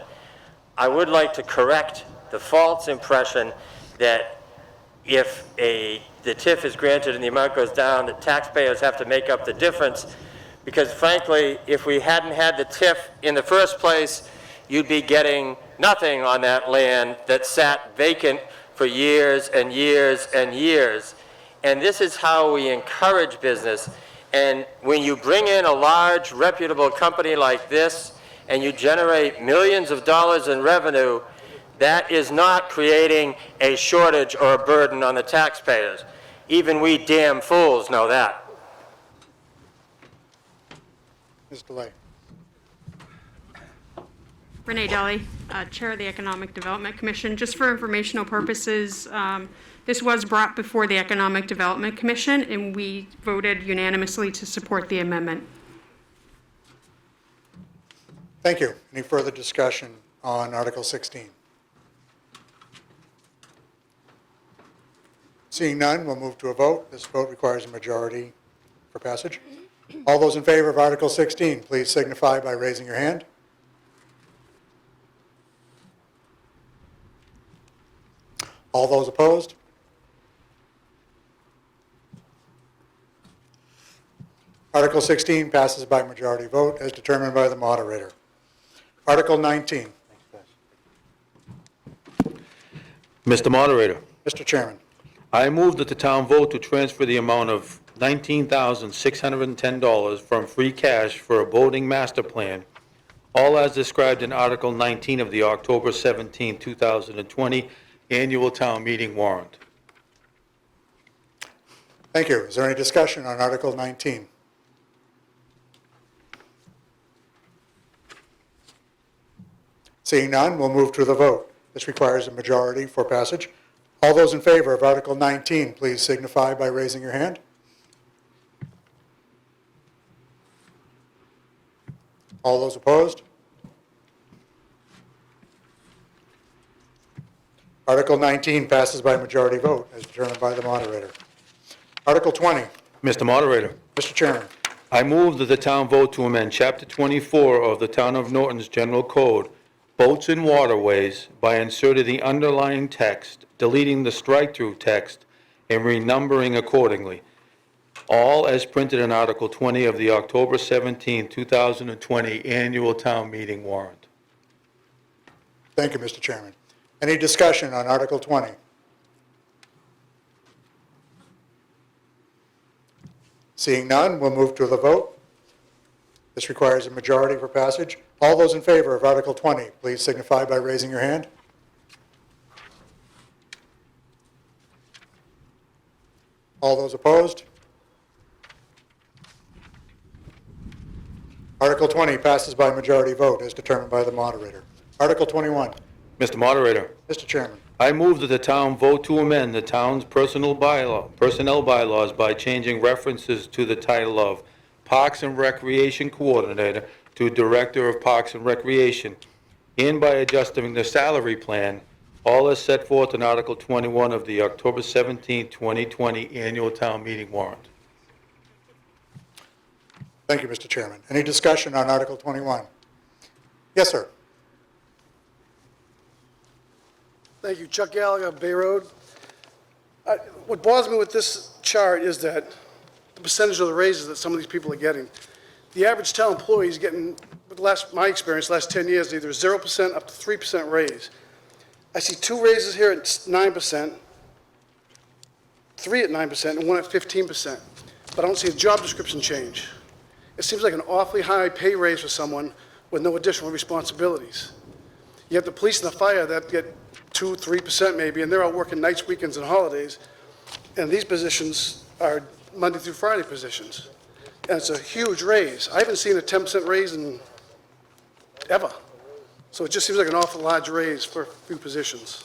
I: I would like to correct the false impression that if the TIF is granted and the amount goes down, the taxpayers have to make up the difference, because frankly, if we hadn't had the TIF in the first place, you'd be getting nothing on that land that sat vacant for years and years and years. And this is how we encourage business. And when you bring in a large, reputable company like this, and you generate millions of dollars in revenue, that is not creating a shortage or a burden on the taxpayers. Even we damn fools know that.
A: Ms. DeLay.
F: Renee Daly, Chair of the Economic Development Commission. Just for informational purposes, this was brought before the Economic Development Commission, and we voted unanimously to support the amendment.
A: Thank you. Any further discussion on Article 16? Seeing none, we'll move to a vote. This vote requires a majority for passage. All those in favor of Article 16, please signify by raising your hand. All those opposed? Article 16 passes by majority vote as determined by the moderator. Article 19.
C: Mr. Moderator,
A: Mr. Chairman.
C: I move that the town vote to transfer the amount of $19,610 from free cash for a boating master plan, all as described in Article 19 of the October 17, 2020 annual town meeting warrant.
A: Thank you. Is there any discussion on Article 19? Seeing none, we'll move to the vote. This requires a majority for passage. All those in favor of Article 19, please signify by raising your hand. All those opposed? Article 19 passes by majority vote as determined by the moderator. Article 20.
C: Mr. Moderator.
A: Mr. Chairman.
C: I move that the town vote to amend Chapter 24 of the Town of Norton's General Code, Boats and Waterways, by inserting the underlying text, deleting the strike-through text, and renumbering accordingly, all as printed in Article 20 of the October 17, 2020 annual town meeting warrant.
A: Thank you, Mr. Chairman. Any discussion on Article 20? Seeing none, we'll move to the vote. This requires a majority for passage. All those in favor of Article 20, please signify by raising your hand. All those opposed? Article 20 passes by majority vote as determined by the moderator. Article 21.
C: Mr. Moderator,
A: Mr. Chairman.
C: I move that the town vote to amend the town's personnel bylaws by changing references to the title of Parks and Recreation Coordinator to Director of Parks and Recreation, and by adjusting the salary plan, all as set forth in Article 21 of the October 17, 2020 Annual Town Meeting warrant.
A: Thank you, Mr. Chairman. Any discussion on Article 21? Yes, sir.
G: Thank you. Chuck Gallagher, Bay Road. What bothers me with this chart is that the percentage of the raises that some of these people are getting. The average town employee is getting, with my experience, last 10 years, either 0% up to 3% raise. I see 2 raises here at 9%, 3 at 9%, and 1 at 15%. But I don't see a job description change. It seems like an awfully high pay raise for someone with no additional responsibilities. You have the police and the fire that get 2, 3% maybe, and they're out working nights, weekends, and holidays. And these positions are Monday through Friday positions. And it's a huge raise. I haven't seen a 10% raise in ever. So it just seems like an awful large raise for a few positions.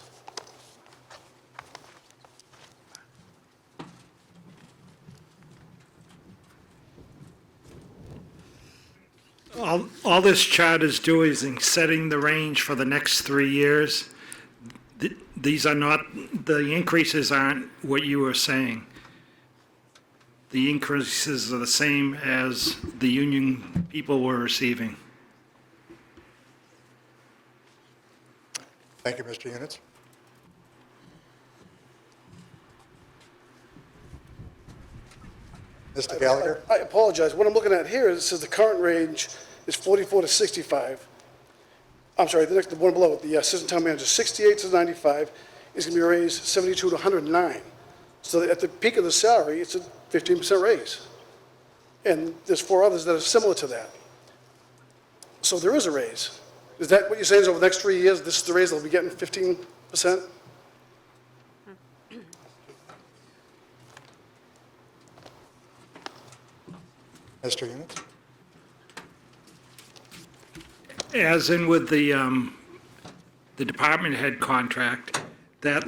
E: All this chart is doing is in setting the range for the next 3 years. These are not, the increases aren't what you were saying. The increases are the same as the union people were receiving.
A: Thank you, Mr. Units. Mr. Gallagher?
G: I apologize. What I'm looking at here is it says the current range is 44 to 65. I'm sorry, the one below it, the assistant town manager, 68 to 95 is going to be raised 72 to 109. So at the peak of the salary, it's a 15% raise. And there's 4 others that are similar to that. So there is a raise. Is that what you're saying is over the next 3 years, this is the raise they'll be getting 15%?
A: Mr. Units?
E: As in with the department head contract, that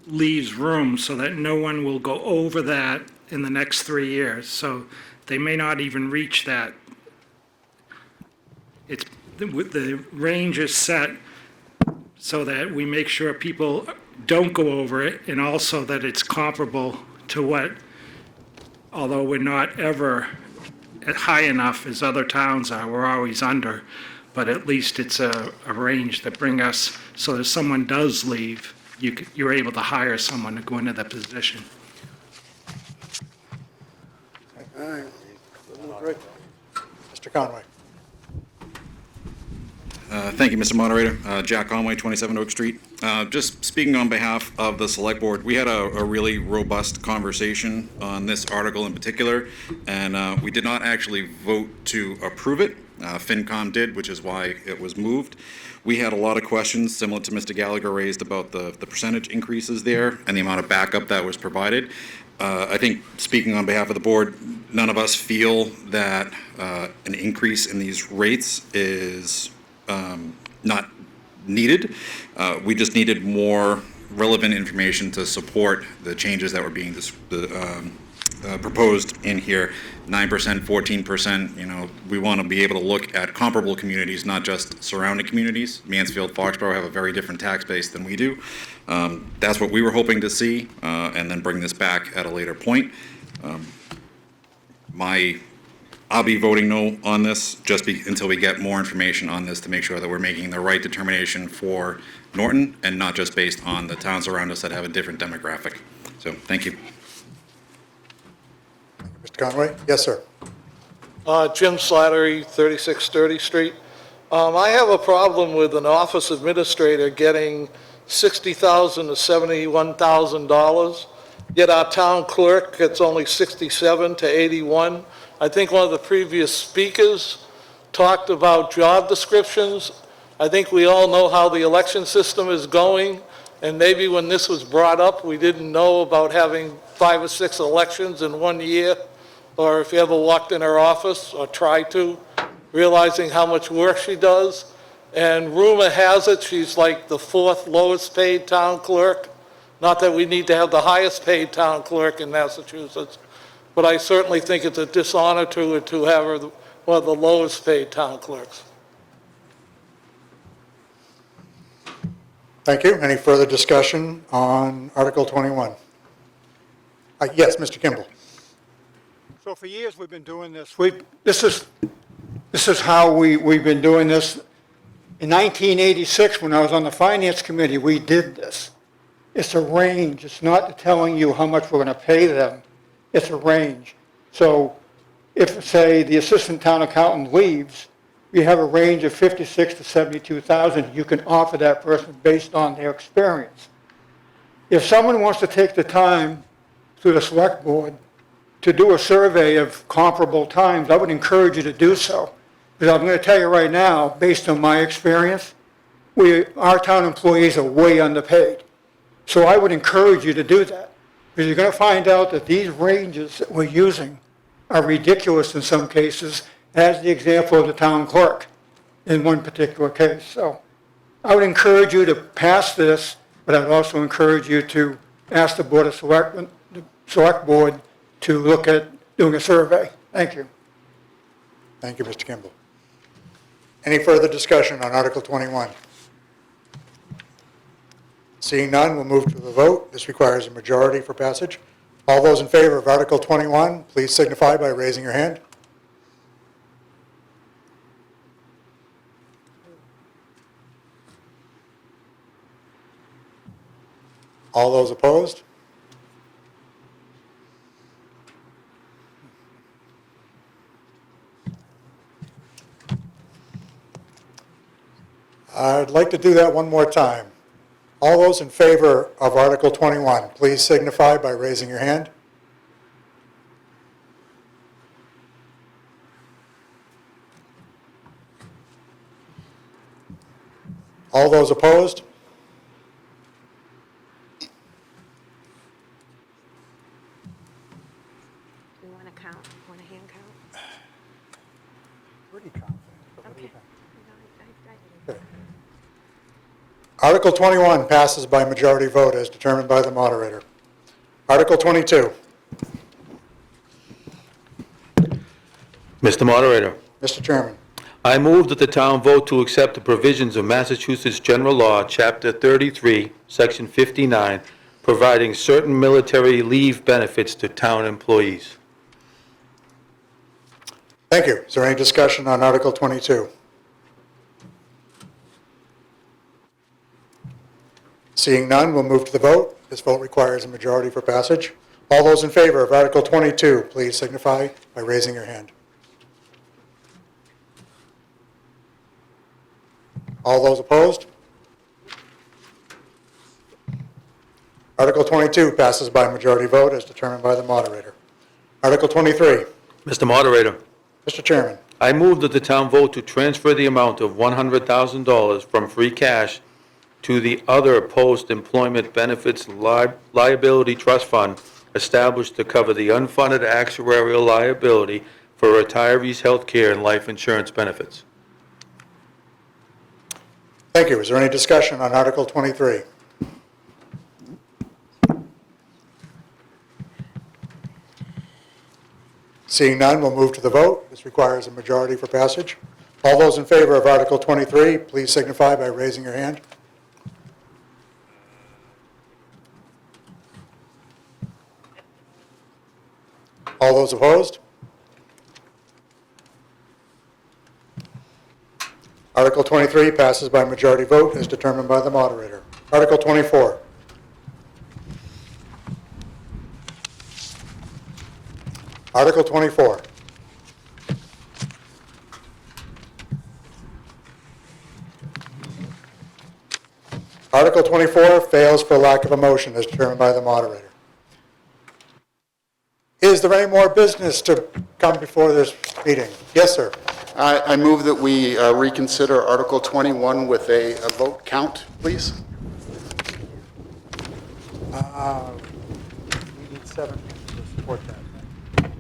E: leaves room so that no one will go over that in the next 3 years. So they may not even reach that. The range is set so that we make sure people don't go over it, and also that it's comparable to what, although we're not ever high enough as other towns are, we're always under, but at least it's a range that bring us, so that if someone does leave, you're able to hire someone to go into that position.
G: All right. Great.
A: Mr. Conway?
K: Thank you, Mr. Moderator. Jack Conway, 27 Oak Street. Just speaking on behalf of the Select Board, we had a really robust conversation on this article in particular, and we did not actually vote to approve it. FinCom did, which is why it was moved. We had a lot of questions, similar to Mr. Gallagher raised, about the percentage increases there and the amount of backup that was provided. I think, speaking on behalf of the board, none of us feel that an increase in these rates is not needed. We just needed more relevant information to support the changes that were being proposed in here. 9%, 14%, you know, we want to be able to look at comparable communities, not just surrounding communities. Mansfield, Foxborough have a very different tax base than we do. That's what we were hoping to see, and then bring this back at a later point. I'll be voting no on this until we get more information on this to make sure that we're making the right determination for Norton and not just based on the towns around us that have a different demographic. So, thank you.
A: Mr. Conway? Yes, sir.
T: Jim Slattery, 36 30 Street. I have a problem with an office administrator getting $60,000 to $71,000, yet our town clerk gets only 67 to 81. I think one of the previous speakers talked about job descriptions. I think we all know how the election system is going, and maybe when this was brought up, we didn't know about having 5 or 6 elections in 1 year, or if you ever walked in her office or tried to, realizing how much work she does. And rumor has it, she's like the fourth lowest paid town clerk. Not that we need to have the highest paid town clerk in Massachusetts, but I certainly think it's a dishonor to her to have her one of the lowest paid town clerks.
A: Thank you. Any further discussion on Article 21? Yes, Mr. Kimball.
M: So for years, we've been doing this. This is how we've been doing this. In 1986, when I was on the Finance Committee, we did this. It's a range. It's not telling you how much we're going to pay them. It's a range. So if, say, the assistant town accountant leaves, you have a range of 56 to 72,000. You can offer that person based on their experience. If someone wants to take the time through the select board to do a survey of comparable times, I would encourage you to do so. Because I'm going to tell you right now, based on my experience, our town employees are way underpaid. So I would encourage you to do that. Because you're going to find out that these ranges that we're using are ridiculous in some cases, as the example of the town clerk in one particular case. So I would encourage you to pass this, but I'd also encourage you to ask the Board of Selectmen, the Select Board, to look at doing a survey. Thank you.
A: Thank you, Mr. Kimball. Any further discussion on Article 21? Seeing none, we'll move to the vote. This requires a majority for passage. All those in favor of Article 21, please signify by raising your hand. All those opposed? I'd like to do that one more time. All those in favor of Article 21, please signify by raising your hand. All those opposed?
B: You want to count? Want to hand count?
A: Pretty confident. but what do you
B: Okay.
A: think? Okay. Article 21 passes by majority vote as determined by the moderator. Article 22.
C: Mr. Moderator,
A: Mr. Chairman.
C: I move that the town vote to accept the provisions of Massachusetts General Law, Chapter 33, Section 59, providing certain military leave benefits to town employees.
A: Thank you. Is there any discussion on Article 22? Seeing none, we'll move to the vote. This vote requires a majority for passage. All those in favor of Article 22, please signify by raising your hand. All those opposed? Article 22 passes by majority vote as determined by the moderator. Article 23.
C: Mr. Moderator,
A: Mr. Chairman.
C: I move that the town vote to transfer the amount of $100,000 from free cash to the other post-employment benefits liability trust fund established to cover the unfunded actuarial liability for retirees' health care and life insurance benefits.
A: Thank you. Is there any discussion on Article 23? Seeing none, we'll move to the vote. This requires a majority for passage. All those in favor of Article 23, please signify by raising your hand. All those opposed? Article 23 passes by majority vote as determined by the moderator. Article 24. Article 24. Article 24 fails for lack of a motion as determined by the moderator. Is there any more business to come before this meeting? Yes, sir.
H: I move that we reconsider Article 21 with a vote count, please.
A: We need 7 people to support that. Right?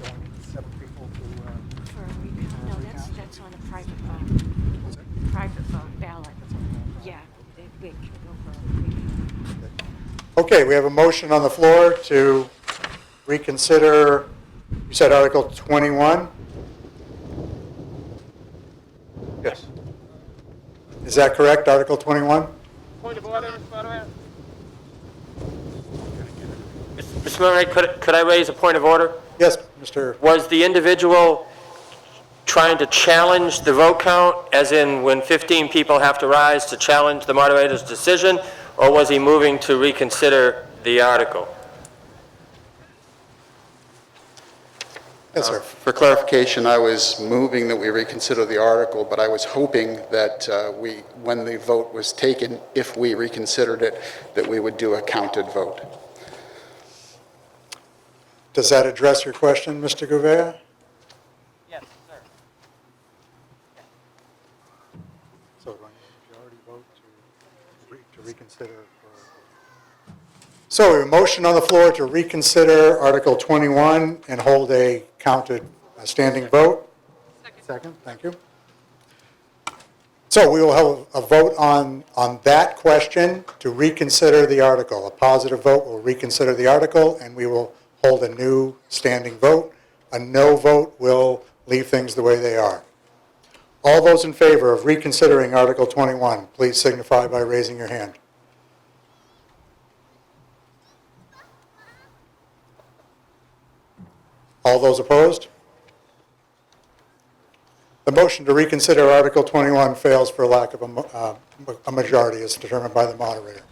A: Don't we need 7 people to...
B: No, that's on a private vote. Private vote.
A: Okay, we have a motion on the floor to reconsider, you said Article 21? Yes. Is that correct, Article 21?
I: Point of order, Mr. Moderator. Mr. Moderator, could I raise a point of order?
A: Yes, Mr.
I: Was the individual trying to challenge the vote count, as in when 15 people have to rise to challenge the moderator's decision, or was he moving to reconsider the article?
A: Yes, sir.
H: For clarification, I was moving that we reconsider the article, but I was hoping that when the vote was taken, if we reconsidered it, that we would do a counted vote.
A: Does that address your question, Mr. Gouveia?
I: Yes, sir.
A: So, majority vote to reconsider. So, we have a motion on the floor to reconsider Article 21 and hold a counted standing vote. Second, thank you. So, we will have a vote on that question to reconsider the article. A positive vote will reconsider the article, and we will hold a new standing vote. A no vote will leave things the way they are. All those in favor of reconsidering Article 21, please signify by raising your hand. All those opposed? The motion to reconsider Article 21 fails for lack of a majority as determined by the moderator.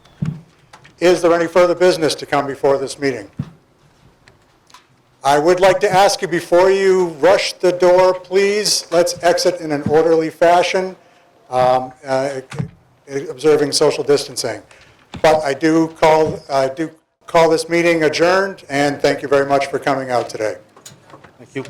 A: Is there any further business to come before this meeting? I would like to ask you, before you rush the door, please, let's exit in an orderly fashion, observing social distancing. But I do call this meeting adjourned, and thank you very much for coming out today.
C: Thank you.